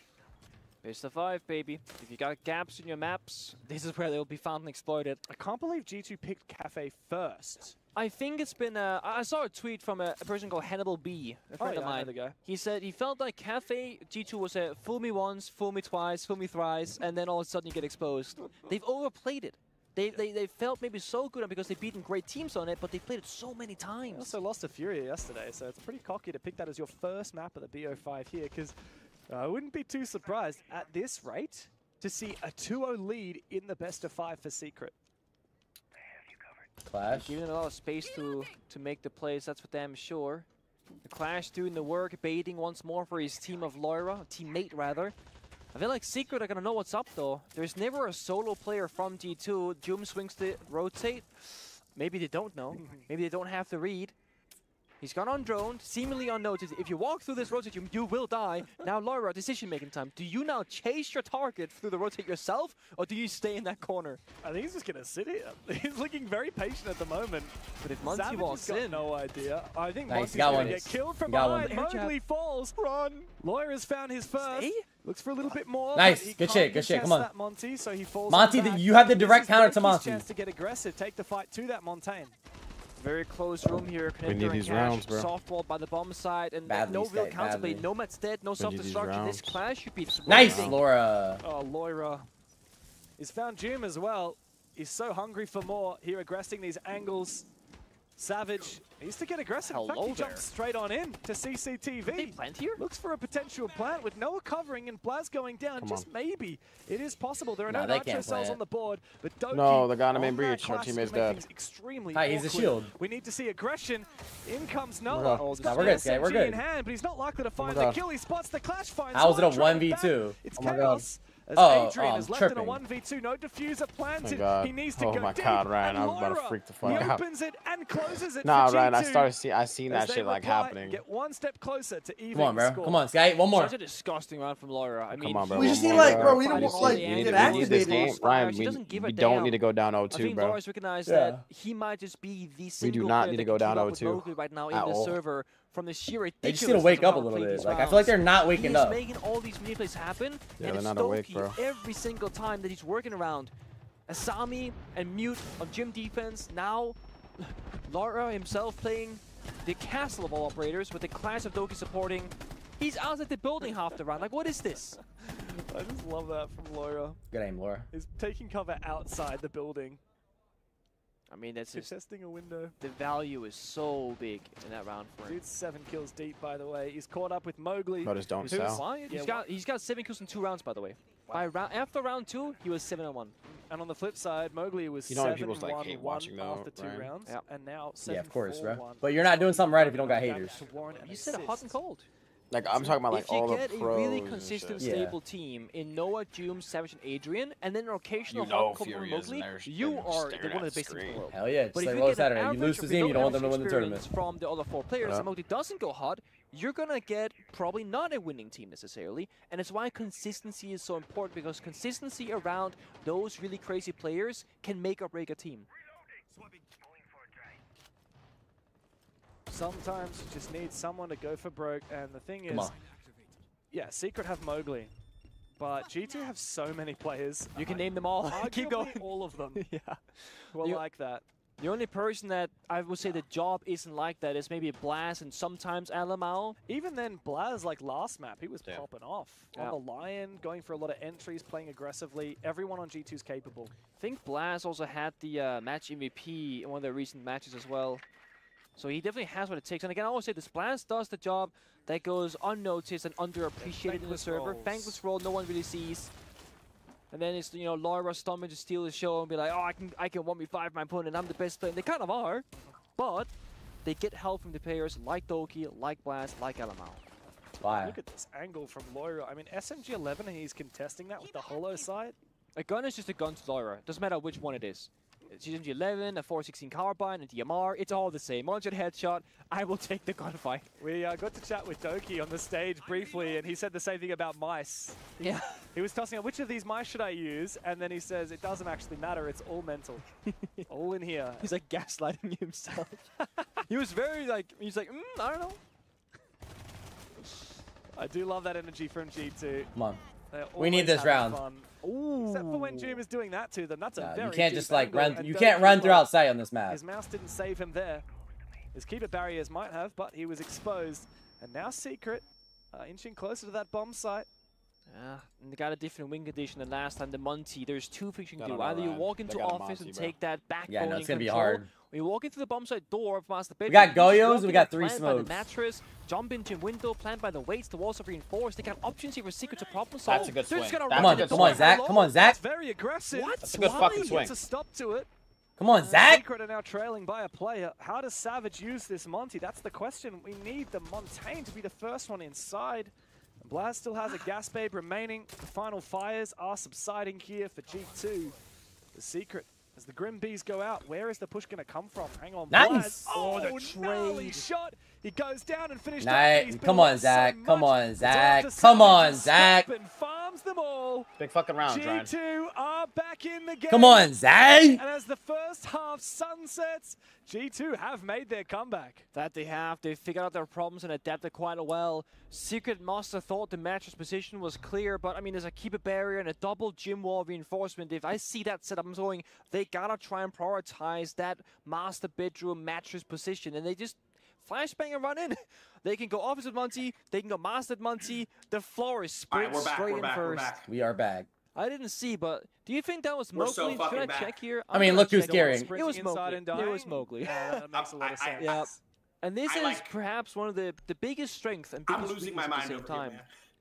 Best of 5, baby. If you got gaps in your maps, this is where they'll be found and exploited. I can't believe G2 picked Cafe first. I think it's been I saw a tweet from a person called Hannibal B, a friend of mine. He said he felt like Cafe G2 was a fool me once, fool me twice, fool me thrice, and then all of a sudden you get exposed. They've overplayed it. They felt maybe so good because they've beaten great teams on it, but they played it so many times. They also lost to Furia yesterday, so it's pretty cocky to pick that as your first map of the BO5 here, because I wouldn't be too surprised at this rate to see a 2-0 lead in the best of 5 for Secret. Clash. Giving a lot of space to make the plays, that's for damn sure. The Clash doing the work, baiting once more for his team of Loira, teammate rather. I feel like Secret are gonna know what's up though. There's never a solo player from G2. Joom swings the rotate. Maybe they don't know. Maybe they don't have the read. He's gone on drone, seemingly unnoticed. If you walk through this rotate, you will die. Now, Loira, decision-making time. Do you now chase your target through the rotate yourself, or do you stay in that corner? I think he's just going to sit here. He's looking very patient at the moment. But if Monty walks in... no idea. I think nice, Monty's going to get killed from behind. Mowgli falls. Run. Loira's found his first. Stay? Looks for a little bit more. Nice. Good shit. Good shit. Come on. That Monty, so he falls Monty, you have the direct counter to Monty. Chance to get aggressive, take the fight to that Montaigne. Very close room here. We need these rounds, bro. Softball by the bomb side, and no real badly. counterplay. Nomad's dead, no self-destruction. This Clash should be nice, Laura. Oh, Loira. He's found Joom as well. He's so hungry for more here, aggressing these angles. Savage needs to get aggressive. In fact, he jumps straight on in to CCTV. They plant here? Looks for a potential plant with Noah covering and Blaz going down. Just maybe. It is possible. There are no nitro cells on the board, but Doki. No, they got him in breach. Our teammate's dead. Extremely he's a shield. We need to see aggression. In comes Noah. We're good, okay, we're good. In hand, but he's not likely to find the kill. He spots the clash. Finds how was it a 1v2? It's oh my chaos. God. As Adrian is left in a 1v2, no diffuser planted. He needs to go deep. Oh my God, Ryan, I was about to freak the fuck out. He opens it and closes it. Nah, Ryan, I seen that shit like happening. Get one step closer to even. Come on, bro. Come on, Sky. One more. Such a disgusting round from Laura. I mean, come on, bro. We just need like, bro, we don't like get activated. Ryan, we don't need to go down 0-2, bro. I think Laura's recognized that he might just be the single. We do not need to go down 0-2 right now in the server. From the sheer ridiculous. They just need to wake up a little bit. Like, I feel like they're not waking up. He's making all these mini plays happen. Yeah, and they're not awake, bro. Every single time that he's working around Asami and Mute on gym defense. Now, Lara himself playing the castle of all operators with the class of Doki supporting. He's outside the building half the round. Like, what is this? I just love that from Laura. Good aim, Laura. He's taking cover outside the building. I mean, that's just testing a window. The value is so big in that round for him. Dude's 7 kills deep, by the way. He's caught up with Mowgli. But just don't sell. He's got 7 kills in 2 rounds, by the way. Wow. After round 2, he was 7-1. And on the flip side, Mowgli was 7-1-1 after 2 rounds, and now 7-4-1. Yeah, of course, bro. But you're not doing something right if you don't got haters. You said hot and cold. Like, I'm talking about, like, all the pros. If you get a really consistent, stable team in Noah, Doom, Savage, and Adrian, and then an occasional hot and cold Mowgli, you are one of the best teams in the world. Hell yeah, just like Roll Saturday. You lose the team, you don't want them to win the tournament. From the other 4 players, and Mowgli doesn't go hot, you're going to get probably not a winning team necessarily, and it's why consistency is so important, because consistency around those really crazy players can make or break a team. Sometimes you just need someone to go for broke, and the thing is, yeah, Secret have Mowgli, but G2 have so many players. You can name them all. Keep going. All of them. Yeah, well, like that. The only person that I would say the job isn't like that is maybe Blaz and sometimes Alamao. Even then, Blaz, like last map, he was popping off. On the Lion, going for a lot of entries, playing aggressively. Everyone on G2 is capable. I think Blaz also had the match MVP in one of their recent matches as well. So he definitely has what it takes. And again, I always say this, Blaz does the job that goes unnoticed and underappreciated in the server. Thankless role no one really sees. And then it's, you know, Laura, Stompn to steal the show and be like, oh, I can 1v5 my opponent, I'm the best player. And they kind of are, but they get help from the players like Doki, like Blaz, like Alamao. Wow. Look at this angle from Laura. I mean, SMG11, and he's contesting that with the hollow side. A gun is just a gun to Laura. Doesn't matter which one it is. It's SMG11, a 416 carbine, a DMR, it's all the same. One-shot headshot, I will take the gunfight. We got to chat with Doki on the stage briefly, and he said the same thing about mice. Yeah. He was tossing out, which of these mice should I use? And then he says, it doesn't actually matter, it's all mental. All in here. He's like gaslighting himself. He was very like, he's like, I don't know. I do love that energy from G2. Come on. We need this round. Ooh. Except for when Doom is doing that to them. That's a very you can't just like angle. run. You can't run throughout sight on this map. His mouse didn't save him there. His keeper barriers might have, but he was exposed. And now Secret inching closer to that bomb site. And they got a different wing condition than last time. The Monty, there's 2 things you can do. Either you walk into office and take that backbone. Yeah, no, it's gonna be hard. Or you walk into the bomb site door past the bedroom. We got Goyos, we got 3 smokes. The mattress, jump into window, plant by the weights, the walls are reinforced. They got options here for Secret to problem solve. That's a good swing. Come on, Zach. Come on, Zach. That's very aggressive. What? That's a good fucking swing. It's a stop to it. Come on, Zach. Secret are now trailing by a player. How does Savage use this Monty? That's the question. We need the Montaigne to be the first one inside. Blaz still has a gas babe remaining. The final fires are subsiding here for G2. The Secret, as the Grim Bees go out, where is the push going to come from? Hang on, nice. Blaz. Oh, the trade shot. He goes down and finished nice. Come on, Zach. Come on, Zach. Come on, Zach. And farms them all. Big fucking round, Ryan. G2 are back in the game. Come on, Zach. And as the first half sunsets, G2 have made their comeback. That they have. They've figured out their problems and adapted quite well. Secret must have thought the mattress position was clear, but I mean, there's a keeper barrier and a double gym wall reinforcement. If I see that setup, I'm going, they gotta try and prioritize that master bedroom mattress position, and they just flashbang and run in. They can go opposite Monty, they can go mastered Monty. The floor is split straight in first. We are back. I didn't see, but do you think that was Mowgli? So Should I back. check here? I mean, look who's scaring. It was Mowgli. It was Mowgli. Yeah, that makes a lot of sense. Yeah. And this is perhaps one of the biggest strengths and biggest weaknesses at the same time.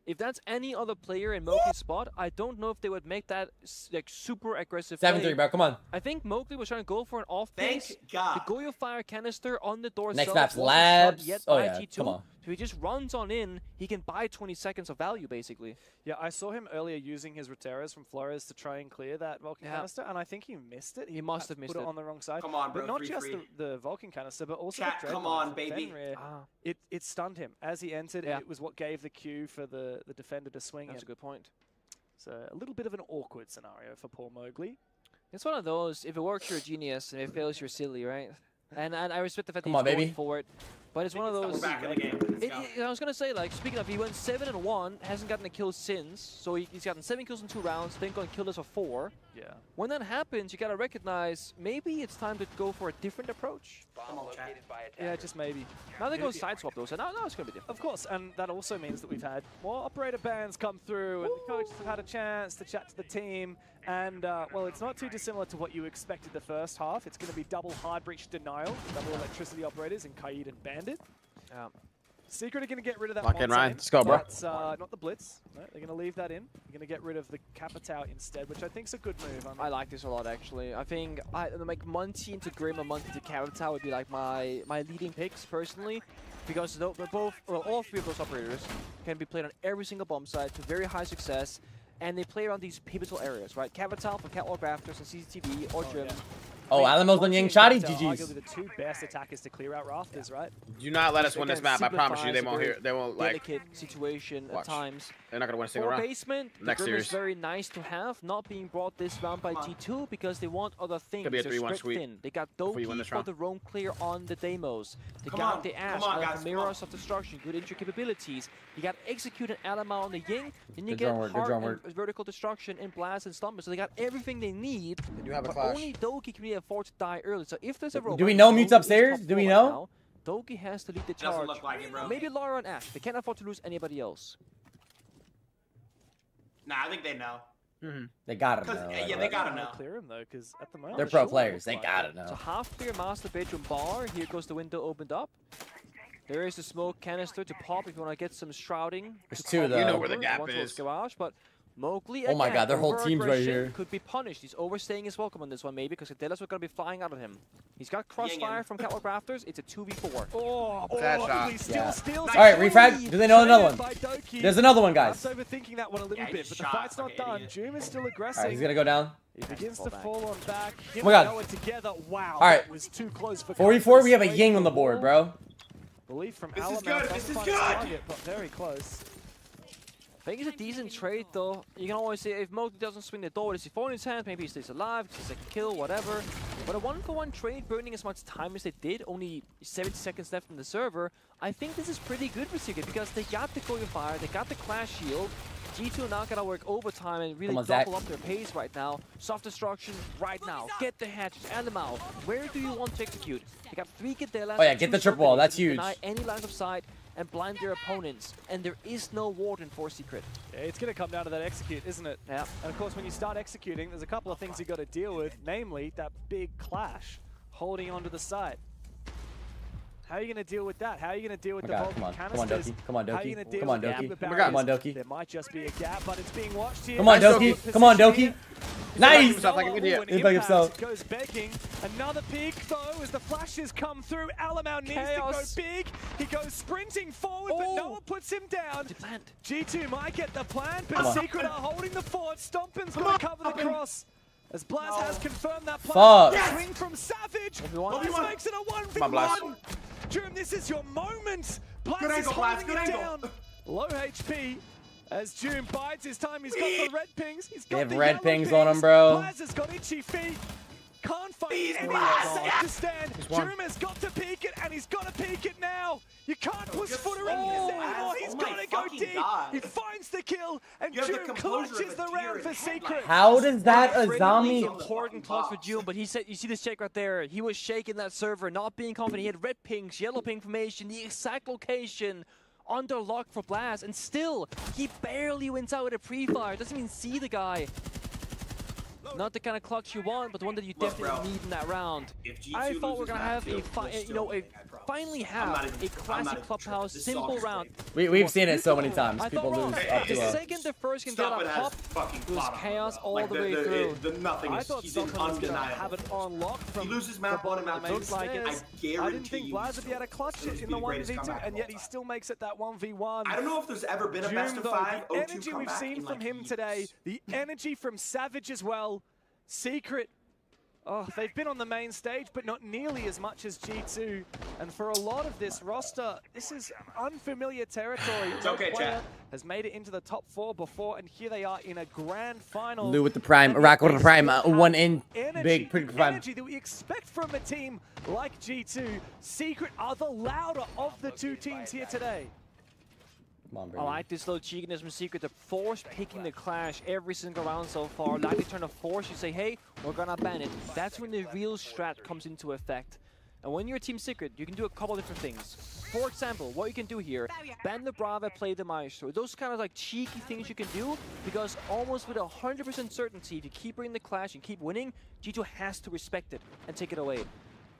If that's any other player in Mowgli's spot, I don't know if they would make that like super aggressive 7-3, bro. Come on. I think Mowgli was trying to go for an off base. Thank God. The Goyo Fire canister on the door. Next map's Labs. Oh yeah, come on. So he just runs on in. He can buy 20 seconds of value, basically. Yeah, I saw him earlier using his Roteras from Flores to try and clear that Vulcan canister, and I think he missed it. He must have missed it. Put it on the wrong side. Come on, bro. But not just the Vulcan canister, but also the come on, baby. It stunned him. As he entered, it was what gave the cue for the defender to swing. That's a good point. So a little bit of an awkward scenario for poor Mowgli. It's one of those, if it works, you're a genius, and if it fails, you're silly, right? And I respect the fact that he's going for it. But it's one of those. Back in the game. I was gonna say, like, speaking of, he went 7-1, hasn't gotten a kill since. So he's gotten 7 kills in 2 rounds. Then going kill us for 4. Yeah. When that happens, you gotta recognize maybe it's time to go for a different approach. Yeah, just maybe. Now they go side swap though, so now it's gonna be different. Of course, and that also means that we've had more operator bans come through, and the coaches have had a chance to chat to the team. And, well, it's not too dissimilar to what you expected the first half. It's going to be double hard breach denial, double electricity operators in Kaid and Bandit. Secret are going to get rid of that. Lock in, Ryan. Let's go, bro. That's not the Blitz. No, they're going to leave that in. They're going to get rid of the Capitao instead, which I think is a good move. I like this a lot, actually. I think like Munty into Grim or Munty to Capitao would be like my leading picks, personally. Because all 3 of those operators can be played on every single bomb site to very high success. And they play around these pivotal areas, right? Capitao for Catwalk Rafters and CCTV or Grim. Oh, Alamo's on Jynxzi. GG's. Arguably the 2 best attackers to clear out Rafters, right? Do not let us win this map. I promise you, they won't hear. They won't like. Delicate situation at times. They're not gonna win a single round. Basement, next the series is very nice to have, not being brought this round by G2 because they want other things. Could be a 3-1 sweep. They got Doki for the roam clear on the demos. They got the Ash, Mirrors of Destruction, good entry capabilities. You got Execute and Alama on the Ying, then you get hard and vertical destruction in Blast and Stompn. So they got everything they need. You have a but clash. only Doki can really afford to die early. So if there's a Do we know Mute's upstairs? Do we know? Doki has to lead the charge. Like it, bro. Maybe Lara and Ash. They can't afford to lose anybody else. Nah, I think they know. They gotta know. Yeah, they gotta know. Clear him though, because at the moment they're pro players. They gotta know. So half clear master bedroom bar. Here goes the window opened up. There is the smoke canister to pop if you want to get some shrouding. There's 2 though. You know where the gap is. Garage, but Mowgli, oh my God, their whole team's right here. Could be punished. He's overstaying his welcome on this one, maybe, because Cadelas are going to be flying out of him. He's got crossfire from Catwalk Rafters. It's a 2v4. Mowgli still steals. All right, refrag. Do they know another one? There's another one, guys. I'm overthinking that one a little bit, but the fight's not done. Joom is still aggressive. All right, he's gonna go down. He begins to fall on back. Oh my God. Together. Wow. All right. That was too close for 44. We have a Ying on the board, bro. Belief from This is good. This is good. Target, but very close. I think it's a decent trade, though. You can always say if Mowgli doesn't swing the door with his phone in his hand, maybe he stays alive, gets a second kill, whatever. But a 1-for-1 trade, burning as much time as they did, only 70 seconds left in the server, I think this is pretty good for Secret because they got the Goyo Fire, they got the Clash Shield. G2 now gotta work overtime and really double up their pace right now. Soft destruction right now. Get the hatches, Alamau. Where do you want to execute? They got 3 Cadelas. Oh yeah, get the triple wall. That's huge. Deny any lines of sight and blind their opponents. And there is no Warden for Secret. Yeah, it's going to come down to that execute, isn't it? Yeah. And of course, when you start executing, there's a couple of things you got to deal with, namely that big clash holding onto the side. How are you going to deal with that? How are you going to deal with the Vulcan canisters? Come on, Doki. How are you going to deal Come on, with Doki. the Come on, Doki. There might just be a gap, but it's being watched here. Come on, Doki. Come on, Doki. Nice! Like an idiot. He's by himself. Goes begging. Another peek, though, as the flashes come through. Alamau needs to go big. He goes sprinting forward, but no one puts him down. G2 might get the plant, but Secret are holding the fort. Stompn's going to cover the cross. As Blaz has confirmed that plan. Swing from Savage. Blaz makes it a 1v1. Joom, this is your moment. Blaz is holding it down. Low HP. As Joom bides his time, he's got the red pings. He's got the red pings on him, bro. Blaz has got itchy feet. Can't find anywhere safe to stand. Joom has got to peek it, and he's got to peek it now. You can't push footer in this anymore. He's got to go deep. He finds the kill, and Joom clutches the round for Secret. How does that Azami? Important clutch for Joom, but he said, you see this check right there. He was shaking that server, not being confident. He had red pings, yellow ping formation, the exact location under lock for Blast, and still, he barely wins out with a pre-fire. Doesn't even see the guy. Not the kind of clutch you want, but the one that you definitely need in that round. I thought we were gonna have finally have a classic clubhouse simple round. We've seen it so many times. People lose up to the second the first can get on top, it was chaos all the way through. I thought Stompn was gonna have it on lock from he loses map 1 and map 2. Like I didn't think Blaz would be able to clutch it in the 1v2, and yet he still makes it that 1v1. I don't know if there's ever been a best of 5 the energy we've seen from him today, the energy from Savage as well. Secret, they've been on the main stage, but not nearly as much as G2. And for a lot of this roster, this is unfamiliar territory. It's okay, chat. Has made it into the top 4 before, and here they are in a grand final. Lou with the prime, Iraq with the prime, one in, big, pretty prime. Energy that we expect from a team like G2. Secret are the louder of the two teams here today. I like this little cheekiness from Secret to force picking the clash every single round so far. Like they turn to force you say, hey, we're gonna ban it. That's when the real strat comes into effect. And when you're Team Secret, you can do a couple different things. For example, what you can do here, ban the Brava, play the Maestro. Those kind of like cheeky things you can do, because almost with 100% certainty, if you keep bringing the clash and keep winning, G2 has to respect it and take it away.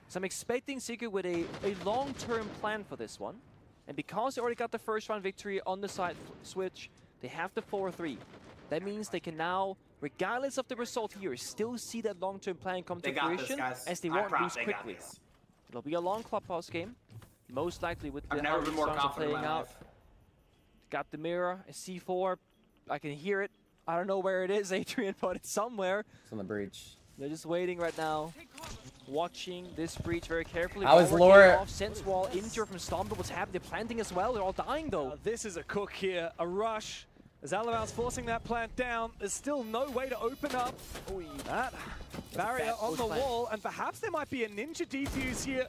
So I'm expecting Secret with a long-term plan for this one. And because they already got the first round victory on the side switch, they have the 4-3. That means they can now, regardless of the result here, still see that long-term plan come to fruition, as they won't lose quickly. It'll be a long clubhouse game, most likely with the how these songs are playing out. Got the mirror, a C4, I can hear it. I don't know where it is, Adrian, but it's somewhere. It's on the breach. They're just waiting right now, watching this breach very carefully. How is Laura? Sense wall injured from Stompn. What's happening? They're planting as well. They're all dying though. This is a cook here, a rush. As Alamout's forcing that plant down, there's still no way to open up that barrier on the wall, and perhaps there might be a ninja defuse here.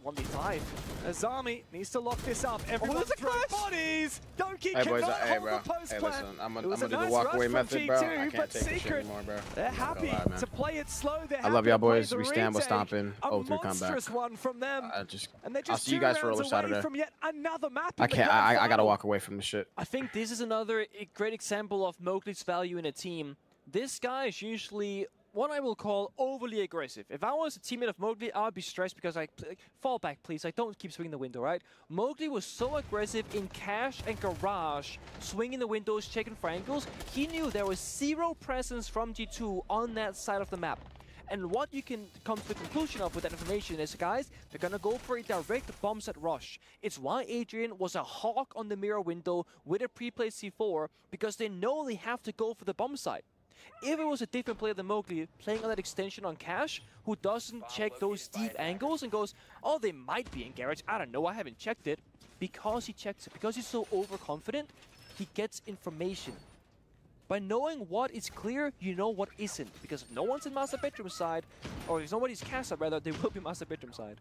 1v5. Azami needs to lock this up. Everyone's throwing bodies. Donkey cannot hold the post plant. I'm gonna do the walkaway method, bro. I can't take this shit anymore, bro. They're happy to play it slow. I love y'all boys. We stand with Stompn. 0-3 comeback. One from them. I'll see you guys for early Saturday. From yet another map I can't. I gotta walk away from this shit. I think this is another great example of Mowgli's value in a team. This guy is usually what I will call overly aggressive. If I was a teammate of Mowgli, I would be stressed because I fall back, please. Like, don't keep swinging the window, right? Mowgli was so aggressive in cache and garage, swinging the windows, checking for angles. He knew there was zero presence from G2 on that side of the map. And what you can come to the conclusion of with that information is, guys, they're gonna go for a direct bomb set rush. It's why Adrian was a hawk on the mirror window with a pre-placed C4, because they know they have to go for the bomb site. If it was a different player than Mowgli playing on that extension on Cash, who doesn't check those deep angles and goes, oh, they might be in garage, I don't know, I haven't checked it. Because he checks it, because he's so overconfident, he gets information. By knowing what is clear, you know what isn't. Because if no one's in master bedroom side, or if nobody's cast side rather, they will be master bedroom side.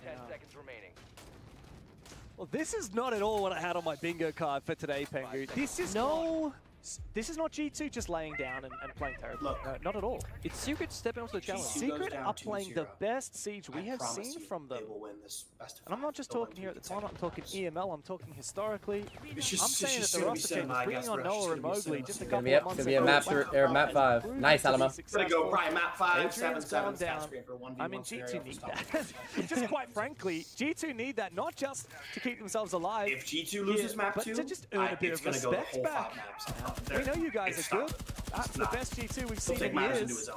10 seconds remaining. Well, this is not at all what I had on my bingo card for today, Pengu. This is This is not G2 just laying down and playing terribly. No, not at all. It's Secret stepping up to the challenge. Secret are playing the best Siege we have seen from them. And I'm not just talking here at the time, I'm talking EML, I'm talking historically. I'm saying that the roster change, bringing on Noah and Mowgli just a couple of months ago. Gonna be a map 5. Nice, Alamo. Gonna go probably map 5, 7-7 down. I mean, G2 need that. Just quite frankly, G2 need that, not just to keep themselves alive. If G2 loses map 2, but to just earn a bit of respect back. We know you guys are good. That's the best G2 we've seen in years.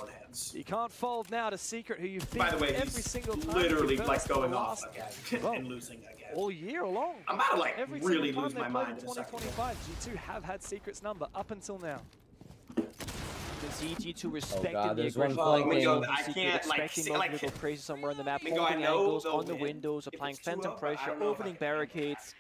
You can't fold now to Secret, who you've beat every single time. Literally like going off again and losing again. All year long. I'm about to like really lose my mind in 2025. G2 have had Secret's number up until now. The G2 respecting the aggression. I can't like go crazy somewhere on the map, holding angles on the windows, applying phantom pressure, opening barricades.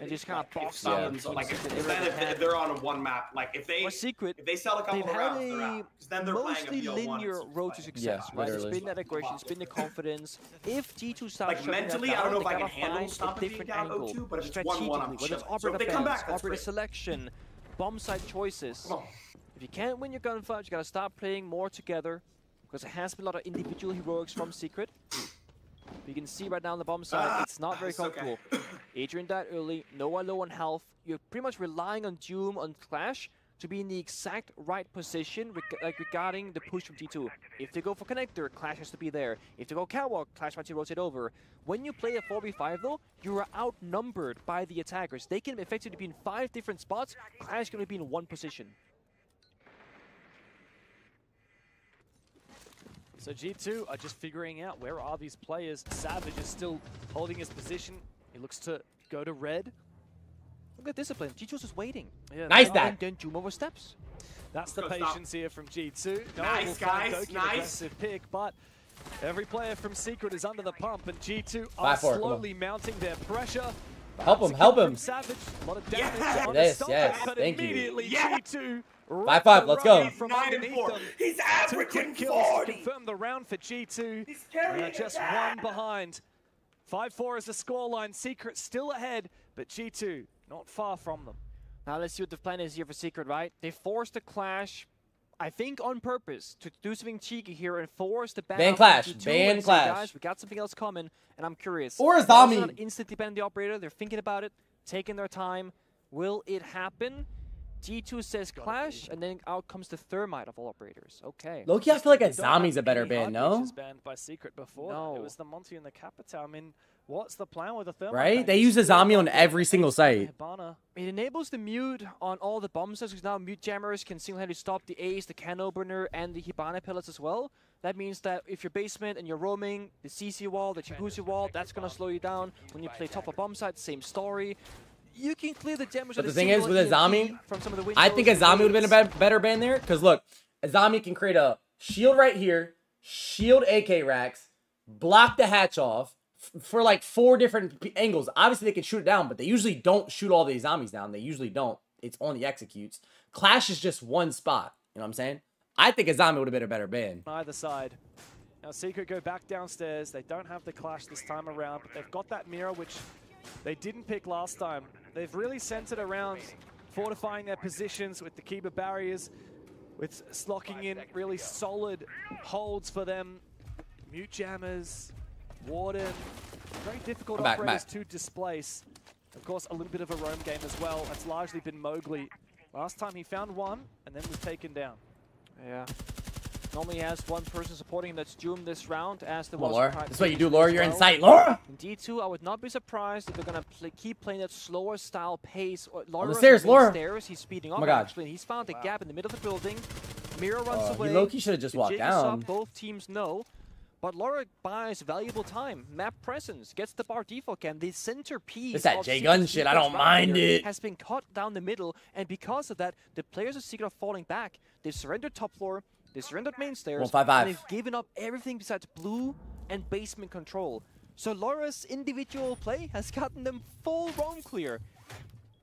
And just kind of box in. Like if they're on a one map, like if they sell a couple rounds, they're out. Then they're mostly linear road to success, right? It's been that aggression, it's been the confidence. If G2 starts like mentally, down, I don't know if I can handle a different angle, but if it's 1-1, I'm whether it's so operator if they come back, operator selection, bomb site choices. If you can't win your gunfight, you gotta start playing more together, because there has been a lot of individual heroics from Secret. You can see right now on the bomb side, it's not very comfortable. Okay. Adrian died early, Noah low on health. You're pretty much relying on Doom, on Clash, to be in the exact right position regarding the push from G2. If they go for connector, Clash has to be there. If they go catwalk, Clash might rotate over. When you play a 4v5 though, you are outnumbered by the attackers. They can effectively be in 5 different spots. Clash can only be in 1 position. So G2 are just figuring out where are these players. Savage is still holding his position. He looks to go to red. Look at discipline. G2's just waiting. Yeah, nice that. And then Doom oversteps. That's the patience here from G2. Nice, guys. Nice. Aggressive pick, but every player from Secret is under the pump, and G2 are slowly mounting their pressure. Help him, help him. Savage, a lot of damage on yes, Stompn, yes, but thank immediately you. G2 5-5, let's go. From 9-4. He's averaging 2 40. confirm the round for G2. He's carrying Just one behind. 5-4 is the scoreline. Secret still ahead, but G2 not far from them. Now let's see what the plan is here for Secret, right? They forced the Clash, I think on purpose, to do something cheeky here and force the ban Clash, G2 ban and Clash. Say, guys, we got something else coming, and I'm curious. Or a zombie. Not instantly ban the operator. They're thinking about it, taking their time. Will it happen? G2 says Clash, and then out comes the Thermite of all operators. Okay. Loki, I feel like a zombie's a better ban, no? Banned by Secret before. No. It was the Monty and the Capita. I mean, what's the plan with the Thermite? Right? They use a zombie on every single site. It enables the mute on all the bomb sites, because now mute jammers can single-handedly stop the Ace, the Can Opener, and the Hibana pellets as well. That means that if you're basement and you're roaming, the CC wall, the Jynxzi wall, that's going to slow you down. When you play top of bomb site, same story. You can clear the damage. But the thing is, with a zombie, I think a zombie would have been a better ban there. Because look, a zombie can create a shield right here, shield AK racks, block the hatch off for like 4 different angles. Obviously, they can shoot it down, but they usually don't shoot all these zombies down. They usually don't. It's only executes. Clash is just one spot. You know what I'm saying? I think a zombie would have been a better ban. Either side. Now, Secret go back downstairs. They don't have the Clash this time around, but they've got that mirror, which they didn't pick last time. They've really centered around fortifying their positions with the Kiba barriers, with locking in really solid holds for them. Mute jammers, Warden, very difficult operators to displace. Of course, a little bit of a roam game as well. That's largely been Mowgli. Last time he found one and then was taken down. Yeah. Normally has one person supporting him. That's Doom this round, as the Laura. That's what you do, Laura. You're in sight, Laura. In D2, I would not be surprised if they're gonna keep playing that slower style pace. On the stairs, Laura. He's speeding up. Oh my God. Actually, he's found a gap in the middle of the building. Mirror runs away. Loki should have just walked down. Both teams know. But Laura buys valuable time, map presence, gets the bar default cam. The centerpiece it's that J-Gun shit, I don't mind it. Has been cut down the middle, and because of that, the players of Secret are falling back. They've surrendered top floor, they surrendered main stairs, 5-5. and they've given up everything besides blue and basement control. So Laura's individual play has gotten them full roam clear.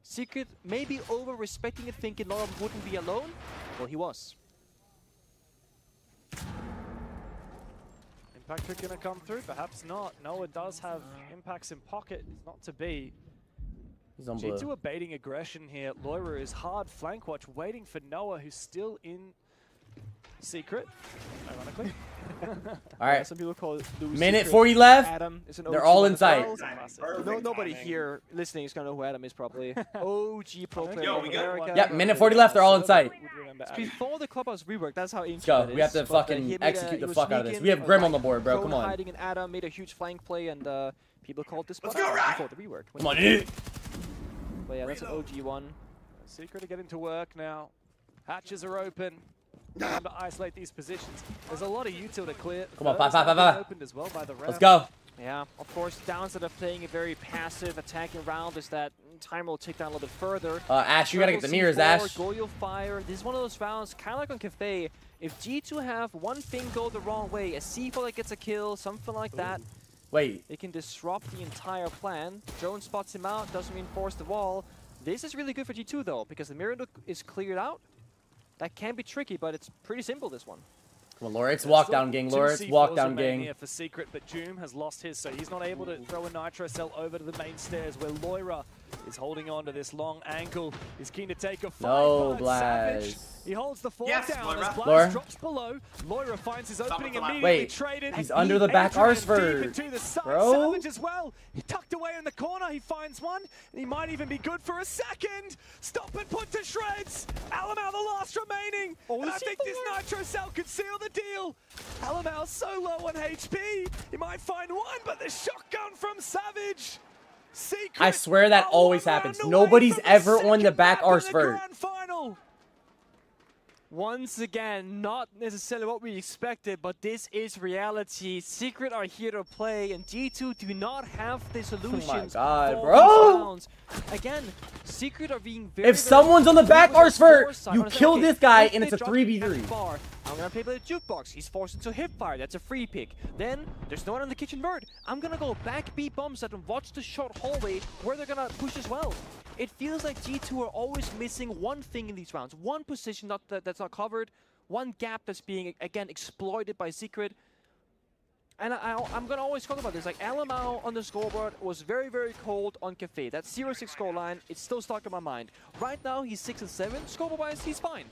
Secret maybe over-respecting it, thinking Laura wouldn't be alone. Well, he was. Impact pick gonna come through, perhaps not. Noah does have impacts in pocket, not to be. He's on G2 blue. are baiting aggression here. Loira is hard flank watch, waiting for Noah, who's still in Secret, ironically. All right. Some people call it Minute 40 left. Adam is an They're all in sight. Nobody here listening is gonna know who Adam is, probably. OG pro player. Yo, we got America. Yep, minute 40 left. They're all in sight. It's before the clubhouse rework. That's how Let's go. We have to fucking execute the fuck out of this. We have Grim on the board, bro. Come on. Hiding in Adam made a huge flank play, and people called this before the rework. Come on, dude. But yeah, that's an OG one. Secret are getting to work now. Hatches are open. Time to isolate these positions. There's a lot of util to clear. Come on, 5-5. Opened as well by the Let's go. Yeah, of course, Downs that are playing a very passive attacking round is that time will tick down a little bit further. Ash, you gotta get the mirrors, Ash. Goyo fire. This is one of those rounds, kind of like on Cafe. If G2 have one thing go the wrong way, a C4 that gets a kill, something like that. Wait. It can disrupt the entire plan. Drone spots him out, doesn't reinforce the wall. This is really good for G2 though, because the mirror is cleared out. That can be tricky, but it's pretty simple, this one. Come on, Laura. It's walk down, gang. Laura. It's walk down, gang. For Secret, but Doom has lost his, so he's not able to throw a Nitro Cell over to the main stairs where Loira is holding on to this long ankle. He's keen to take a fight. No, Savage. Blaz. He holds the fort down Loira. as Blaz Laura. drops below. Loira finds his opening immediately. Wait, traded. he's under the back Arsford, bro. Savage as well. He tucked away in the corner. He finds one. And he might even be good for a second. Stompn put to shreds. Alamau the last remaining. And I think this Nitro Cell could seal the deal. Alamau so low on HP. He might find one, but the shotgun from Savage. Secret, I swear that always happens. Nobody's ever on the back Arsford. Once again, not necessarily what we expected, but this is reality. Secret are here to play, and G2 do not have the solutions. Oh my God, for bro! these rounds. Again, Secret are being very, If someone's on the back Arsford, you kill this guy, and it's a 3v3. I'm gonna play with the jukebox. He's forced into hipfire. That's a free pick. Then there's no one on the kitchen bird. I'm gonna go back B bomb set and watch the short hallway where they're gonna push as well. It feels like G2 are always missing one thing in these rounds. One position that's not covered. One gap that's being, again, exploited by Secret. And I'm going to always talk about this. Like, Alamau on the scoreboard was very, very cold on Cafe. That 0-6 scoreline, it's still stuck in my mind. Right now, he's 6-7. Scoreboard-wise, he's fine.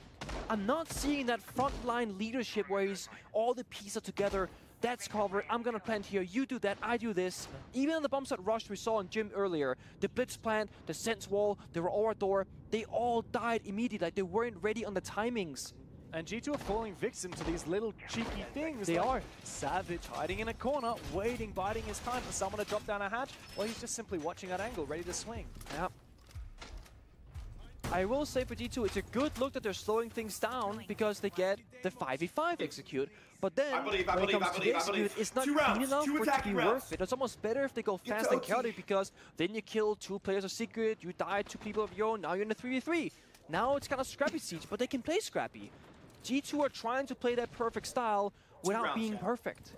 I'm not seeing that frontline leadership where he's all the pieces together. That's covered. I'm going to plant here. You do that. I do this. Even on the bomb set rush we saw in Gym earlier, the blitz plant, the sense wall, the Aura door, they all died immediately. Like, they weren't ready on the timings. And G2 are falling victim to these little cheeky things. They are. Savage hiding in a corner, waiting, biding his time for someone to drop down a hatch, or he's just simply watching that angle, ready to swing. Yep. I will say for G2, it's a good look that they're slowing things down because they get the 5v5 execute. But then, when it comes to the execute, it's not clean enough for it to be worth it. It's almost better if they go fast and chaotic because then you kill 2 players of Secret, you die 2 people of your own, now you're in a 3v3. Now it's kind of scrappy siege, but they can play scrappy. G2 are trying to play that perfect style without being perfect.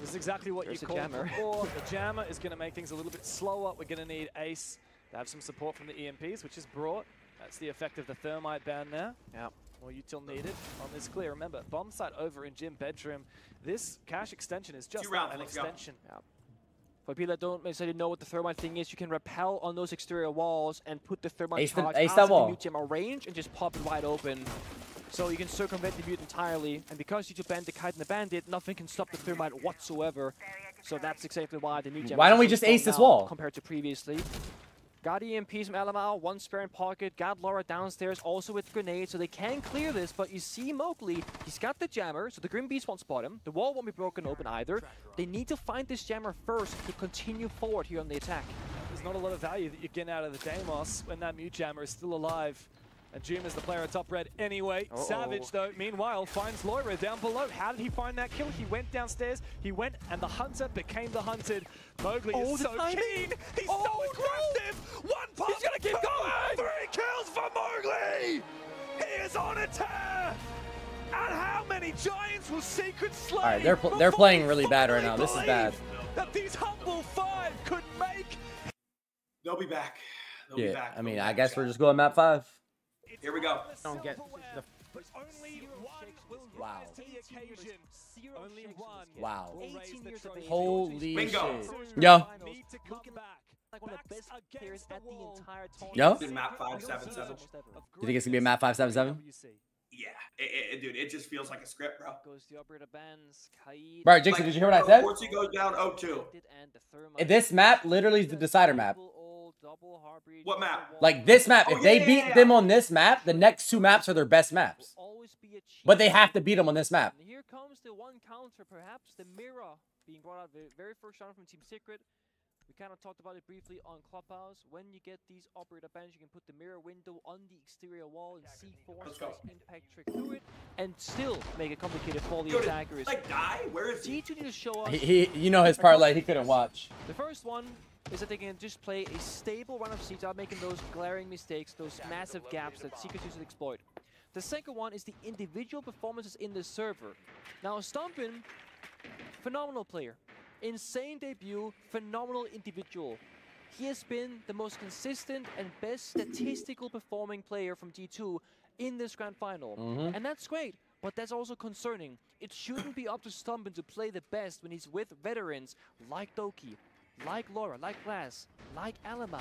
This is exactly what you called before. The jammer is going to make things a little bit slower. We're going to need Ace to have some support from the EMPs, which is brought. That's the effect of the thermite ban there. Yep. More util needed on this clear. Remember, bomb site over in Gym bedroom. This cache extension is just an extension. Yep. For people that don't necessarily know what the thermite thing is, you can rappel on those exterior walls and put the thermite charge out of the mute jammer range and just pop it wide open. So you can circumvent the mute entirely, and because you ban the kite and the bandit, nothing can stop the thermite whatsoever. So that's exactly why the mute jammer. Why don't we just ace this wall compared to previously? Got EMPs from Alamau, 1 spare in pocket, got Laura downstairs also with grenades, so they can clear this, but you see Mowgli, he's got the jammer, so the Grim Beast won't spot him, the wall won't be broken open either. They need to find this jammer first to continue forward here on the attack. There's not a lot of value that you're getting out of the Deimos when that mute jammer is still alive. And Doom is the player at top red anyway. Savage, though, meanwhile, finds Loira down below. How did he find that kill? He went downstairs, he went, and the hunter became the hunted. Mowgli is so keen, he's so aggressive! 1 pop! He's gonna keep going! 3 kills for Mowgli! He is on a tear! And how many giants will Secret slay? Alright, they're playing really bad right now. This is bad. That these humble 5 could make. They'll be back. They'll be back. I mean, I guess we're just going map 5. Here we go. Don't get the only one will rise to the occasion. Only one. Wow. Will raise the trophy. Holy Mingo. shit. Yo. Need to come back. Like one of the best players at the entire tournament. In map 5-7-7. You think it's gonna be a map 5-7-7? Yeah, dude, it just feels like a script, bro. Bro, Jynxzi, did you hear what I said? Fortune goes down 0-2. This map literally is the decider map. What map? Like this map, if they beat them on this map, the next 2 maps are their best maps. But they have to beat them on this map. And here comes the one counter, perhaps the mirror being brought out the very first round from Team Secret. We kind of talked about it briefly on Clubhouse. When you get these operator bans, you can put the mirror window on the exterior wall and C4 impact trick through it, and still make it complicated for the attackers. Like die? Where is he? G2 need to show us. You know his parlay, he couldn't watch. The first one is that they can just play a stable run of siege without making those glaring mistakes, those massive gaps that Secret used to exploit. The second one is the individual performances in the server. Now, Stompn, phenomenal player. Insane debut, phenomenal individual. He has been the most consistent and best statistical performing player from G2 in this grand final. And that's great. But that's also concerning. It shouldn't be up to Stompn to play the best when he's with veterans like Doki, like Laura, like Glass, like Alamau.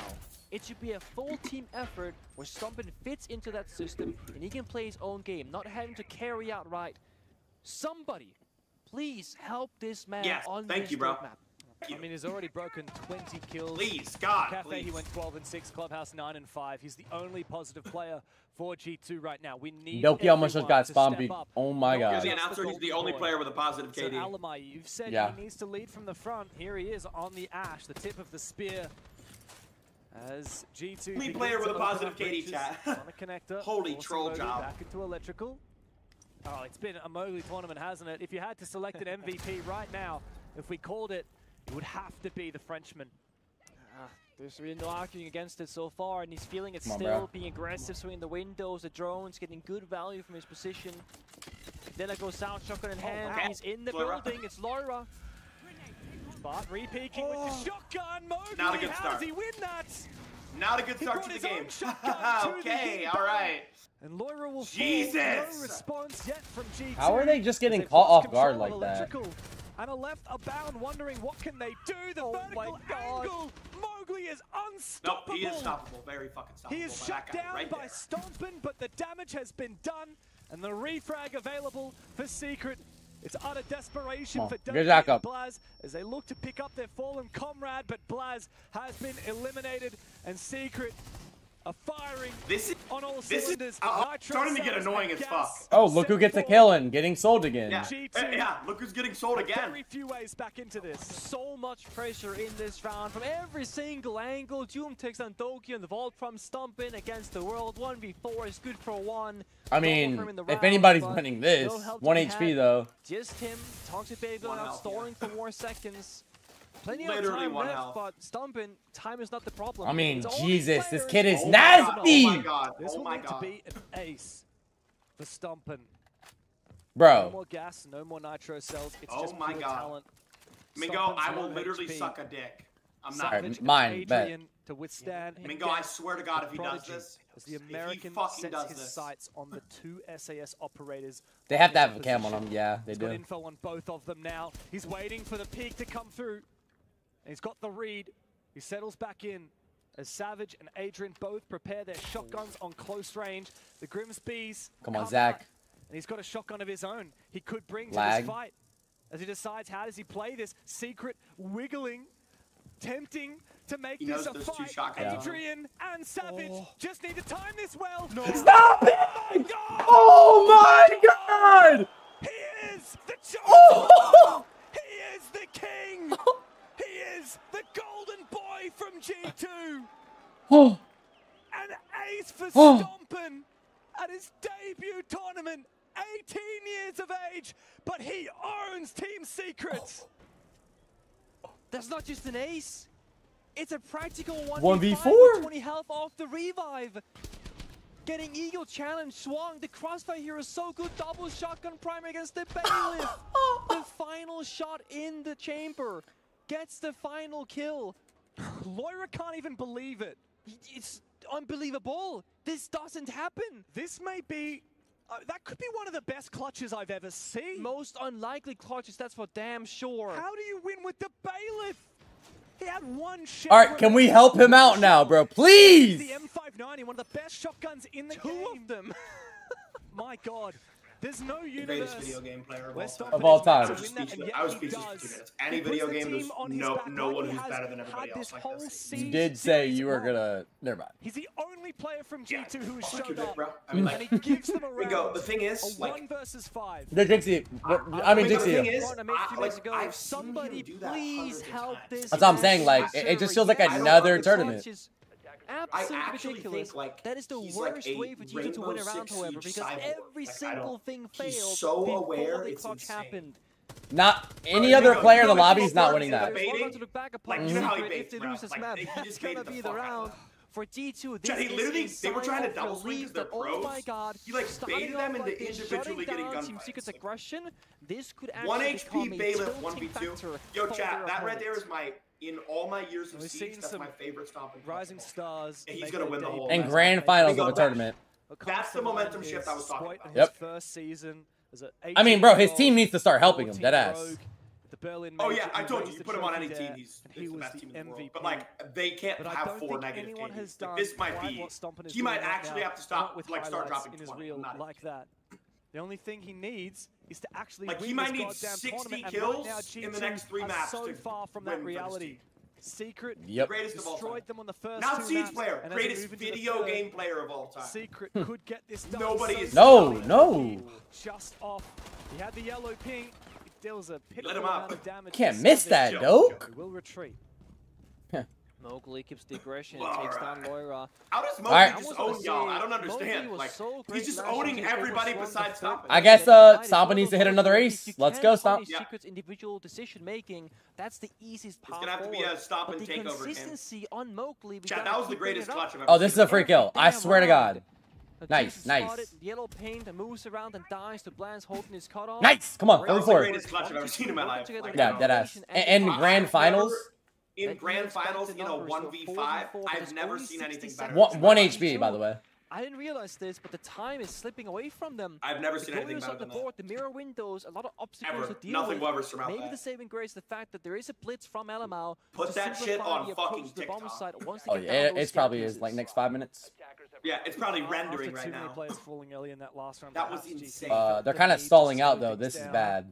It should be a full team effort where Stompn fits into that system and he can play his own game, not having to carry out right. Somebody, please help this man on this roadmap. I mean, he's already broken 20 kills. Please, God, Cafe, please. he went 12-6, Clubhouse 9-5. He's the only positive player for G2 right now. We need Doki almost just got spawned. Oh my God. Here's the announcer. He's the only player with a positive KD. So Alamai, you've said he needs to lead from the front. Here he is on the Ash, the tip of the spear. As G2 only player with a positive KD, chat. On a connector. Holy troll job. Back into electrical. Oh, it's been a Mowgli tournament, hasn't it? If you had to select an MVP right now, if we called it, it would have to be the Frenchman. There's really no arguing against it so far, and he's feeling it still, being aggressive, swinging the windows, the drones, getting good value from his position. Then it goes down, shotgun in hand, he's in the building, it's Laura. But re-peeking with the shotgun, Mowgli, not a good how start. does he win that? Not a good start to the game. Okay, alright. And Laura will fall, no response yet from G2. How are they just getting caught off guard like that? And a left abound, wondering what can they do. The vertical angle. Mowgli is unstoppable. No, he is stoppable. Very fucking stoppable. He is shut down by Stompn, but the damage has been done. And the refrag available for Secret. It's utter desperation for Doki and Blaz as they look to pick up their fallen comrade, but Blaz has been eliminated, and Secret are firing on all cylinders. Starting to get annoying as fuck. Oh, look who gets a kill and getting sold again. Yeah, look who's getting sold again. Very few ways back into this. So much pressure in this round from every single angle. Doom takes on Doki and the vault from Stompn against the world. 1v4 is good for one. I mean, if anybody's winning this, 1 HP though. Just him. Toxic Baby going out, stalling for more seconds. Plenty Literally of time left, health. But Stompn, time is not the problem. I mean, Jesus, this kid is nasty! Oh my God, this will need to be an ace for Stompn. Bro. No more gas, no more nitro cells. It's just my pure God. talent. Mingo, I will literally suck a dick. I'm not. Savage mine, bet. to withstand. Mingo, I swear to God, if he does this, as the American sets his sights on the 2 SAS operators. They have to have a cam on them. Yeah, they do. He's got info on both of them now. He's waiting for the peak to come through. And he's got the read. He settles back in as Savage and Adrian both prepare their shotguns on close range. The Grimsby's come on, Zach. And he's got a shotgun of his own. He could bring to this fight as he decides how does he play this. Secret wiggling, tempting to make this a fight. Adrian and Savage just need to time this well. No. Stop it! Oh my God! He is the chosen. He is the king. He is the golden boy from G2. An ace for Stompn at his debut tournament. 18 years of age, but he owns Team Secret. That's not just an ace. It's a practical 1v4 with 20 health off the revive. Getting Eagle challenge swung. The crossfire here is so good. Double shotgun primer against the bailiff. The final shot in the chamber gets the final kill. Laura can't even believe it. It's unbelievable. This doesn't happen. This may be that could be one of the best clutches I've ever seen. Most unlikely clutches, that's for damn sure. How do you win with the bailiff? He had one shot. All right, can we help him out now, bro? Please! The M590, one of the best shotguns in the game. Two of them. My God. There's no universe video game player of all time. I was speechless for 2 minutes. Any video game, there's no one who's better than everybody else like this. You did say you were gonna. Never mind. He's the only player from G2 who has showed up. Bro. I mean, and he gives them a round. The thing is, like, 1 versus 5. The Jynxzi. I mean, Jynxzi. Somebody please help this. That's what I'm saying. Like, it just feels like another tournament. Absolutely ridiculous. That is the worst way for G2 to win a round, however, because every single thing failed before the clutch happened. Not any other player in the lobby is not winning that. Like, you know how he baits, if they lose this map, that's gonna be the round. For G2, this they were trying to double swing because they're pros. Oh my God! He like baited them into individually getting gunfights. Team Secret's aggression. This could actually 1 HP bailiff 1v2. Yo, chat, that right there is my. In all my years of Siege, that's my favorite Stompn. Rising stars. And he's gonna win the whole. And grand finals of a tournament. That's the momentum shift I was talking about. His first season I mean, bro, his team needs to start helping him. Deadass. Oh yeah, I told you. You put him on any team, he's the best team in the world. But like, they can't have 4 negative KDs. Like, this might be. He might actually have to stop, like, start dropping 20 like that. The only thing he needs is to actually like, he might need 60 kills in the next 3 maps. So far from that reality. Secret destroyed them on the first now 2 Siege maps, player, greatest video game player of all time. Secret could get this done. Nobody is no. Just off. He had the yellow ping. It deals a pitiful amount of damage. Can't miss that, Doke. Will retreat. Mowgli keeps the aggression, takes down Loira. How does Mowgli just own y'all? I don't understand. Like, he's just owning everybody besides Stompn. I guess Stompn needs to hit another ace. Let's go, Stompn. Secret's individual decision making, that's the easiest path. It's gonna have to be a Stompn takeover. The consistency on Mowgli. Chat, that was the greatest clutch I've ever seen. Oh, this is a free kill. I swear to God. Nice. Yellow paint and moves around and dies to Bland's holding his cutoff. Nice. Come on, that was the greatest clutch I've ever seen in my life. Yeah, deadass. And grand finals. In grand finals, in a 1v5, I've never seen anything better. 1 HP, by the way. I didn't realize this, but the time is slipping away from them. I've never seen anything better than that. The mirror windows, a lot of obstacles to deal Nothing with. will ever surmount Maybe that. the saving grace, the fact that there is a blitz from LMAO. Put that shit on fucking TikTok. Oh yeah, it's probably like next 5 minutes. Yeah, it's probably rendering right now. Players falling early in that last round. That was insane. They're kind of stalling out though. This is bad.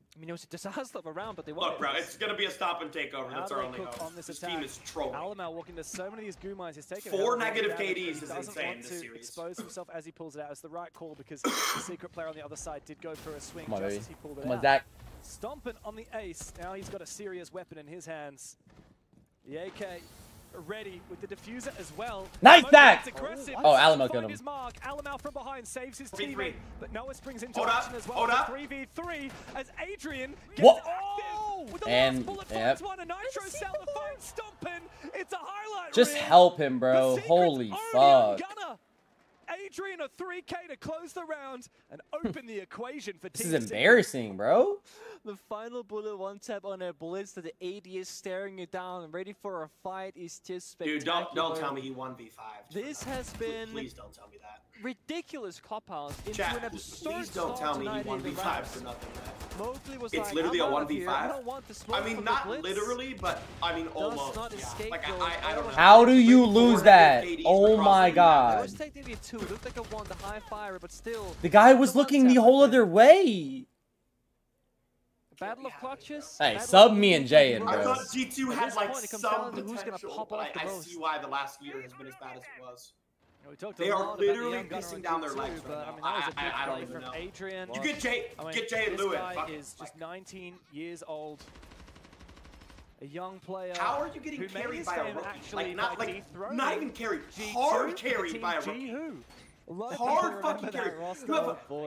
I mean, it was a disaster around, but they look, bro, it's gonna be a Stompn takeover. That's our only hope. This team is trolling. LMAO walking to so many of these goo mines. He's taken 4 negative KDs is insane this series. Expose himself as he pulls it out. It's the right call because the secret player on the other side did go for a swing just as he pulled it out. Zach. Stompn on the ace. Now he's got a serious weapon in his hands. The AK ready with the diffuser as well. Nice Zach! Oh, Alamo got him. His mark. Alamo from behind saves his teammate, but Noah springs into hold action up, as well. Hold up. 3v3 as Adrian gets active with the last bullet finds one. A nitro cell to find Stompn. It's a highlight. Just help him, bro. Holy fuck. Adrian a 3K to close the round and open the equation for This is embarrassing, bro. The final bullet, 1-tap on a blitz that the AD is staring you down and ready for a fight is just spectacular. Dude, don't tell me he 1v5. This has been please don't tell me that. Ridiculous clubhouse into Chat, an absurd please don't tell me he 1v5 for nothing. Mowgli was it's like, literally a 1v5. I don't want the smoke. I mean, not literally, but I mean almost. Yeah. Like I don't know. How do you lose that? Oh my god. It was technically a 2. It looked like a 1, the high fire, but still. The guy was looking the whole other way. Battle of clutches. Hey, sub me and Jay in, bro. I thought G2 had like some potential, who's gonna pop off the most. I see why the last year has been as bad as it was. They are literally pissing down their legs right now. I don't even know. Adrian. You get Jay and Lewis. This guy is just 19 years old. A young player. How are you getting carried by a rookie? Not even carried. Hard carried by a rookie. Hard fucking carry.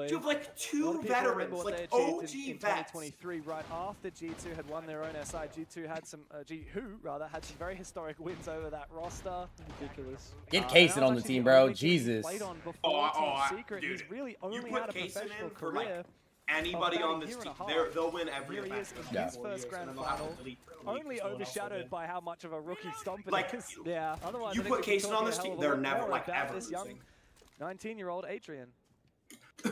You have like 2 veterans, like OG vets. 2023, right after G2 had won their own SI, G2 had some, G2 had some very historic wins over that roster. Ridiculous. Get Kaysen on the team, bro. Jesus. Dude, he's really only you put had a Kaysen professional in for career. Like anybody on this team, they'll win every match. His first grand final, only overshadowed by how much of a rookie Stompn is. Yeah. Otherwise, you put Kaysen on this team, they're never like ever losing. 19-year-old Adrian. I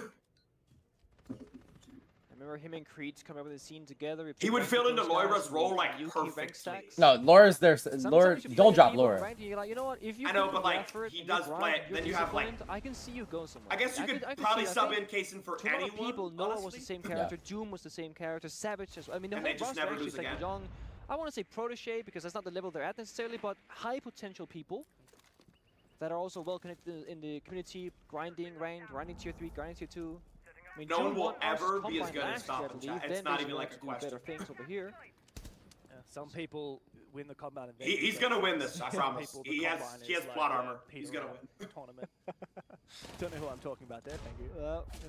remember him and Creed's come up with a scene together. He would fill into Loira's role like perfectly. No, Laura's there. Laura, don't drop Laura. Like, you know what? If you I know, but like he does play it. Then you have like. I can see you go somewhere. I guess you could probably sub in Kaysen for anyone. A lot of people, Noah was the same character. Doom was the same character. Savage as well. I mean, the whole roster actually is like young. I want to say protege because that's not the level they're at necessarily, but high potential people that are also well connected in the community, grinding ranked, grinding tier 3, grinding tier 2. I mean, no one will ever be as good as Stompn. It's not even like a question. Better things over here. Yeah, some people win the combat. He's gonna win this, I promise. He has plot armor. He's gonna win. Tournament. Don't know who I'm talking about there. Thank you.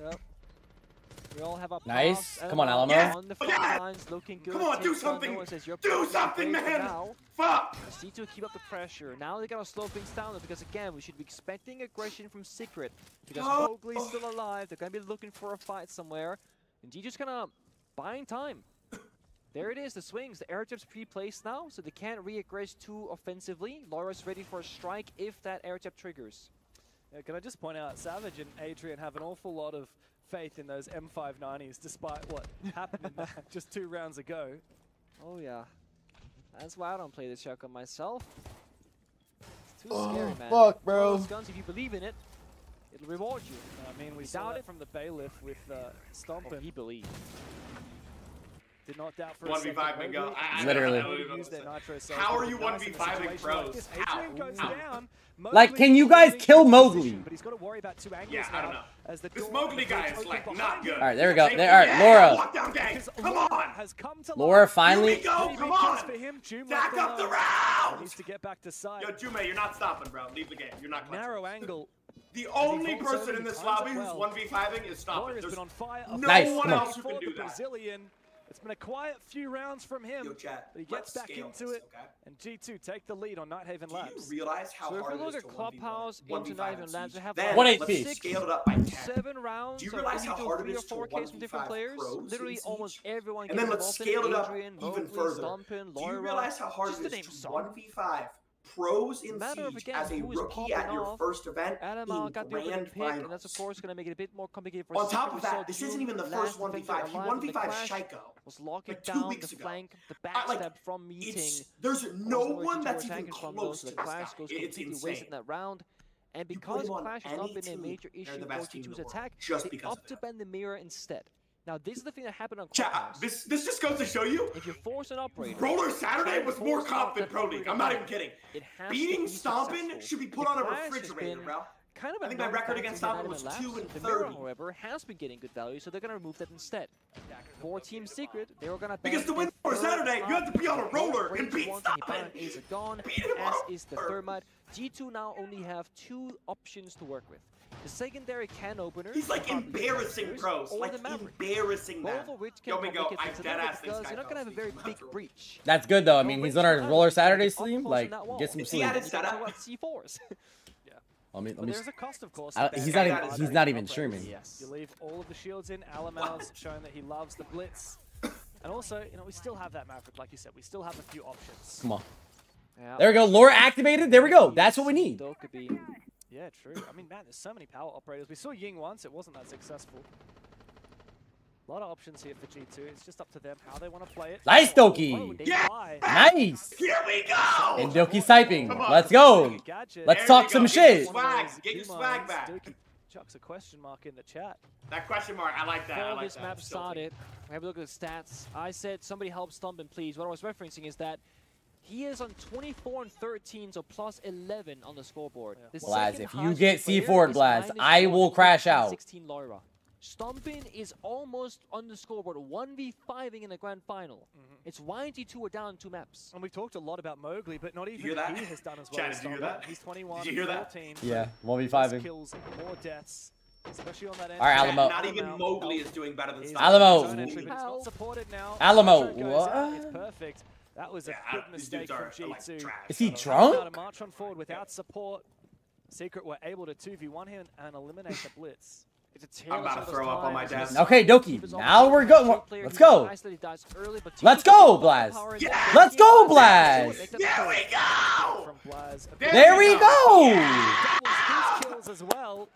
Yep. We all have our nice. Come on, Alamo. Yes. On the front lines, looking good. Come on, do something. Do something, man. Fuck. C2 keep up the pressure. Now they gotta slow things down because again, we should be expecting aggression from Secret because Mowgli's still alive. They're gonna be looking for a fight somewhere, and G2's gonna buying time. There it is, the swings. The air jab's pre-placed now, so they can't re-aggress too offensively. Laura's ready for a strike if that air jab triggers. Yeah, can I just point out, Savage and Adrian have an awful lot of faith in those M590s, despite what happened in that just 2 rounds ago. Oh yeah, that's why I don't play this shotgun myself. It's too scary, man. Fuck, bro. Those guns, if you believe in it, it'll reward you. I mean, we saw it from the Bailiff with Stompn. Oh, he believed. Did not doubt for 1v5 Mingo. Literally. How are you 1v5ing pros? How? Goes down. Like, can you guys kill Mowgli? But he's got to worry about 2 angles yeah, I don't know. As the this Mowgli guy is like not good. All right, there we go. All right, Laura. Lockdown gang. Come on. Has come to Laura finally. Here we go. Come on. Stack up the round. Needs to get back to side. Yo, Jume, you're not stopping, bro. Leave the game. You're not clutching. Narrow angle. The only person in this lobby who's 1v5ing is Stompn. There's been on fire. No one else who can do that. Brazilian. It's been a quiet few rounds from him, Yo, chat, but he gets back into it, okay? And G2 take the lead on Nighthaven Labs. Do you realize how hard it is to 1v1? So if you look at Clubhouse into Nighthaven Labs, they have like 1HP. Scale it up by 10. 7 rounds. Do you realize how hard it is to 4Ks from different players? Literally almost everyone. And then let's scale it up even further. Stompn, Do you realize how hard it is to 1v5 pros in Siege as a rookie at your first event in Grand Finals? And that's of course going to make it a bit more complicated for on top of that, this isn't even the first 1v5. He 1v5 Shaiko. Was locking like 2 down weeks the ago. flank, the backstab from meeting. There's no one that's even close to this guy. It's insane. In that round. And because Clash has not been a major issue for G2's attack, they opt to bend the mirror instead. Now, this is the thing that happened on Clubhouse. This just goes to show you, if you force an operator, Roller Saturday was more comp than Pro League. I'm not even kidding. Beating Stompn should be put on a refrigerator, bro. Kind of I think my record against Stompn was 2-30. The mirror, however, has been getting good value, so they're going to remove that instead. For Team Secret, they were going to because to win for Saturday, you have to be on a roller and beat Stompn. Is gone, as is the Thermite. G2 now only have 2 options to work with. The secondary can opener. He's like embarrassing pros, like embarrassing them. Yo, Mingo, I deadass this guy. You're not gonna have a very big breach. That's good though. I mean, he's on our Roller Saturday stream. Like, get some sleep. C4s. Let me. There's a cost, of course. He's not even streaming. Yes. You leave all of the shields in. Alamal's showing that he loves the blitz, and also, you know, we still have that Maverick, like you said. We still have a few options. Come on. There we go. Laura activated. There we go. That's what we need. Yeah, true. I mean, man, there's so many power operators. We saw Ying once. It wasn't that successful. A lot of options here for G2. It's just up to them how they want to play it. Nice, Doki. Yeah. Nice. Here we go. And Doki's typing. Let's go. Let's talk some shit. Get your swag back. Chucks a question mark in the chat. That question mark, I like that. Before this map started, we have a look at the stats. I said, somebody help Stompn, please. What I was referencing is that he is on 24 and 13, so plus 11 on the scoreboard. Yeah. Blaz, if you get C4, Blaz, I will crash out. 16 Loira. Stompn is almost on the scoreboard, 1v5ing in the grand final. It's why G2 are down 2 maps. And we talked a lot about Mowgli, but not even he has done as well. Chad, did you hear that? He's 21, did you hear that? 14. Yeah, 1v5ing. Kills, more deaths, especially on that end. All right, Alamo. Not even Mowgli is doing better than Stompn. Alamo. It's not supported now. Alamo. What? It's perfect. That was a good mistake from G2. Is he drunk? To march on forward without support. Secret were able to 2v1 him and eliminate the blitz. I'm about to throw up on my desk. Okay, Doki. Now we're going. Let's go. Let's go, Blaz. Yeah. Let's go, Blaz. There we go. There we go. Kills as well.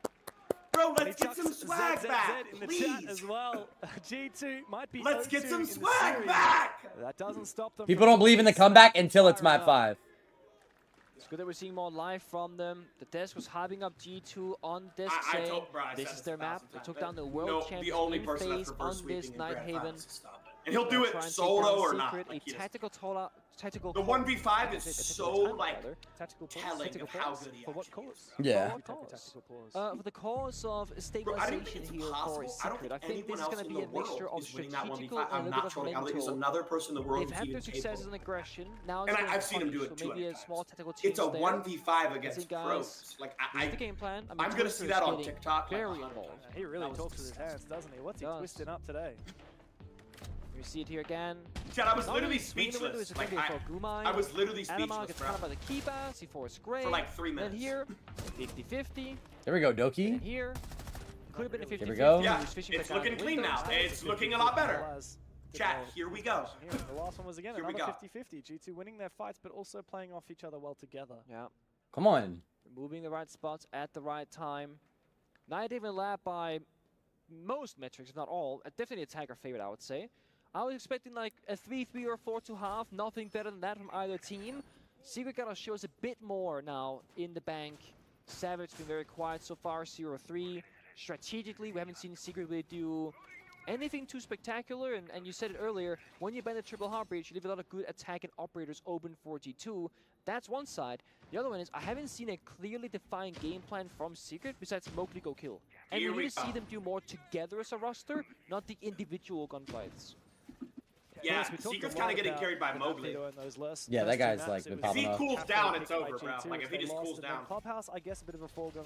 Bro, let's get some swag back, in the please. Chat as well. G2 might be. Let's get some swag back. That doesn't stop them. People don't believe in the comeback until it's map 5. It's good that we're seeing more live from them. The desk was hyping up G2 on desk saying this is their map. They took down the world champion in phase on this Nighthaven. And he'll do it solo or not. A tactical the 1v5 is so like telling of how good he is. For what cause? Yeah. For the cause of stabilization here for Secret. I think this is going to be a mixture of strategical and a little bit of mental. There's another person in the world They've had their successes in aggression. Now and I've seen him do it too. Maybe a small tactical team. It's a 1v5 against pros. Like the game plan. I'm gonna see that on TikTok. Very involved. He really talks with his hands, doesn't he? What's he twisting up today? We see it here again. Chad, I was literally speechless. Like, I was literally speechless, gets bro. caught by the keeper, C4 is great. For like 3 minutes. Then here, 50-50. There we go, Doki. And here, could have been a 50-50. Here we go. Yeah, it's looking clean now. It's looking a lot better. Chat, here we go. The last one was again another 50-50. G2 winning their fights, but also playing off each other well together. Yeah. Come on. Moving the right spots at the right time. Nighthaven led by most metrics, if not all, definitely a Tiger favorite, I would say. I was expecting like a 3-3 or 4-2-half, nothing better than that from either team. Secret gotta show us a bit more now in the bank. Savage been very quiet so far, 0-3. Strategically, we haven't seen Secret really do anything too spectacular, and you said it earlier, when you ban the triple heartbreach, you leave a lot of good attack and operators open for G2. That's one side. The other one is, I haven't seen a clearly defined game plan from Secret besides Mowgli go kill. And we need to see them do more together as a roster, not the individual gunfights. Yeah, Secret's kind of getting carried by Mowgli. Yeah, that guy's like been popping off. If he cools down, it's over, bro. Like, if he just cools down. Clubhouse, I guess a bit of a foregone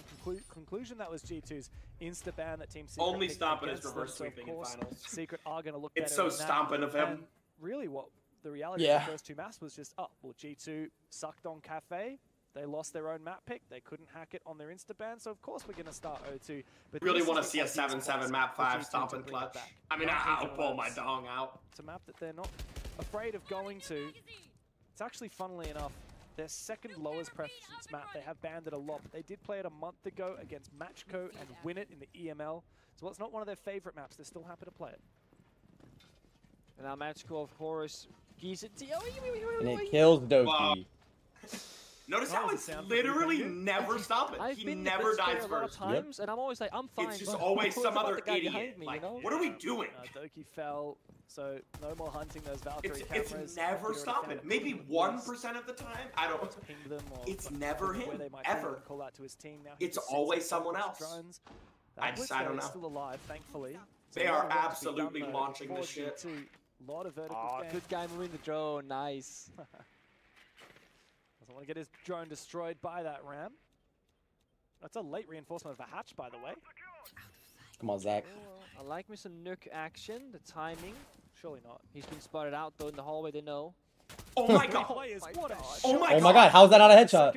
conclusion. That was G2's insta-ban that Team Secret only Stompn is reverse sweeping in finals. Secret are going to look it's so Stompn of him. And really, what the reality of the first two maps was just, well, G2 sucked on Cafe. They lost their own map pick. They couldn't hack it on their insta-ban, so of course we're going to start O2. But really want to see a 7-7 map 5 Stompn clutch. I mean, I'll pull my dong out. It's a map that they're not afraid of going to. It's actually, funnily enough, their second lowest preference map. They have banned it a lot, but they did play it a month ago against Matchco and win it in the EML. So it's not one of their favorite maps. They're still happy to play it. And now Matchco, of course, Geese it. And it kills Doki. Wow. Notice how it's literally never Stompn. He never dies first. Times, and I'm always like, I'm fine. It's just always some other idiot. Me, like, you know? what are we doing? Doki fell, so no more hunting those Valkyrie cameras. It's never Stompn. Maybe 1% of the time. I don't. It's never him. Ever. It's always someone else. I don't know. Still alive, thankfully. They are absolutely launching this shit. Lot of vertical good guy moving the drone. Nice. Doesn't want to get his drone destroyed by that ram. That's a late reinforcement of a hatch, by the way. Come on, Zach. I like me some Nook action. The timing. Surely not. He's been spotted out, though, in the hallway. They know. Oh my god! Oh my god! How's that not a headshot?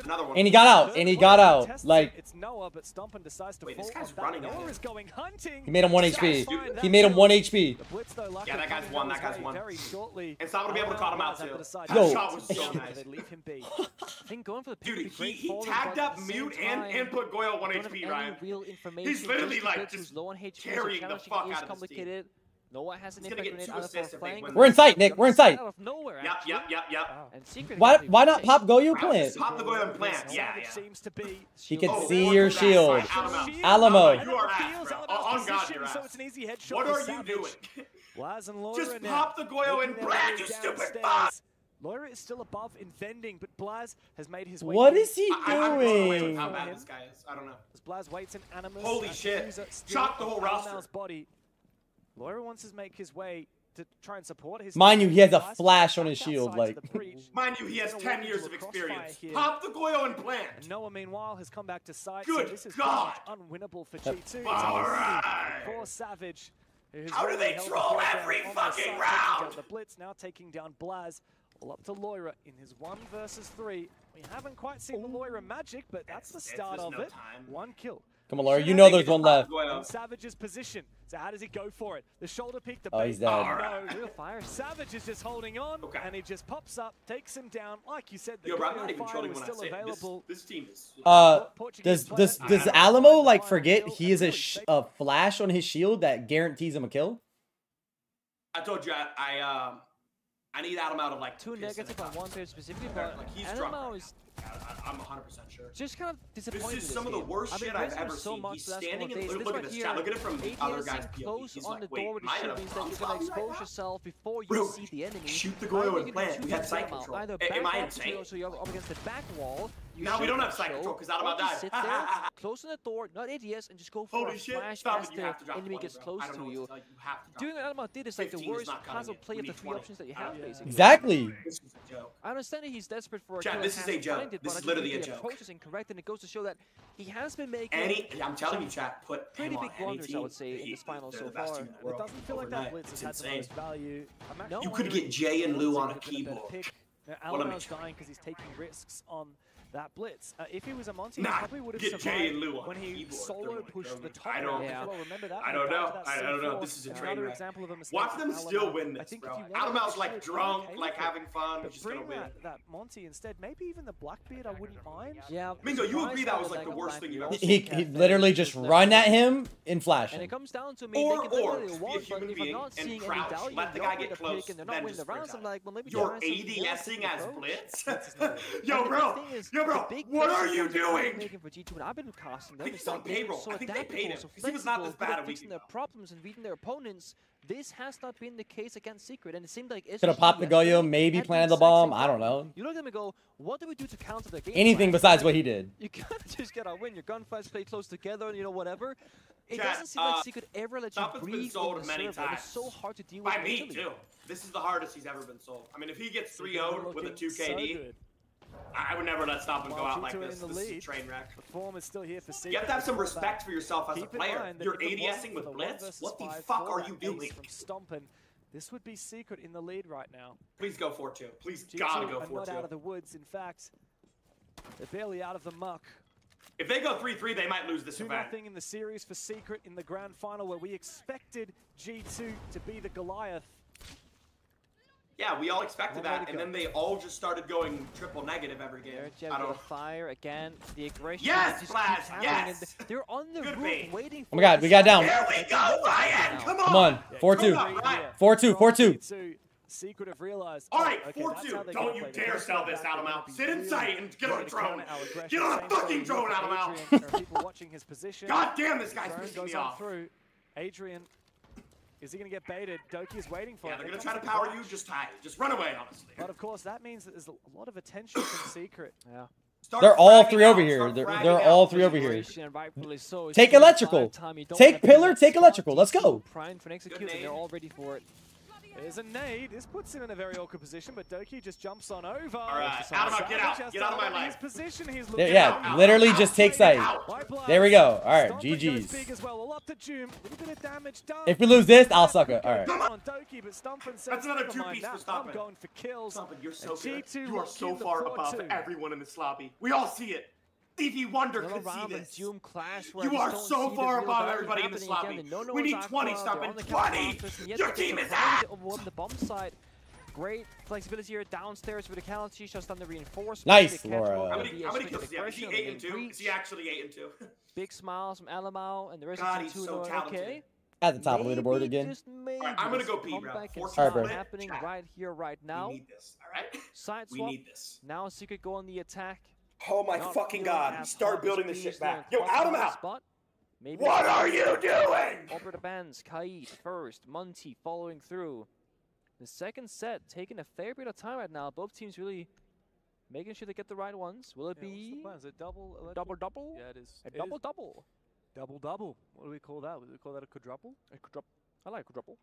Another one. And he got out. And he got out. Like, it's Noah, but Stompn decides to wait, this guy's running. Noah is going hunting. He made him 1 HP. He made him 1 HP. Yeah, that guy's one. That guy's one. And Stompn will be able to call him out too. Yo. That shot was so nice. I think going for the dude, he tagged up mute and input Goyle 1 HP, Ryan. He's literally like just carrying the fuck out of his team. Noah has an impact grenade out of flank. We're in sight, Nick. We're in sight. Yep. And why not pop Goyo plant? Pop the Goyo plant. Yeah. He can see your shield. Alamo. You are ass, bro. On God, you're ass. What are you doing? Just pop the Goyo and Brad, you stupid fuck. Loira is still above in vending, but Blaz has made his way. What is he doing? How bad this guy is, I don't know. As Blaz waits in Animus. Holy shit! Chop the whole roster. Body. Loira wants to make his way to try and support his. Mind you, he has a flash on his shield. Like, mind you, he has 10 years of experience. Pop the Goyo and plant. And Noah, meanwhile, has come back to site. Good so this is God! Unwinnable for G2. All right. For Savage. How do they troll every fucking round? The blitz now taking down Blaz. All up to Loira in his 1 versus 3. We haven't quite seen the Loira magic, but that's the start of it. 1 kill. Come on, Loira. You know there's one left. In Savage's position. So how does he go for it? The shoulder peek, the he's dead. No, real fire. Savage is just holding on, and he just pops up, takes him down. Like you said, the fire was still available. This team is. Does Alamo like forget he is a flash on his shield that guarantees him a kill? I told you I need Alamo to like 2 negative on 1 player specifically, but like, he's Alamo is. I'm 100% sure. Just kind of disappointed. This is some of the worst shit I've ever seen. He's standing and look at this chat. Look at it from the other guy's POV. He's like, wait, am I in a means that you're gonna expose yourself before you see the enemy. Shoot the Goyo and plant. We have sight control. Am I insane? So you're up against the back wall. No, we don't have sight control because Alamo died. Sit there, close on the door, not ADS, and just go for a flash as the enemy gets close to you. Doing what Alamo did is like the worst possible play of the 3 options that you have, basically. Exactly. I understand that he's desperate for a kill. This is a joke. This is literally a joke. The approach is incorrect, and it goes to show that he has been making I'm telling you, chat, put pretty big blunders, I would say, in this final so far. It doesn't feel like that blitz has had the most value. You could get Jay and Lou on a keyboard. Alamo's dying because he's taking risks on that blitz. If he was a Monty, he probably would have survived when he solo pushed the top. Remember that? I don't know. This is a train wreck. Example of a mistake. Watch them still win this, bro. Alamal's like drunk, like having fun. He's just gonna win. That Monty instead, maybe even the Blackbeard, I wouldn't mind. Yeah. Mingo, you agree that was like the worst thing you've ever seen? He literally just run at him in flash. And it comes down to or be a human being and crouch, let the guy get close, and then just sprint out. You're ADSing as blitz? Yo, bro, what are you doing? I've been casting them. I think he's on payroll. I think they paid him. He was not this bad a week ago. Their problems and beating their opponents. This has not been the case against Secret, and it seemed like could have popped the Goyo, maybe planted the bomb. I don't know. You look at them and go, what do we do to counter the game? Anything besides what he did. You can't just get a win. Your gunfights play close together, you know, whatever. It doesn't seem like Secret ever let you breathe been sold many times. It's so hard to deal with. By me too. This is the hardest he's ever been sold. I mean, if he gets 3-0'd with a 2KD. I would never let Stompn go out like this. This is a train wreck. The form is still here for Secret. You have to have some respect for yourself as a player. You're ADSing with blitz? What the fuck are you doing? From Stompn. This would be Secret in the lead right now. Please go 4-2. Please gotta go 4-2. Not out of the woods. In fact, they're barely out of the muck. If they go 3-3, they might lose this event. 2-0 in the series for Secret in the grand final, where we expected G2 to be the Goliath. Yeah, we all expected that, and then they all just started going triple negative every game. I don't know. Fire again. The aggression. Yes, Flash. Yes. They're on the roof waiting for. Oh my God, we got down. Here we go, Ryan. Come on. Come on. 4-2. 4-2. 4-2. Secret have realized. All right, 4-2. Don't you dare sell this, Alamal. Sit in sight and get on a drone. Get on a fucking drone, Alamal. People watching his position. God damn, this guy's pissing me off. Adrian. Is he going to get baited? Doki is waiting for it. Yeah, they're going to try to power you. Just hide. Just run away, honestly. But of course, that means that there's a lot of attention from Secret. Yeah. They're all three over here. They're all three over here. Take electrical. Take pillar. Take electrical. Let's go. Primed for an execution. They're all ready for it. There's a nade. This puts him in a very awkward position, but Doki just jumps on over. All right, Adama, get out. Get out of my life. His position. He's yeah, literally just take sight. There we go. All right, GG's. If we lose this, I'll suck it. All right. Come on, Doki, but that's another 2-piece for Stompn. Going for kills. Stompn, you're so good. You are so far above everyone in this lobby. We all see it. Stevie Wonder could see this. You are so far above everybody in this lobby. We need 20, Stompn. 20! Your team is out! The bomb side. Great flexibility here downstairs with the Calendar shots on the reinforcement. Nice, Laura. How many kills is he have? Is he 8-2? Is he actually 8-2? Big smiles from Alamau and the rest of the two so okay. At the top of the leaderboard again. Right, I'm gonna go pee, bro. Alright, bro. Happening right here, right now. We need this, alright? Side swap. We need this. Now Secret go on the attack. Oh my fucking God! Start building this shit back. Yo, out him out! What are you doing? Over the bands, Kaid first, Monty following through. The second set taking a fair bit of time right now. Both teams really making sure they get the right ones. Will it be? Is it double? Double? Yeah, it is. A double. Double. What do we call that? Would we call that a quadruple? A quadruple. I like quadruple.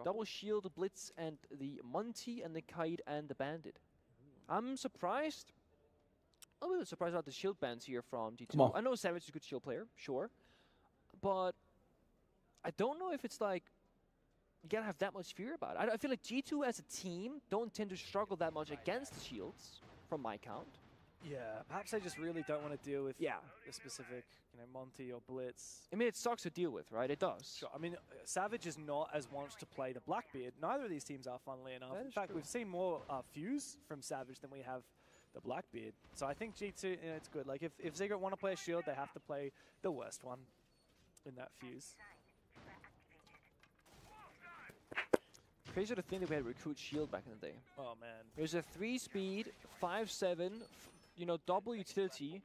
Double shield, blitz, and the Monty and the Kaid and the bandit. I'm surprised. I'm a little surprised about the shield bans here from G2. I know Savage is a good shield player, sure. But I don't know if it's like, you gotta have that much fear about it. I feel like G2 as a team don't tend to struggle that much against shields, from my count. Yeah, perhaps they just really don't want to deal with the specific, Monty or Blitz. I mean, it sucks to deal with, right? It does. Sure. I mean, Savage is not as wants to play the Blackbeard. Neither of these teams are, funnily enough. In fact, we've seen more Fuse from Savage than we have the Blackbeard. So I think G2, it's good. Like, if Secret want to play a shield, they have to play the worst one in that Fuse. Crazy to think that we had Recruit Shield back in the day. Oh, man. It was a 3-speed, 5-7, double utility.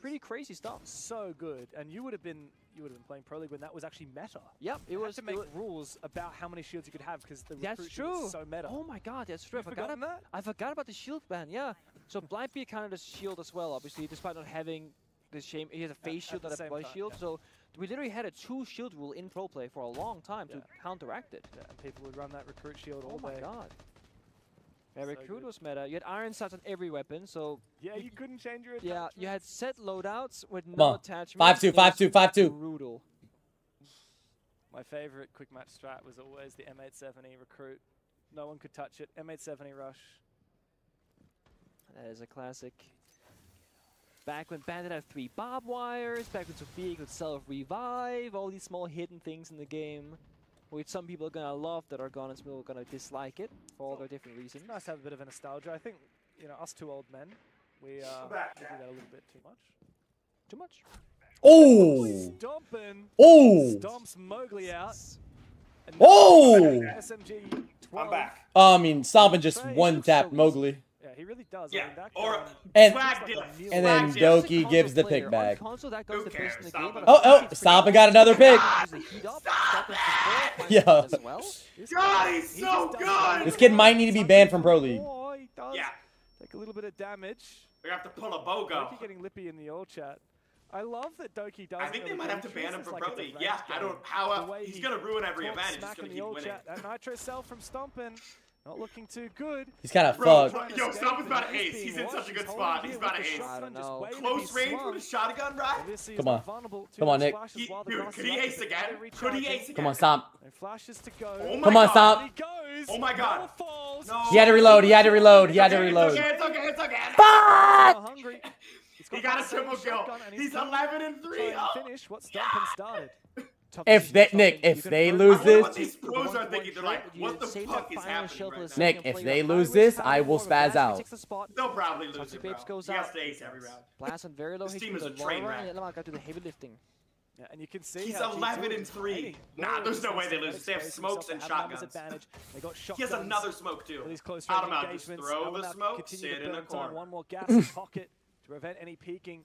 Pretty crazy stuff. So good. And you would have been playing Pro League when that was actually meta. Yep, it was to make rules about how many shields you could have because the Recruit Shield was so meta. Oh my God, that's true. I forgot about the shield ban. Yeah. So Blackbeard counted as shield as well, obviously, despite not having the shame. He has a face shield and a body shield. Yeah. So we literally had a 2-shield rule in pro play for a long time to counteract it. Yeah, and people would run that Recruit Shield all day. Oh my God. Yeah, so Recruit was meta. You had iron sights on every weapon, so... Yeah, you couldn't change your attachments. Yeah, you had set loadouts with no attachments. 5-2, 5-2, 5-2. Brutal. My favorite quick match strat was always the M870 Recruit. No one could touch it. M870 Rush. That is a classic. Back when Bandit had 3 barbed wires, back when Sophia could self-revive, all these small hidden things in the game, which some people are gonna love that are gone and some people are gonna dislike it for all their different reasons. Nice to have a bit of a nostalgia. I think, you know, us 2 old men, we do that a little bit too much. Too much? Oh! Stompn. Oh! Stomps Mowgli out. Oh! SMG 12. I'm back. I mean, Stompn just one-tapped Mowgli. Yeah, he really does. Yeah, I mean, that or And and then Doki gives the pick back. Console, that goes Who the best in the game, cares? but Oh, Stompn got another pick. Yeah. Yeah. God, he's so good! This kid might need to be banned from Pro League. Oh, he does Yeah. take a little bit of damage. We have to pull a BOGO. Doki getting lippy in the old chat. I love that Doki does. I think they might have to ban him from Pro League. Yeah, I don't. He's gonna ruin every event. He's just gonna keep winning. That Nitro Cell from Stompn, not looking too good. He's kind of Bro, fucked. yo, Stompn's about to ace. He's in such a good spot. He's about to ace. I don't know. Close range with a shotgun, right? Come on. Come on, Nick. Dude, could he ace again? Could he ace again? Come on, Stomp. And flashes to go. Oh my Come on, God. Stomp. He goes. Oh my God. No falls. No. He had to reload. He had to reload. He had to It's reload. okay, it's okay, it's okay. Fuck! Hungry. He got a triple kill. He's 11 and 3. Oh. Finish what Stompn started. If they, Nick, if they lose I wonder this, what these pros are thinking. They're like, what the fuck is happening right now? Nick, if they lose this, I will spaz out. They'll probably lose it, bro. Goes He has out. to ace every round. Blast on very low. This team is a train wreck. And got to the heavy lifting. Yeah, and you can see He's how 11 G2 and is 3. hiding. Nah, there's no way they lose. Exposing They have smokes and himself, they have numbers shotguns. advantage. They got He has shotguns another smoke too. for these close Out range of mouth, just engagements. throw the Alamap smoke, continue sit to in a burn time. corner. One more gas in pocket to prevent any peeking.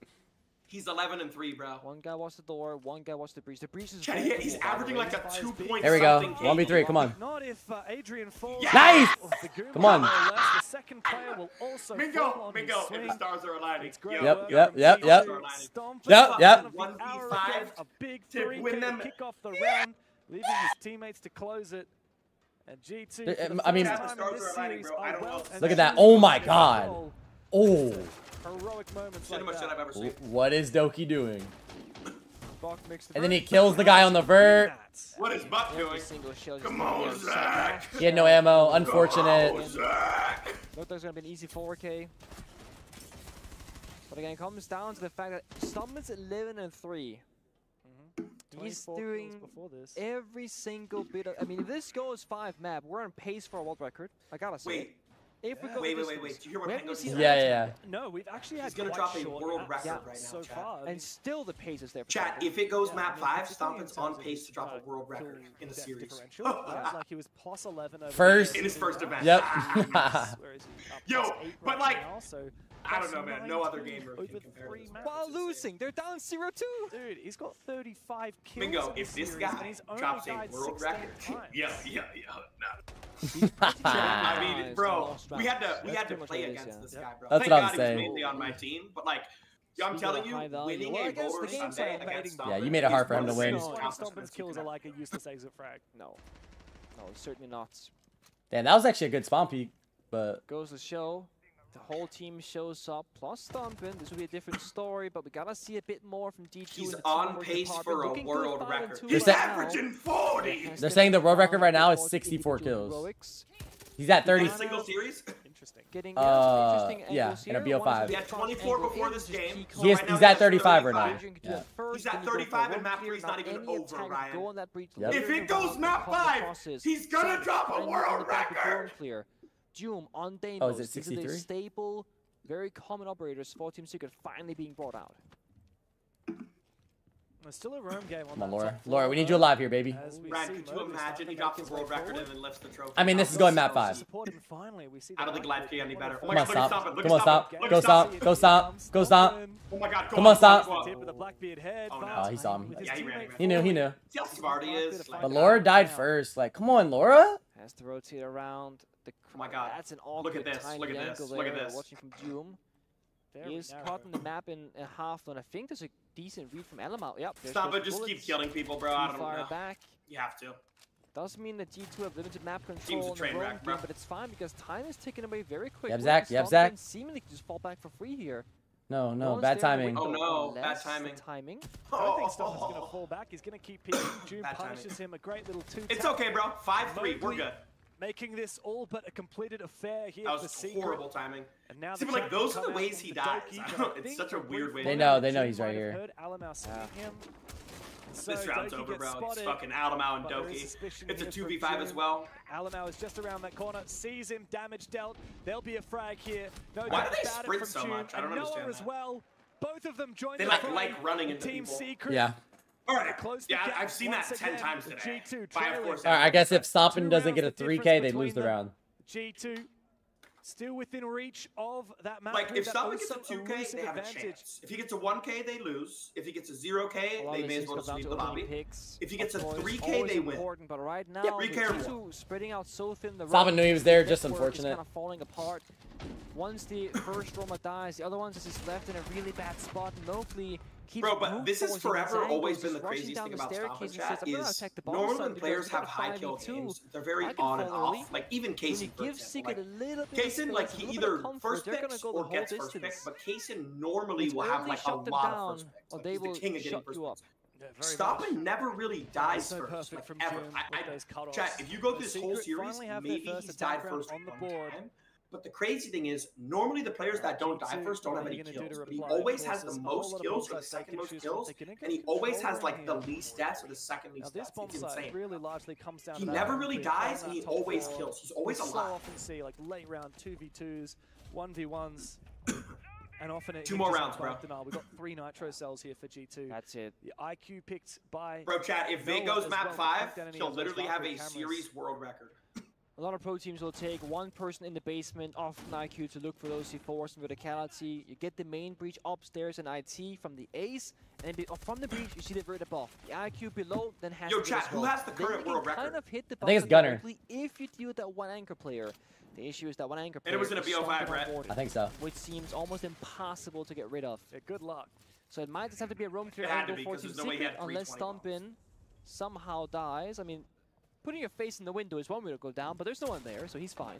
He's 11 and 3, bro. One guy watched the door, one guy watched the breach. The breach is Chad, he's averaging like a 2 point There we go. something 1v3, come on. Not if Adrian falls. Yes! Nice! The Goom Come on. will less. The second player will also fall Mingo, on Mingo, his if swing. the stars are aligning. It's great Yep, work yep, from yep, G2. yep. Stompn Yep, yep. one of the hour 1v5 again, a big to 3 win them. kick off the round, leaving his teammates to close it. And G2, I mean- first time in this Stars are aligning, series, bro. I are don't well know. and Look at that. truly Oh my in God. control. Oh. Heroic moments Cinema like shit I've that. ever seen. What is Doki doing? Bach mixed the And then he room. kills the guy on the vert. What is Buck Every doing? single shell just Come gonna be on, on Zach. He had no ammo. Unfortunate. Oh, Zach. Looked like it's gonna be an easy 4K. But again, it comes down to the fact that Stompn's 11 and 3. He's 24 kills doing before this. every single bit of. I mean, if this goes 5 map, we're on pace for a world record. I gotta say. Wait, If we go wait. this Do you hear what when Mingo we said? see Yeah, yeah. No, we've actually had He's gonna quite drop a short world maps record yeah, right now, so Chad. far. and still the pace is there. For Chat, Stompn. if it goes Yeah, map I mean, 5, particularly in Stompn's on terms of, pace to drop a world record kill in the depth series. differential. Yeah, like he was plus 11 over First. In his first event. Yep. whereas he's up Yo, plus 8 but right like, now, so I don't know, plus man. No other 19 gamer over can compare three this. maps. While It's insane. losing, they're down 0-2. Dude, he's got 35 kills. Mingo, in if this series, guy and he's only drops a died world 16 record, times. yeah, That's I mean, Nice, bro, lost we had rounds. to That's pretty much play what it is, against yeah. this guy, bro. That's Thank what I'm God he saying. was mainly on my team, but like, yo, I'm Speaking of telling you, high value, winning well, I a guess the roller game's Sunday not against Yeah, Stompn you made it hard is for him one to of the win. greatest Stompn's accomplishments you kills can are have. like a useless exit frag. No, certainly not. Damn, that was actually a good spawn peek, but Goes to show. The whole team shows up, plus Stompn. This will be a different story, but we gotta see a bit more from D2. He's in the on teamwork pace department. for a Looking world good, record. 5-2 He's right now. averaging 40. they're saying the world record right now is 64 kills. Heroics. He's at 30. In a single series? Interesting. Getting yeah, angles in a here. BO5. One is He had 24 before this game. He is- Right now he's he at has 35 right now. 35. Yeah. He's at 35 and map 3 is not even over, Ryan. Yep. If it goes map 5, he's gonna drop a world record. Clear. Doom on Deimos. Oh, is it These are the 63? stable, very common operators for Team Secret finally being brought out. There's still a roam game on Come on, that Laura. top floor, Laura, we need though, you alive here, baby. as we Ryan, see could you Mowgli imagine starting he to drops make a his world way record and forward. then lifts the trophy? I mean, this is going map 5. Support him finally. We see I don't the think black live beard any one better. of Oh the my Come on, God, first stop. look Come at on, stop. Stompn. Look Go at stop. Stompn. Go stop. Go stop. Oh my God, Come on, stop. Go Tip of the Blackbeard head. Oh, no. but Oh, he saw him. with his Yeah, he ran, teammate he ran. He knew, he knew. See how smart he is? But Laura died first. Like, come on, Laura. Has to rotate around. The Oh my God. That's an awkward Look at this, tiny look at this, angle look at there, this. watching from Doom. Very He's narrow. cutting the map in half, and I think there's a decent read from Elamau. Yep. there Stop goes it, just keep bullets. killing people, bro. I don't Fire know. back. You have to. Doesn't mean that G2 have limited map Seems control a in the train roam wreck, bro. game, but it's fine because time is taken away very quickly. Yep, Zach. Yep, Stompn Zach. seemingly can just fall back for free here. No, no, One's bad there in the timing. Oh, window, no, bad unless the timing. timing. I don't think Stompn's going to fall back. He's going to keep peeking. June Bad punishes timing. him. A great little two. It's okay, bro. 5-3. We're good. making this all but a completed affair here. That was horrible timing. And now see, but like those are the ways he dies. It's such a weird way. They know he's right here. This round's over, bro. It's fucking Alamau and Doki. It's a 2v5 as well. Alamau is just around that corner, sees him, damage dealt. There'll be a frag here. No Why do they sprint so much? I don't understand as well. Both of them join. They like running into Team people. Secret. Yeah. All right. Yeah, I've seen that 10 times today. All right, I guess if Stompn doesn't get a 3K, they lose the round. G2 still within reach of that map. Like, if Stompn gets a 2K, they have a chance. If he gets a 1K, they lose. If he gets a 0K, they may as well just leave the lobby. If he gets a 3K, they win. But right now, 3K or more. spreading out so thin, the Stompn knew he was there, just unfortunate. Kind of falling apart. Once the first Roma dies, the other ones is just left in a really bad spot. And locally, bro, but this has forever always been the craziest thing about Stompn chat is normally when players have high kill games, they're very on and off. Like even Kaysen, for example. Kaysen, like he either first picks or gets first pick, but Kaysen normally will have like a lot of first picks. Like, he's the king of getting first picks. Stompn never really dies first, like ever. Chat, if you go through this whole series, maybe he's died first on the board. But the crazy thing is, normally the players that don't die first don't have any kills. But he always has the most kills or the second most kills, and he always has like the least deaths or the second least deaths. It's insane. He never really dies, and he always kills. He's always alive. So often see like late round 2v2s, 1v1s. And often two more rounds, bro. We've got 3 nitro cells here for G2. That's it. The IQ picked by... Bro, chat, if Vic goes map 5, he'll literally have a series world record. A lot of pro teams will take one person in the basement, often IQ, to look for those C4s and verticality. You get the main breach upstairs in IT from the ace, and then from the breach, you see the vert above. The IQ below then has to chat, who has the current world record? Kind of hit the I think it's Gunner. If you deal with that one anchor player. The issue is that one anchor player and it was going to be 05, right? I think so. Which seems almost impossible to get rid of. Yeah, good luck. So it might just have to be a roam clear angle for Team Secret, unless Stompn somehow dies. I mean, putting your face in the window is one way to go down, but there's no one there, so he's fine.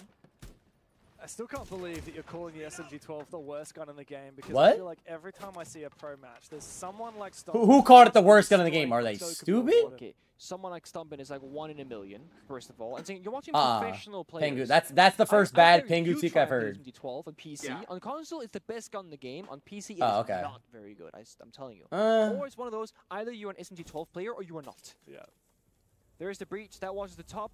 I still can't believe that you're calling the SMG-12 the worst gun in the game, because what? I feel like every time I see a pro match, there's someone like Stompn. Who called it the worst gun in the game? Are they stupid? Okay, someone like Stompn is like 1 in a million, first of all. And so you're watching professional players. Pengu. That's the first bad Pengu tick I've heard. SMG-12 on PC. Yeah. On console, it's the best gun in the game. On PC, it's not very good. I'm telling you. Or it's one of those, either you're an SMG-12 player or you are not. Yeah. There's the breach. That was the top.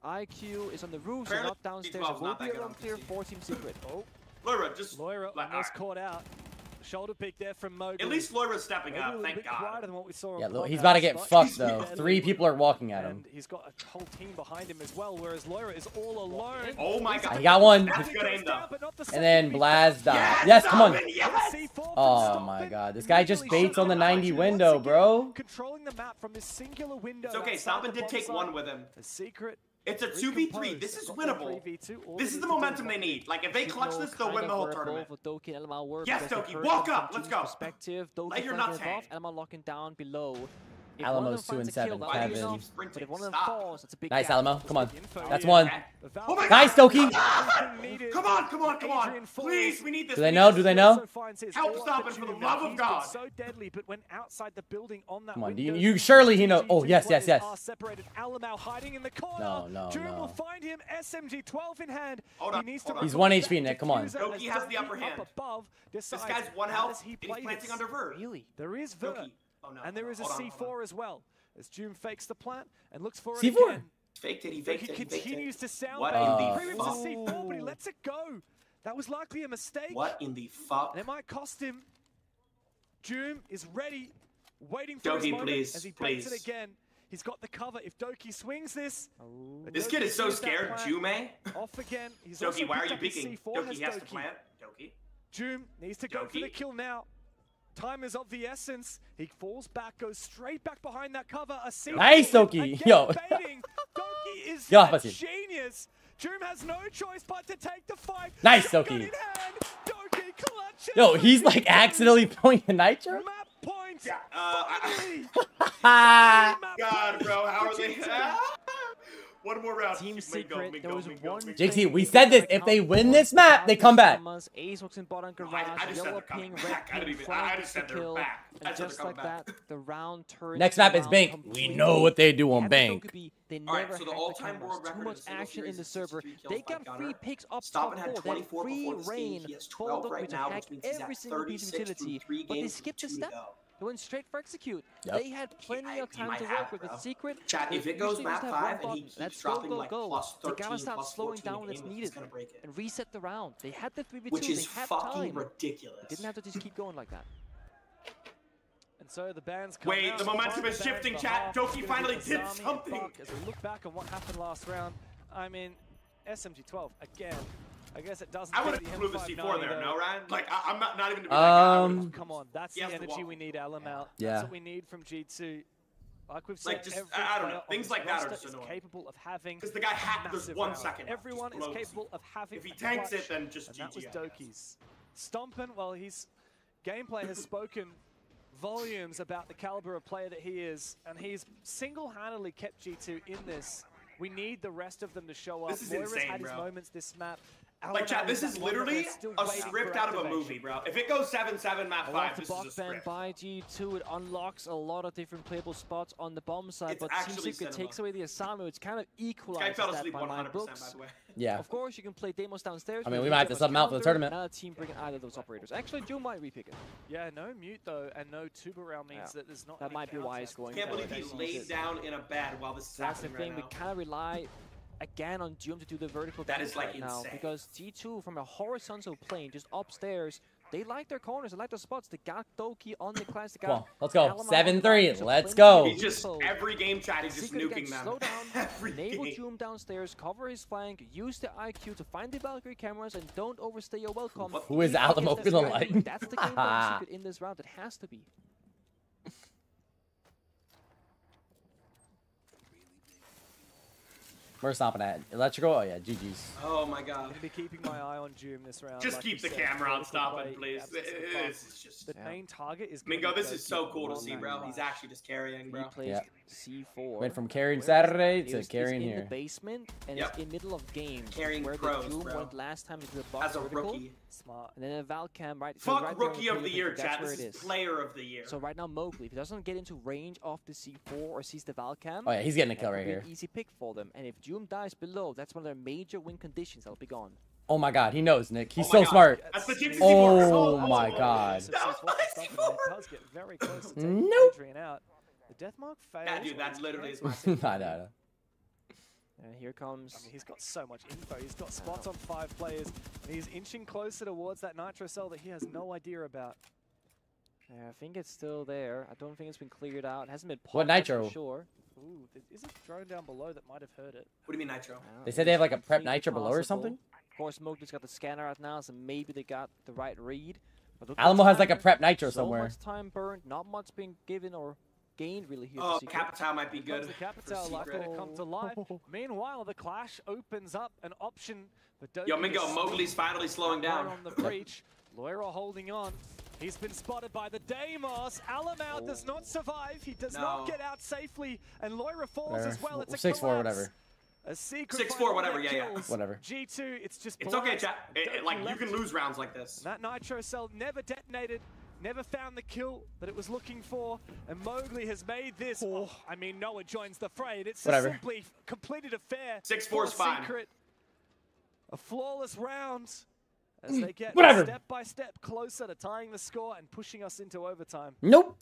IQ is on the roof, so not downstairs. It will be a room clear for Team Secret. Oh. Loira almost caught out. Shoulder pick there from Mogo. At least Loira's stepping up, thank God. Than what we saw yeah, look, he's about to get fucked though. 3 people are walking at him. And he's got a whole team behind him as well, whereas Loira is all alone. Oh my God. He got one. That's good aim though. And then Blaz died. Yes, come on. Yes. Oh my God. This guy just baits on the 90 window, bro. Controlling the map from this singular window. It's okay, Stompn did take one with him. A secret. It's a 2v3. This is winnable. This is the momentum they need. Like, if they clutch this, they'll win the whole tournament. Yes, Doki, walk up. Let's go. Lay your nuts hang. Elma locking down below. Alamo's 2 and 7. Kevin. But if one of them falls, that's a big nice, Alamo. Come on. That's Oh one. my nice, Doki. Come on. Please, we need this. Do they know? Do they know? Help Stompn for the love of God. So deadly, but when outside the building on that come on, you surely he knows. Oh, yes. Separated. Alamo hiding in the corner. No. will find him. SMG-12 in hand. He's 1 HP, Nick. Come on. Doki has the upper hand. This guy's 1 health. He's planting under Vert. Really? There is Vert. And there is a C4 as well. As June fakes the plant and looks for it C4. again. Faked it, he faked it. He continues to sound what bait. in the fuck? C4, but he lets it go. That was likely a mistake. What in the fuck? And it might cost him. June is ready, waiting for his moment as he baits it again. He's got the cover. If Doki swings this... This kid is so scared. Jume. Off again. He's Doki, why are you peeking? Doki has to plant. Doki. June needs to go for the kill now. Time is of the essence. He falls back, goes straight back behind that cover. Nice, Doki. Yo. Doki is a genius. June has no choice but to take the fight. Nice, Doki. Yo, he's like accidentally pulling a nitro. Map points. God, bro, how are they? One more round. Team Secret, there was one. Jynxzi, we said this. If they win this map, they come back. Ace walks in bottom garage, yellow ping, red ping, flag gets the kill, and just like that, the round turns. Next map is Bank. We know what they do on Bank. They never had too much action in the server. They got free picks up top 4. They had free reign, told them to hack every single piece of utility, but they skipped a step. They went straight for execute. Yep. They had plenty of time to work with the Secret. Chat, if it goes map 5 and he keeps dropping like plus 13, they gotta stop plus slowing 14 down when it's needed and reset the round. They had the 3v2. Which is they had fucking time. ridiculous. They didn't have to just keep going like that. And so the bands come Wait, out. the momentum is shifting, chat. Jynxzi finally did something. As we look back on what happened last round, I mean, SMG12 again. I guess it doesn't. I would have blew the C4 there, no, Ryan? Like, I'm not even. Come on, that's the energy we need, Alum out. Yeah. That's what we need from Jynxzi. Like we've said, like just I don't know. Things like that are just annoying. Capable of having because the guy had this 1 second. Everyone is capable of having. If he tanks it, then just GG. That was Doki's. Stompn, well, his gameplay has spoken volumes about the caliber of player that he is, and he's single-handedly kept G2 in this. We need the rest of them to show up. This is Moira's insane, had his bro. moments this map. Like, chat, this is literally a script out of a movie, bro. If it goes 7-7 map 5, this is a script. By G2, it unlocks a lot of different playable spots on the bomb side, but Team Secret takes away the assignment, which kind of equalizes that by my books. Yeah. Of course, you can play demos downstairs. I mean, we might have to sub them out for the tournament. Another team bringing either of those operators. Actually, Joe might repick it. Yeah, no mute though, and no tuber means that there's not. That might be why he's going. Can't believe he laid down in a bed while this is happening right now. That's the thing. We kind of rely again on Doom to do the vertical. That is like now insane. Because G2 from a horizontal plane, just upstairs, they like their corners, they like their spots. They got Doki on the class. Come on, let's go. 7-3. Let's go. He's just every game chat. He's just nuking them. Slow down. Every Enable game. Doom downstairs. Cover his flank. Use the IQ to find the Valkyrie cameras and don't overstay your welcome. Who is Alamo gonna like? That's the game plan Secret in this round. It has to be. We're stopping at electrical. Oh yeah, GG's. Oh my god. I'm gonna be keeping my eye on Doom this round. Just like keep the said, camera on play, Stompn, please. This is just the main target is Mingo. This is so cool to see, bro. He's actually just carrying, bro. Yeah. C4. Went from carrying Saturday to carrying in here. The basement and it's in middle of game. Carrying where pros, the Doom bro. went last time into the box As a vertical. rookie. Smart. And then a Valcam right. Fuck right rookie of the year, chat. That's This where is it is. player of the year. So right now Mowgli, if he doesn't get into range of the C4 or sees the Valcam, Oh yeah, he's getting a kill right here. an easy pick for them. And if Doom dies below, that's one of their major win conditions. That'll be gone. Oh my god, he knows, Nick. He's Oh so my god. smart. That's the Jynxzi Oh C4. my god. That does get very close to taking Nope. Adrian out. The Deathmark fails. Yeah, dude, that's literally his my I know. And here comes. I mean, he's got so much info. He's got spots on 5 players. And he's inching closer towards that nitro cell that he has no idea about. Yeah, I think it's still there. I don't think it's been cleared out. It hasn't been popped What nitro? for sure. Ooh, there is a drone down below that might have heard it. What do you mean nitro? They said they have like a prep Completely nitro below or possible. something. Of course, Mowgli's got the scanner out now, so maybe they got the right read. But look at Alamo the has like a time. prep nitro So somewhere. much time burned, not much being given or gained really here. Oh, for Secret. Capital might be Here good. comes the for Capital likely Secret. to come to life. Meanwhile, the Clash opens up an option for Doki. Yo, Mingo, Mowgli's finally slowing down. On the breach. Loira holding on. He's been spotted by the Deimos. Alamau does not survive. He does not get out safely. And Loira falls as well. It's a 6-4, collapse. whatever. A secret 6-4, whatever, yeah. Whatever. G2, it's just It's okay, blast. chat. Like, you can lose rounds like this. That nitro cell never detonated, never found the kill that it was looking for, and Mowgli has made this. Oh, I mean, Noah joins the fray. It's a simply completed affair. 6-4 is fine. Secret. A flawless round as they get step by step closer to tying the score and pushing us into overtime. Nope.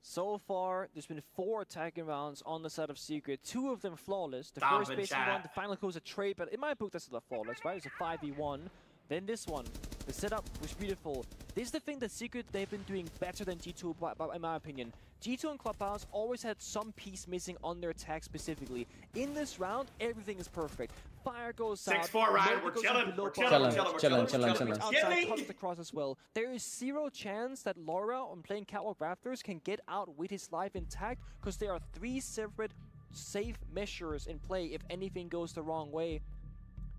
So far, there's been 4 attacking rounds on the side of Secret. 2 of them flawless. The first basic one, the final close a trade, but in my book, that's not flawless, right? It's a 5v1. Then this one, the setup was beautiful. This is the thing that Secret, they've been doing better than G2, in my opinion. G2 and Clubhouse always had some piece missing on their attack specifically. In this round, everything is perfect. Fire goes out. 6-4, Ryan. We're chilling. We're chilling. Outside cuts across as well. There is 0 chance that Laura, on playing Catwalk Raptors, can get out with his life intact because there are 3 separate safe measures in play if anything goes the wrong way.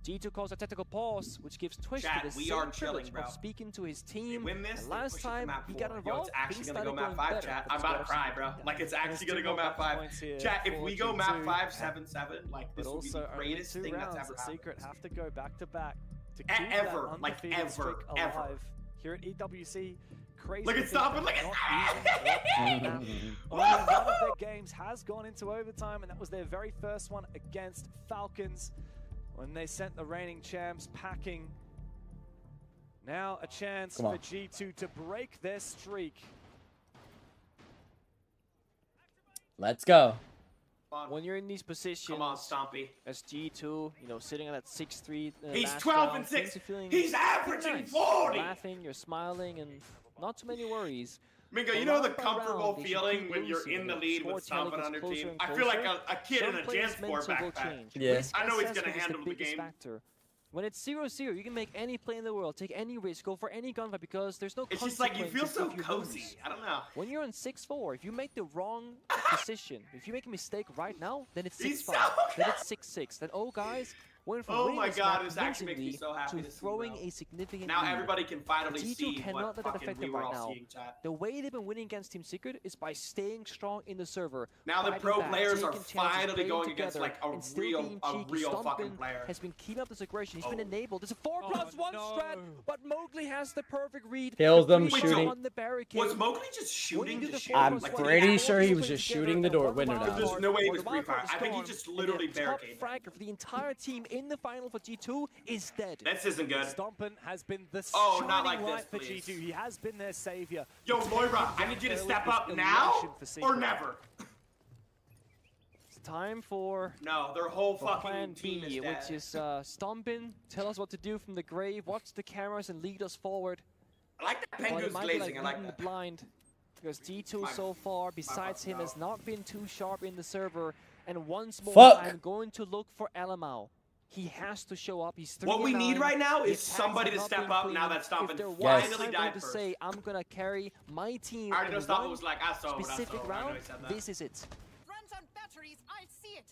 G2 calls a tactical pause, which gives Twitch Chat, the same privilege of speaking to his team. Win this, and last time he got involved, it's actually gonna go map 5, chat. I'm about to cry, bro. Like, it's actually gonna go map 5. Chat, if we go map 5, 7-7, like, this will be the greatest thing that's ever happened. Secret have to go back to back to keep ever, that like undefeated streak ever. alive. Here at EWC, crazy. Look at Stompn, look at only one of their games has gone into overtime, and that was their very first one against Falcons when they sent the reigning champs packing. Now a chance for G2 to break their streak. Let's go. When you're in these positions, come on, Stompy. As G2, you know, sitting at that 6-3. He's 12 and 6. He's averaging 40. You're laughing, you're smiling, and not too many worries. Mingo, you know the comfortable feeling when you're in the lead with Stompn on your team? I feel like a kid in a Jam Sport backpack. Yeah. I know he's going to handle the game. When it's 0-0, you can make any play in the world, take any risk, go for any gunfight because there's no It's just like you feel so cozy. I don't know. When you're on 6-4, if you make the wrong decision, if you make a mistake right now, then it's 6-5, then it's 6-6. Then, oh guys, went from winning this actually makes me so happy to throwing a significant now lead. everybody can finally see cannot let that affect them right now. Chat. The way they've been winning against Team Secret is by staying strong in the server. Now the pro players are finally going against like a real fucking player. Has been keeping up this aggression. He's been enabled. There's a 4+1 strat, but Mowgli has the perfect read. Kills them shooting. On the barricade. Was Mowgli just shooting the shit? I'm pretty sure he was just shooting the door window down. There's no way he was pre-fire. I think he just literally barricaded. The top fragger for the entire team in the final for G2 is dead. This isn't good. Stompn has been the not like light this, for G2. He has been their savior. Yo, Moira, I need you to step up now or never. It's time for their whole fucking plan team B, is dead. which is Stompn. Tell us what to do from the grave. Watch the cameras and lead us forward. I like that Penguin's glazing. I like that. The blind, because G2 so far, besides him, has not been too sharp in the server. And once more, I'm going to look for Alamau. He has to show up. He's 3-9. What we need right now is somebody to step up now that Stompn finally died first. To say, I'm going to carry my team I already know Stompn was like, I saw specific round. This is it. Runs on batteries. I see it.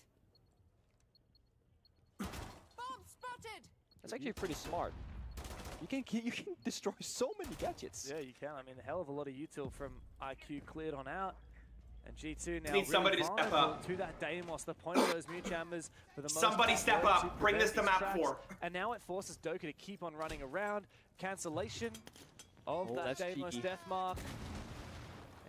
Bomb spotted. That's actually pretty smart. You can destroy so many gadgets. Yeah, you can. I mean, a hell of a lot of util from IQ cleared on out. And G2 now need somebody to step up. To that Deimos, the point of those Mew Chambers for the most somebody step up. Bring this to map 4. And now it forces Doka to keep on running around. Cancellation of that Deimos death mark.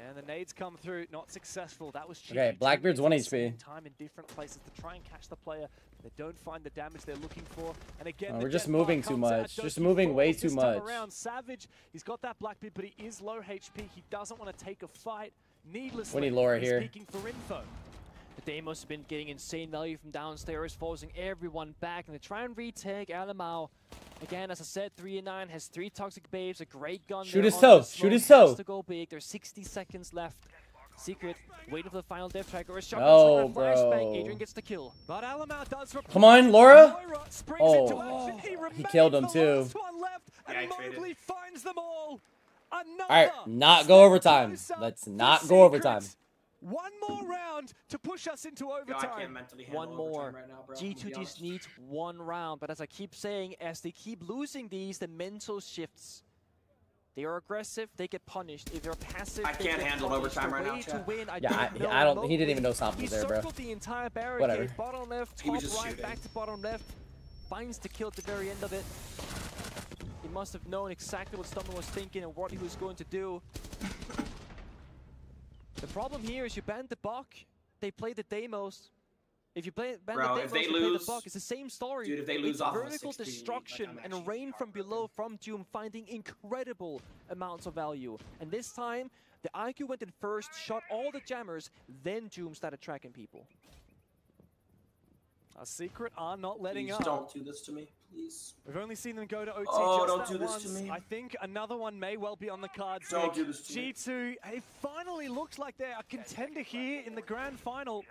And the nades come through, not successful. That was cheeky. Okay, Blackbeard's 1 HP. Time in different places to try and catch the player. They don't find the damage they're looking for. And again, we're just moving too much. Just moving way too much. Savage, he's got that Blackbeard, but he is low HP. He doesn't want to take a fight. Needlessly, we need Laura here. Speaking for info. The Deimos have been getting insane value from downstairs, forcing everyone back, and they try and retake Alamau. Again, as I said, 3-9 has 3 toxic babes, a great gun. Shoot his toe. Shoot his toe. To go big. There's 60 seconds left. Secret, waiting for the final death tracker. A no, bro. Adrian gets the kill. But Alamau does come on, Laura. Oh, he killed him too. And Mowgli finds them all. All right, not go overtime. Let's not go overtime. One more round to push us into overtime. One more. Right now, bro. G2 just needs one round. But as I keep saying, as they keep losing these, the mental shifts. They are aggressive. They get punished. If they're passive, I can't handle overtime right now. To win, I don't. He didn't even know Stompn was there, bro. The entire barricade. Whatever. Bottom left, top right, back to bottom left. Finds the kill at the very end of it. He must have known exactly what Stompn was thinking and what he was going to do. The problem here is you ban the Buck, they play the Deimos. If you ban the Deimos, they play the Buck. It's the same story. Dude, if they lose it's off vertical destruction and rain from below from Doom, finding incredible amounts of value. And this time, the IQ went in first, shot all the jammers, then Doom started tracking people. A Secret are not letting up. Please don't do this to me, please. We've only seen them go to OT don't just do this once. to me. I think another one may well be on the cards. Don't do this to me. G2, it finally looks like they're a contender here in the grand final,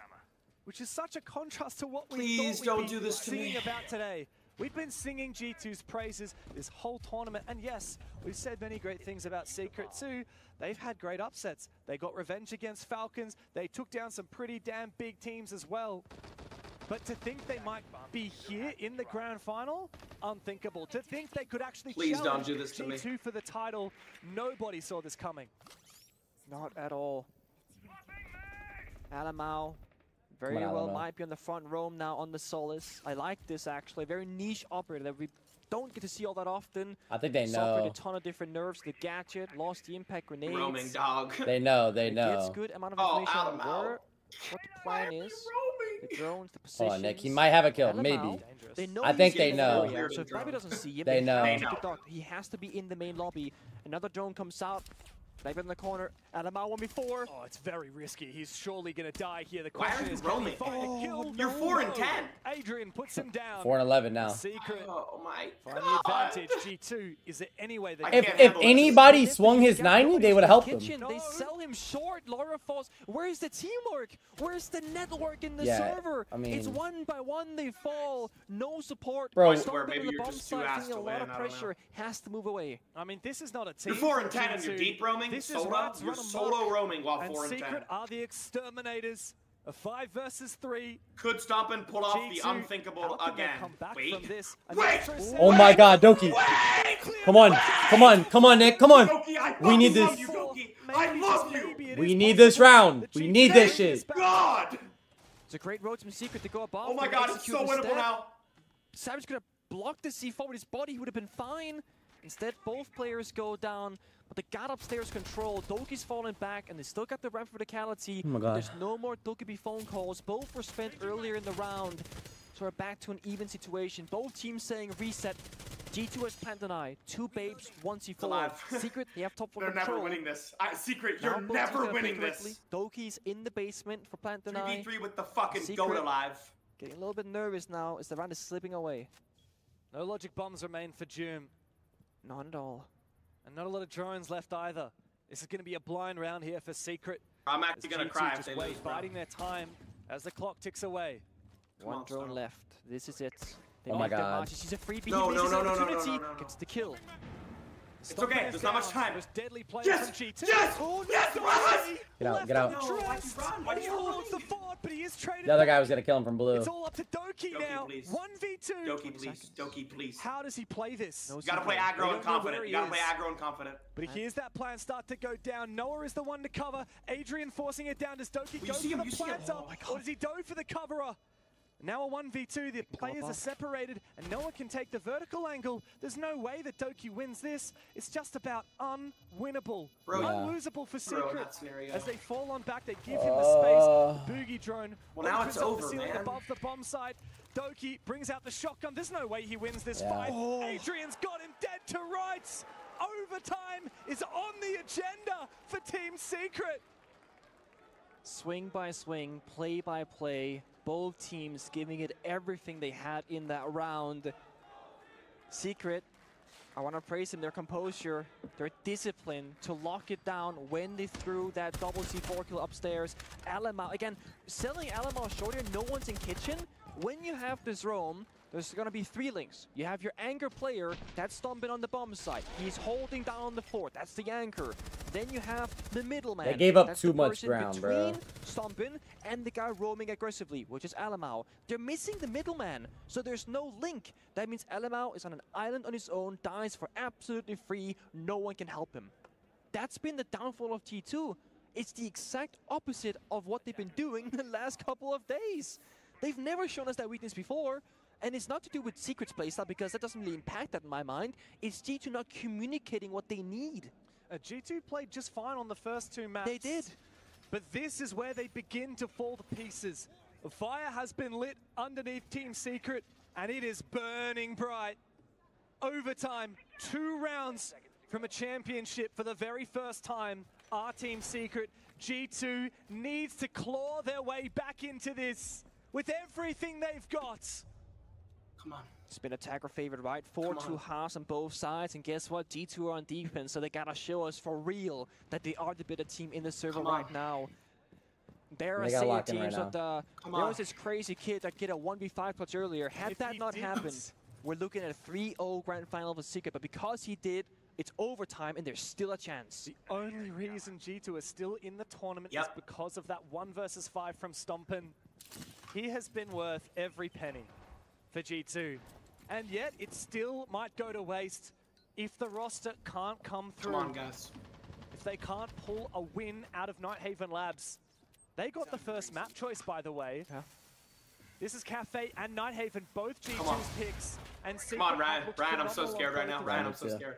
which is such a contrast to what we thought we'd be singing about today. We've been singing G2's praises this whole tournament, and yes, we've said many great things about Secret too. They've had great upsets. They got revenge against Falcons. They took down some pretty damn big teams as well. But to think they might be here in the grand final, unthinkable. To think they could actually Please challenge don't do this to me. G2 for the title, nobody saw this coming. Not at all. Alamau very well might be on the front row now on the Solace. I like this actually. Very niche operator that we don't get to see all that often. I think they know. Suffered a ton of different nerfs. The gadget, lost the impact grenades. Roaming dog. They know. They know. Gets good amount of information on what the plan is. The drones, the positions. Oh, Nick, he might have a kill. Maybe. They know I think they know. So if Rabbit doesn't see him, they know. He has to be in the main lobby. Another drone comes out. Rabbit in the corner. Alamau 1v4. Oh, it's very risky. He's surely going to die here. The Why question are you is, roaming? You're 4 and 10. Adrian puts him down. 4 and 11 now. Secret. Oh my Find God. the advantage. G2. Is there any way that If anybody swung his 90, they would have helped him. They sell him short. Laura falls. Where's the teamwork? Where's the network in the Yeah, server? I mean, it's one by one they fall. No support. Bro, maybe you're just too ass to a lot win. of pressure. Has to move away. I mean, this is not a team. You're 4 and 10 and you're deep roaming. This Solo. You're solo roaming while 4 and 10. Secret are the exterminators. A 5 versus 3. Could Stompn pull off the unthinkable again? Wait. Wait. Oh my God, Doki. Come on. Come on. Come on, Nick. Come on. Doki, We need this. I love you. We need this round. We need this shit. God. It's a great road from Secret to go above. Oh my God, it's so winnable now. Savage could have blocked the C4 with his body. He would have been fine. Instead, both players go down. But they got upstairs control. Doki's falling back, and they still got the ramp for verticality. Oh my God. There's no more Dokkaebi phone calls. Both were spent earlier in the round. So we're back to an even situation. Both teams saying reset. G2 has plant an eye. 2 babes, 1 C4. Secret, they have top 4 control. They're never winning this. Secret, you're never winning this. Doki's in the basement for plant an eye. 3v3 with the fucking Secret, goat alive. Getting a little bit nervous now as the round is slipping away. No logic bombs remain for Jynxzi. Not at all. And not a lot of drones left either. This is going to be a blind round here for Secret. I'm actually going to cry if they lose, biding their time as the clock ticks away. One drone left. This is it. They oh my God. She's a freebie. No. Gets the kill. It's okay. There's not much time. Deadly play yes! from G2. Yes! Oh, yes! Run! Get out. No, why do you run? Why do you run? The fort, but he is traded the other guy was going to kill him from blue. It's all up to Doki now. Please. 1v2. Doki, please. Doki, please. How does he play this? You gotta play aggro and confident. You gotta play aggro and confident. But he hears that plan start to go down. Noah is the one to cover. Adrian forcing it down. Does Doki go for the planter? Or does he go for the coverer? Now a 1v2, the players are separated, and Noah can take the vertical angle. There's no way that Doki wins this. It's just about unwinnable. Unlosable for Secret. As they fall on back, they give him the space. Boogie drone. Well, now it's over, man. Above the bomb site. Doki brings out the shotgun. There's no way he wins this fight. Adrian's got him dead to rights. Overtime is on the agenda for Team Secret. Swing by swing, play by play. Both teams giving it everything they had in that round. Secret, I want to praise them, their composure, their discipline to lock it down when they threw that double C4 kill upstairs. Alamau, again, selling Alamau short here, no one's in kitchen. When you have this roam, there's going to be 3 links. You have your anchor player, that's Stompn on the bomb site. He's holding down the fort, that's the anchor. Then you have the middleman. They gave up that's too much ground, bro. Stompn and the guy roaming aggressively, which is Alamau. They're missing the middleman, so there's no link. That means Alamau is on an island on his own, dies for absolutely free, no one can help him. That's been the downfall of T2. It's the exact opposite of what they've been doing the last couple of days. They've never shown us that weakness before. And it's not to do with Secret's playstyle, because that doesn't really impact that in my mind. It's G2 not communicating what they need. G2 played just fine on the first 2 maps. They did. But this is where they begin to fall to pieces. The fire has been lit underneath Team Secret, and it is burning bright. Overtime, 2 rounds from a championship for the very first time. Our Team Secret, G2, needs to claw their way back into this with everything they've got. Come on. It's been attacker favored, right? 4-2 halves on both sides, and guess what? G2 are on defense, so they gotta show us for real that they are the better team in the server right now. There are Saiyan teams, but there was this crazy kid that get a 1v5 clutch earlier. Had that not happened, we're looking at a 3-0 grand final for Secret, but because he did, it's overtime, and there's still a chance. The only reason G2 is still in the tournament is because of that 1 versus 5 from Stompn. He has been worth every penny for G2. And yet, it still might go to waste if the roster can't come through. Come on, guys. If they can't pull a win out of Nighthaven Labs. They got the first map choice, by the way. Yeah. This is Cafe and Nighthaven, both G2's picks. And come on, Ryan. Ryan, I'm so scared right now. Ryan, I'm so scared.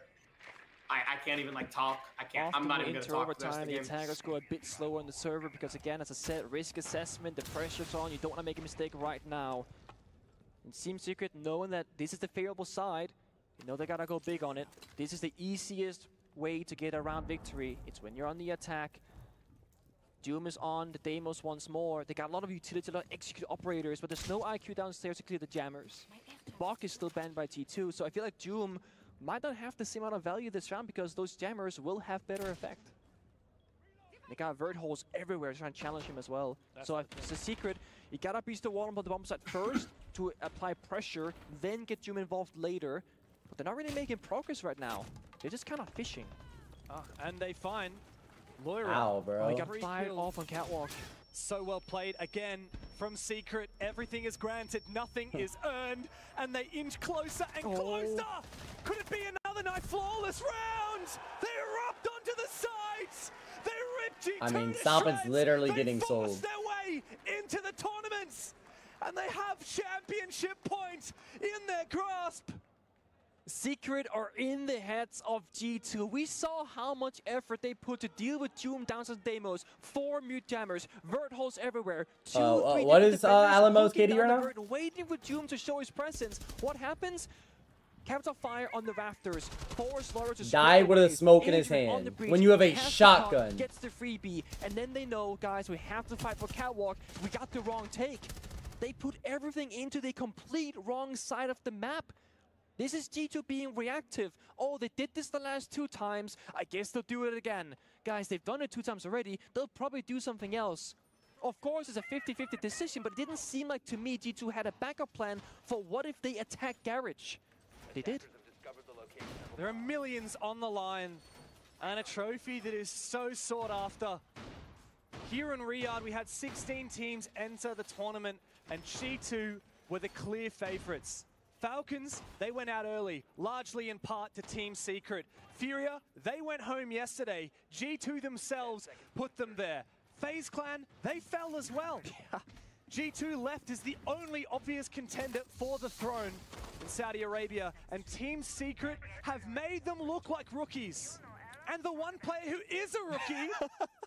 I can't even like talk. I can't. I'm not even gonna talk. Overtime, the attackers go a bit slower on the server because again, as I said, risk assessment, the pressure's on. You don't want to make a mistake right now. And Team Secret, knowing that this is the favorable side, you know they gotta go big on it. This is the easiest way to get around victory. It's when you're on the attack. Doom is on the Deimos once more. They got a lot of utility, a lot of execute operators, but there's no IQ downstairs to clear the jammers. Bok is still banned by T2, so I feel like Doom might not have the same amount of value this round because those jammers will have better effect. They got vert holes everywhere trying to challenge him as well. So it's a secret. You gotta breach the wall and put the bomb site first to apply pressure, then get Doom involved later. But they're not really making progress right now. They're just kind of fishing. And they find Loira. Ow, bro. He got fired off on Catwalk. So well played again from Secret. Everything is granted, nothing is earned, and they inch closer and closer. Could it be another night flawless round? They erupt onto the sides. They rip G2 I mean, to Stompn's shreds. literally they getting force sold. their way into the tournaments, and they have championship points in their grasp. Secret are in the heads of G2. We saw how much effort they put to deal with Doom down to the Deimos. 4 mute jammers, vert holes everywhere. 2, 3 what is Alamo's KD right now? Waiting for Doom to show his presence. What happens? Capital fire on the rafters. Force Loira to die with a smoke in his hand. When you have a shotgun. Gets the freebie, and then they know, guys, we have to fight for Catwalk. We got the wrong take. They put everything into the complete wrong side of the map. This is G2 being reactive. Oh, they did this the last 2 times. I guess they'll do it again. Guys, they've done it 2 times already. They'll probably do something else. Of course, it's a 50-50 decision, but it didn't seem like to me G2 had a backup plan for what if they attack Garage. They did. There are millions on the line and a trophy that is so sought after. Here in Riyadh, we had 16 teams enter the tournament, and G2 were the clear favorites. Falcons, they went out early, largely in part to Team Secret. Furia, they went home yesterday. G2 themselves put them there. FaZe Clan, they fell as well. G2 left as the only obvious contender for the throne in Saudi Arabia, and Team Secret have made them look like rookies. And the one player who is a rookie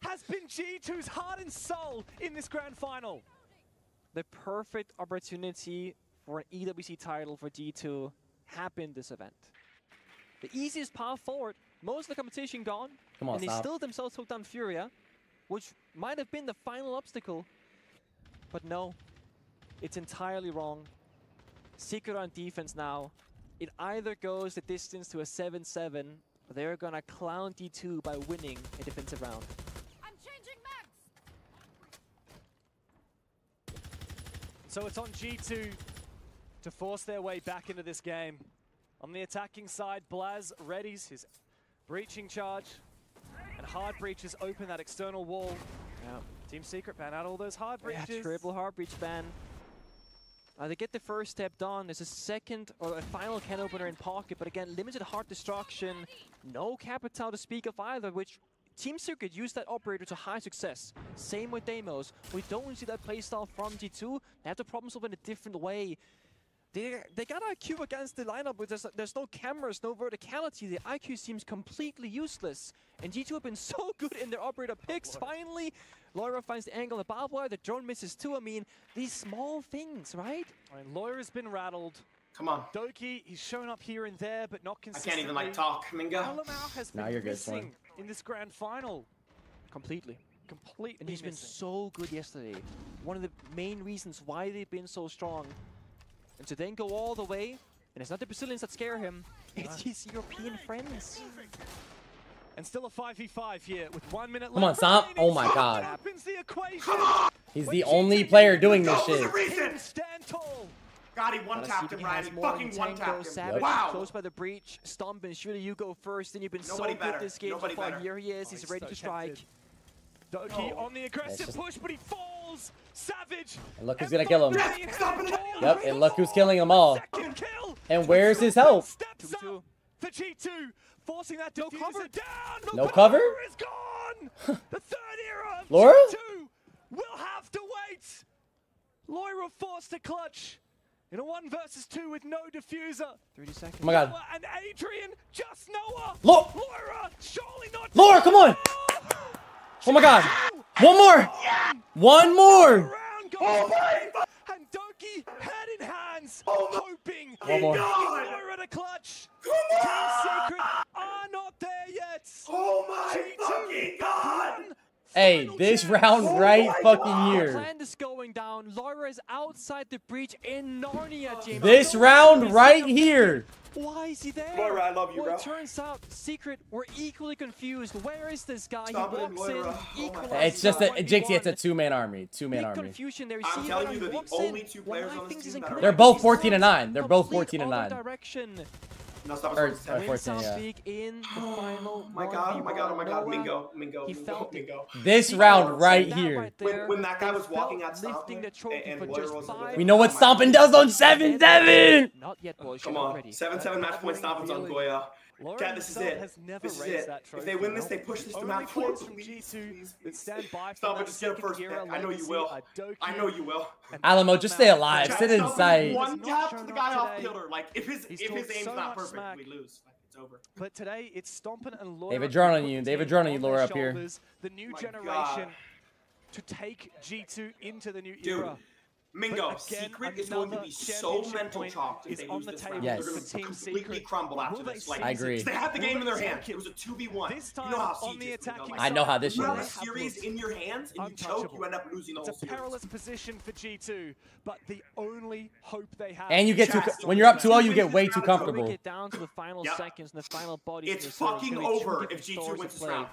has been G2's heart and soul in this grand final. The perfect opportunity for an EWC title for G2 happened this event. The easiest path forward, most of the competition gone, Come on, and they still themselves took down Furia, which might have been the final obstacle. But no, it's entirely wrong. Secret on defense now. It either goes the distance to a 7-7, or they're gonna clown D2 by winning a defensive round. I'm changing mags. So it's on G2 to force their way back into this game. On the attacking side, Blaz readies his breaching charge, and hard breaches open that external wall. Yeah. Team Secret ban out all those hard breaches. Yeah, triple hard breach ban. They get the first step done. There's a second or a final can opener in pocket, but again, limited hard destruction. No capital to speak of either, which Team Secret used that operator to high success. Same with Deimos. We don't see that playstyle from G2. They have to problem solve in a different way. They got IQ against the lineup, but there's no cameras, no verticality. The IQ seems completely useless. And G2 have been so good in their operator picks. Finally, Loira finds the angle of the barbed wire. The drone misses too. I mean, these small things, right? I mean, Loira's been rattled. Come on. Doki, he's shown up here and there, but not consistently. I can't even like talk, Mingo. Alamau has been missing in this grand final. Completely. Completely And he's been so good yesterday. One of the main reasons why they've been so strong. And to then go all the way, and it's not the Brazilians that scare him, it's his European friends. And still a 5v5 here with 1 minute left. Come on, Stomp. Oh my god. Come on. He's the only player doing this shit. Stand tall. God, he one-tapped him, Ryan. He fucking one-tapped him. Savage Wow. close by the breach. Stompn, surely you go first, and you've been so good this game so far. Here he is. He's ready to strike. Doki on the aggressive push, but he falls. falls. Savage. And look who's gonna kill him. Yep, and look who's killing them all. And where's his help? Steps up for G2, forcing that diffuser down. No cover? Is gone. The third era of Laura? G2 will have to wait. Loira forced to clutch in a 1 versus 2 with no diffuser. 30 seconds. Oh my god. Noah and Adrian, just Noah. Loira, surely not. Laura, come on. Oh my god. One more. One more. Oh my god. And Doki head in hands, hoping Loira to clutch. Team Secret are not there yet. Oh my fucking god. Hey, this round right fucking here. Plan is going down. Loira is outside the breach in Narnia, James. This round right here. Why is he there? Loira, I love you, bro. It turns out Secret were equally confused. Where is this guy? Stompn, he walks in, it's just a Jynxzi. It's a 2-man army. 2-man army. Confusion there. I'm telling you, they're the only 2 players on this team that are. They're both 14-9. They're both 14-9. Direction. No, stop. Or 14, yeah. In the final my god, oh my god, oh my god, Mingo. This round right here. When that guy was walking out Stompn and Loira was over there. We know what Stompn does on 7-7. Not yet, boys. Come on, 7-7 match point Stompn's on Goya. Cat, this is it. This is it. If they win this, they push this to match point. Stompn, just get a first pick. I know you will. I know you will. Alamo, just stay alive. Sit in sight. One tap to the guy off killer. Like if his aim's not perfect, we lose. It's over. But today it's Stompn and Loira. They have a drone on you. They have a drone on you, Laura, up here. The new generation to take G2 into the new era. Mingo, Secret is going to be so mental chopped if they lose this round. Yes. They're going to completely crumble after this. Like, I agree. They had the game in their hands. It was a 2v1. You know how Secret is. I know how this shit is. You have a series in your hands and you choke, you end up losing the whole series. It's a perilous position for G2, but the only hope they have. And you get when you're up 2-0, you get way too comfortable. We get down to the final seconds and the final bodies. It's fucking over if G2 wins this round.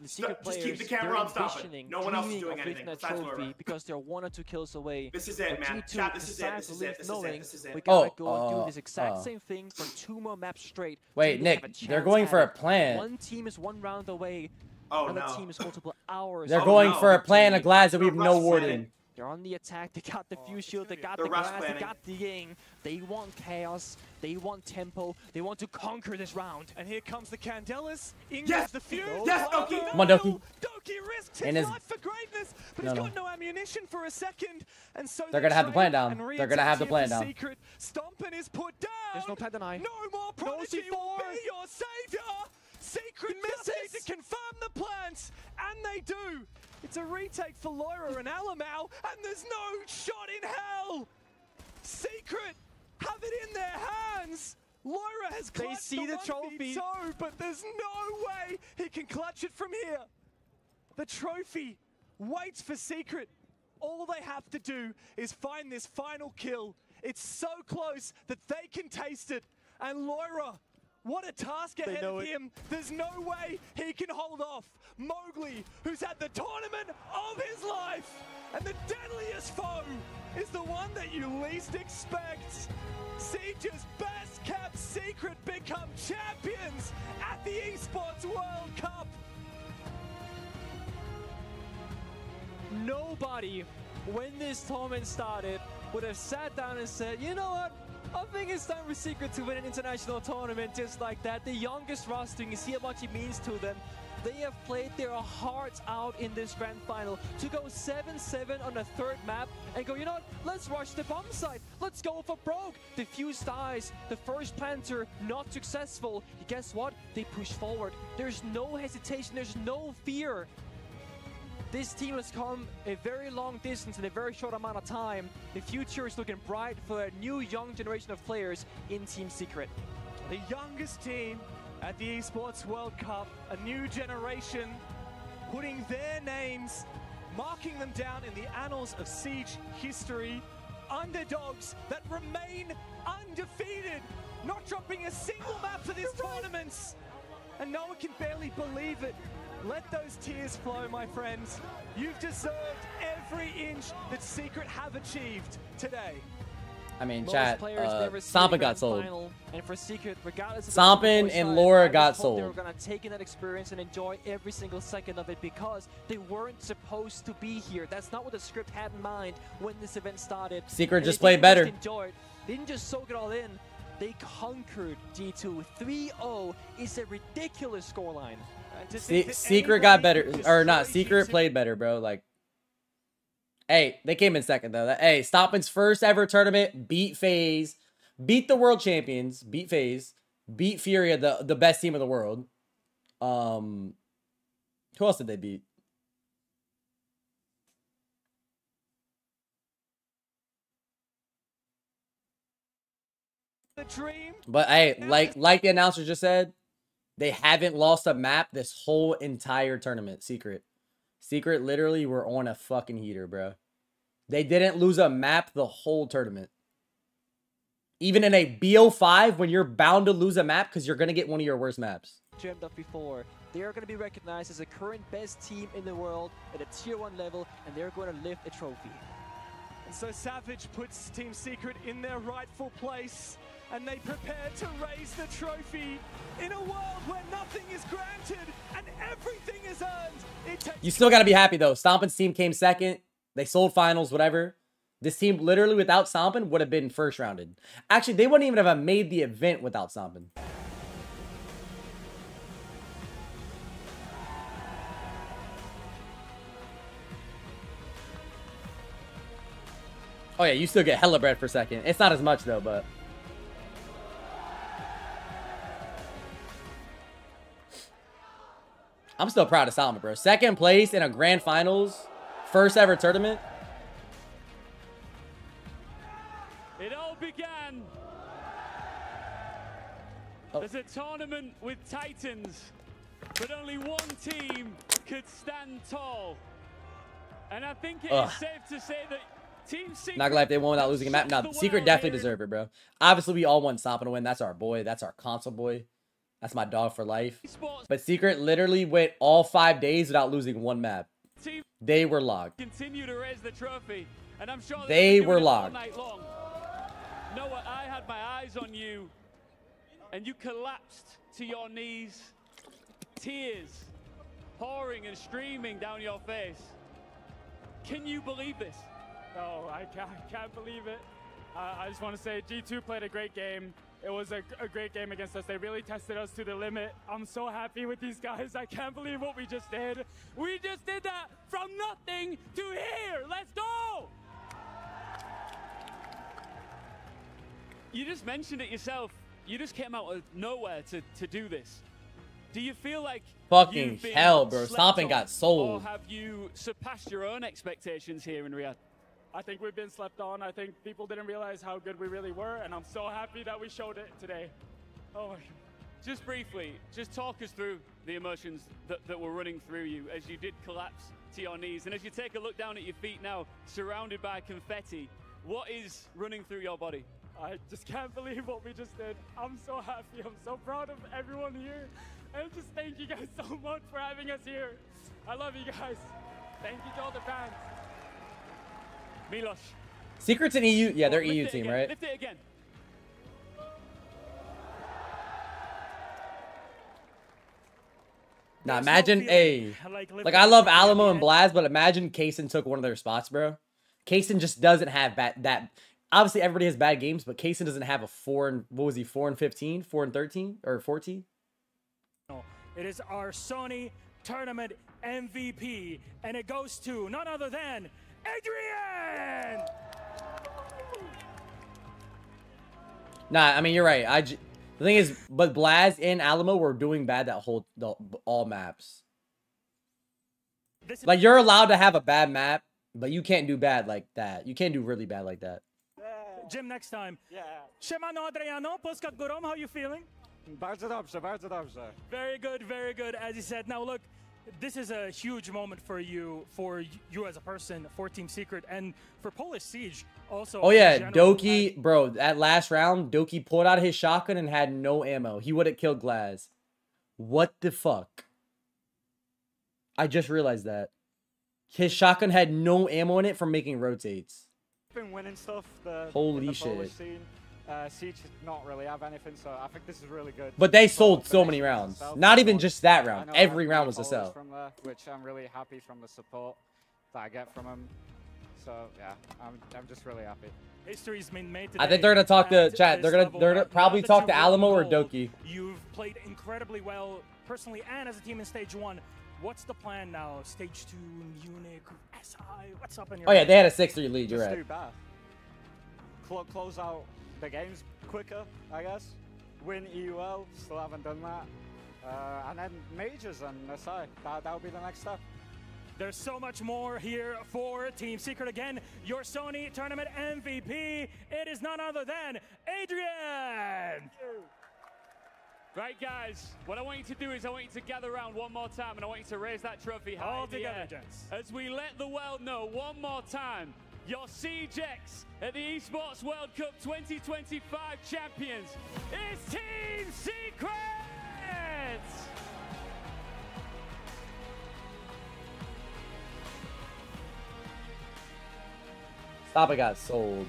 Just keep the camera on Stompn. No one else is doing anything besides Loira. Because they're 1 or 2 kills away. This is it, man. Chat, this is it. This is it. This is it. This is it. We gotta go and do this exact same thing for 2 more maps straight. Wait, Nick, they're going for a plan. One team is 1 round away. Oh, another team is multiple hours. They're going for a plan of glass that we have no ward in. They're on the attack. They got the fuse shield. They got the glass. They got the ying. They want chaos. They want tempo. They want to conquer this round. And here comes the Candelas. In goes the fuse. Yes, Doki. Come on, Doki. Doki risks his life for greatness, but he's got no ammunition for a second. And so they're gonna have the plan down. They're gonna have the plan down. Secret. Stompn is put down. There's no plan deny. No more Prodigy will be your savior. Secret misses to confirm the plans, and they do. It's a retake for Loira and Alamau, and there's no shot in hell. Secret have it in their hands. Loira has clutched the trophy, but there's no way he can clutch it from here. The trophy waits for Secret. All they have to do is find this final kill. It's so close that they can taste it. And Loira, what a task ahead of him. There's no way he can hold off. Mowgli, who's had the tournament of his life. And the deadliest foe is the one that you least expect. Siege's best kept secret become champions at the Esports World Cup. Nobody, when this tournament started, would have sat down and said, you know what? I think it's time for Secret to win an international tournament just like that. The youngest roster, you see how much it means to them. They have played their hearts out in this grand final. To go 7-7 on the 3rd map and go, you know what, let's rush the bomb site. Let's go for broke. The fuse dies. The first planter not successful. Guess what? They push forward. There's no hesitation. There's no fear. This team has come a very long distance in a very short amount of time. The future is looking bright for a new young generation of players in Team Secret. The youngest team at the Esports World Cup, a new generation putting their names, marking them down in the annals of Siege history. Underdogs that remain undefeated, not dropping a single map for this tournament. And no one can barely believe it. Let those tears flow, my friends. You've deserved every inch that Secret have achieved today. I mean, chat, Stompn got sold. And for Secret, regardless of Stompn and Laura got sold. They were going to take in that experience and enjoy every single second of it because they weren't supposed to be here. That's not what the script had in mind when this event started. Secret just played better. They didn't just soak it all in. They conquered G2. 3-0 is a ridiculous scoreline. Secret got better, or not? Secret played better, bro. Like, hey, they came in second though. Hey, Stompn's first ever tournament, beat FaZe, beat the world champions, beat FaZe, beat Furia, the best team in the world. Who else did they beat? But hey, like the announcer just said, they haven't lost a map this whole entire tournament. Secret literally were on a fucking heater, bro. They didn't lose a map the whole tournament. Even in a BO5, when you're bound to lose a map because you're going to get one of your worst maps. Dreamed of before. They are going to be recognized as the current best team in the world at a tier 1 level, and they're going to lift a trophy. And so Savage puts Team Secret in their rightful place, and they prepare to raise the trophy in a world where nothing is granted and everything is earned. You still got to be happy, though. Stompn's team came second. They sold finals, whatever. This team, literally, without Stompn, would have been first rounded. Actually, they wouldn't even have made the event without Stompn. Oh, yeah, you still get hella bread per second. It's not as much, though, but... I'm still proud of Stompn, bro. Second place in a grand finals. First ever tournament. It all began as a tournament with Titans, but only one team could stand tall. And I think it is safe to say that Team Secret... Not glad if they won without losing a map. Now, Secret definitely deserve it, bro. Obviously, we all want Stompn to win. That's our boy. That's our console boy. That's my dog for life. But Secret literally went all 5 days without losing one map. They were logged. Continue to raise the trophy, and I'm sure they were logged. Noah, I had my eyes on you, and you collapsed to your knees, tears pouring and streaming down your face. Can you believe this? No, I can't believe it. I just want to say G2 played a great game. It was a great game against us. They really tested us to the limit. I'm so happy with these guys. I can't believe what we just did. We just did that from nothing to here. Let's go! You just mentioned it yourself. You just came out of nowhere to do this. Do you feel like fucking hell, bro? Stompn got sold. Or have you surpassed your own expectations here in Riyadh? I think we've been slept on. I think people didn't realize how good we really were, and I'm so happy that we showed it today. Oh my God. Just briefly, just talk us through the emotions that were running through you as you did collapse to your knees. And as you take a look down at your feet now, surrounded by confetti, what is running through your body? I just can't believe what we just did. I'm so happy. I'm so proud of everyone here. And just thank you guys so much for having us here. I love you guys. Thank you to all the fans. Milos. Secret's an EU. Yeah, they're EU team, right? Lift it again. Now imagine like I love Alamo and Blaz, but imagine Kaysen took one of their spots, bro. Kaysen just doesn't have that. Obviously, everybody has bad games, but Kaysen doesn't have a 4 and what was he? 4 and 15, 4 and 13, or 14. It is our Sony tournament MVP, and it goes to none other than Adrian! Nah, I mean, you're right. The thing is, but Blaz and Alamo were doing bad that all maps. Like, you're allowed to have a bad map, but you can't do bad like that. You can't do really bad like that. Jim, next time. Yeah. Siemano, Adriano, Polska Górom, how you feeling? Bardzo dobrze, bardzo dobrze. Very good, very good. As you said, now look, this is a huge moment for you as a person, for Team Secret, and for Polish Siege also. Oh yeah, Doki, bro, that last round, Doki pulled out his shotgun and had no ammo. He would have killed Glaz. What the fuck? I just realized that. His shotgun had no ammo in it from making rotates. been winning stuff. Holy shit. Scene. Siege not really have anything, so I think this is really good. But they sold so many rounds. Not even just that round. Every round was a sell. From there, which I'm really happy from the support that I get from them. So yeah, I'm just really happy. History's been made today. I think they're gonna talk to chat. They're gonna probably talk to Alamo or Doki. You've played incredibly well personally and as a team in stage 1. What's the plan now? Stage 2, Munich, SI. What's up in your? Oh yeah, they had a 6-3 lead. You're right. Close out the games quicker, I guess. Win EUL. Still haven't done that. And then majors and SI. That'll be the next step. There's so much more here for Team Secret. Again, your Sony tournament MVP. It is none other than Adrian. Right, guys, what I want you to do is I want you to gather around one more time and I want you to raise that trophy high all in the together, air. gents. As we let the world know one more time, your CJX at the Esports World Cup 2025 champions is Team Secret! Stop it got sold.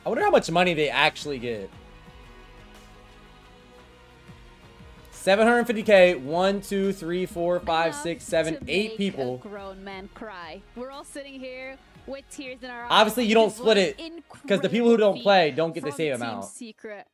I wonder how much money they actually get. 750K. 1, 2, 3, 4, 5, 6, 7, 8 people. A grown man cry. We're all sitting here with tears in our eyes. Obviously, you don't split it because the people who don't play don't get the same amount. Secret.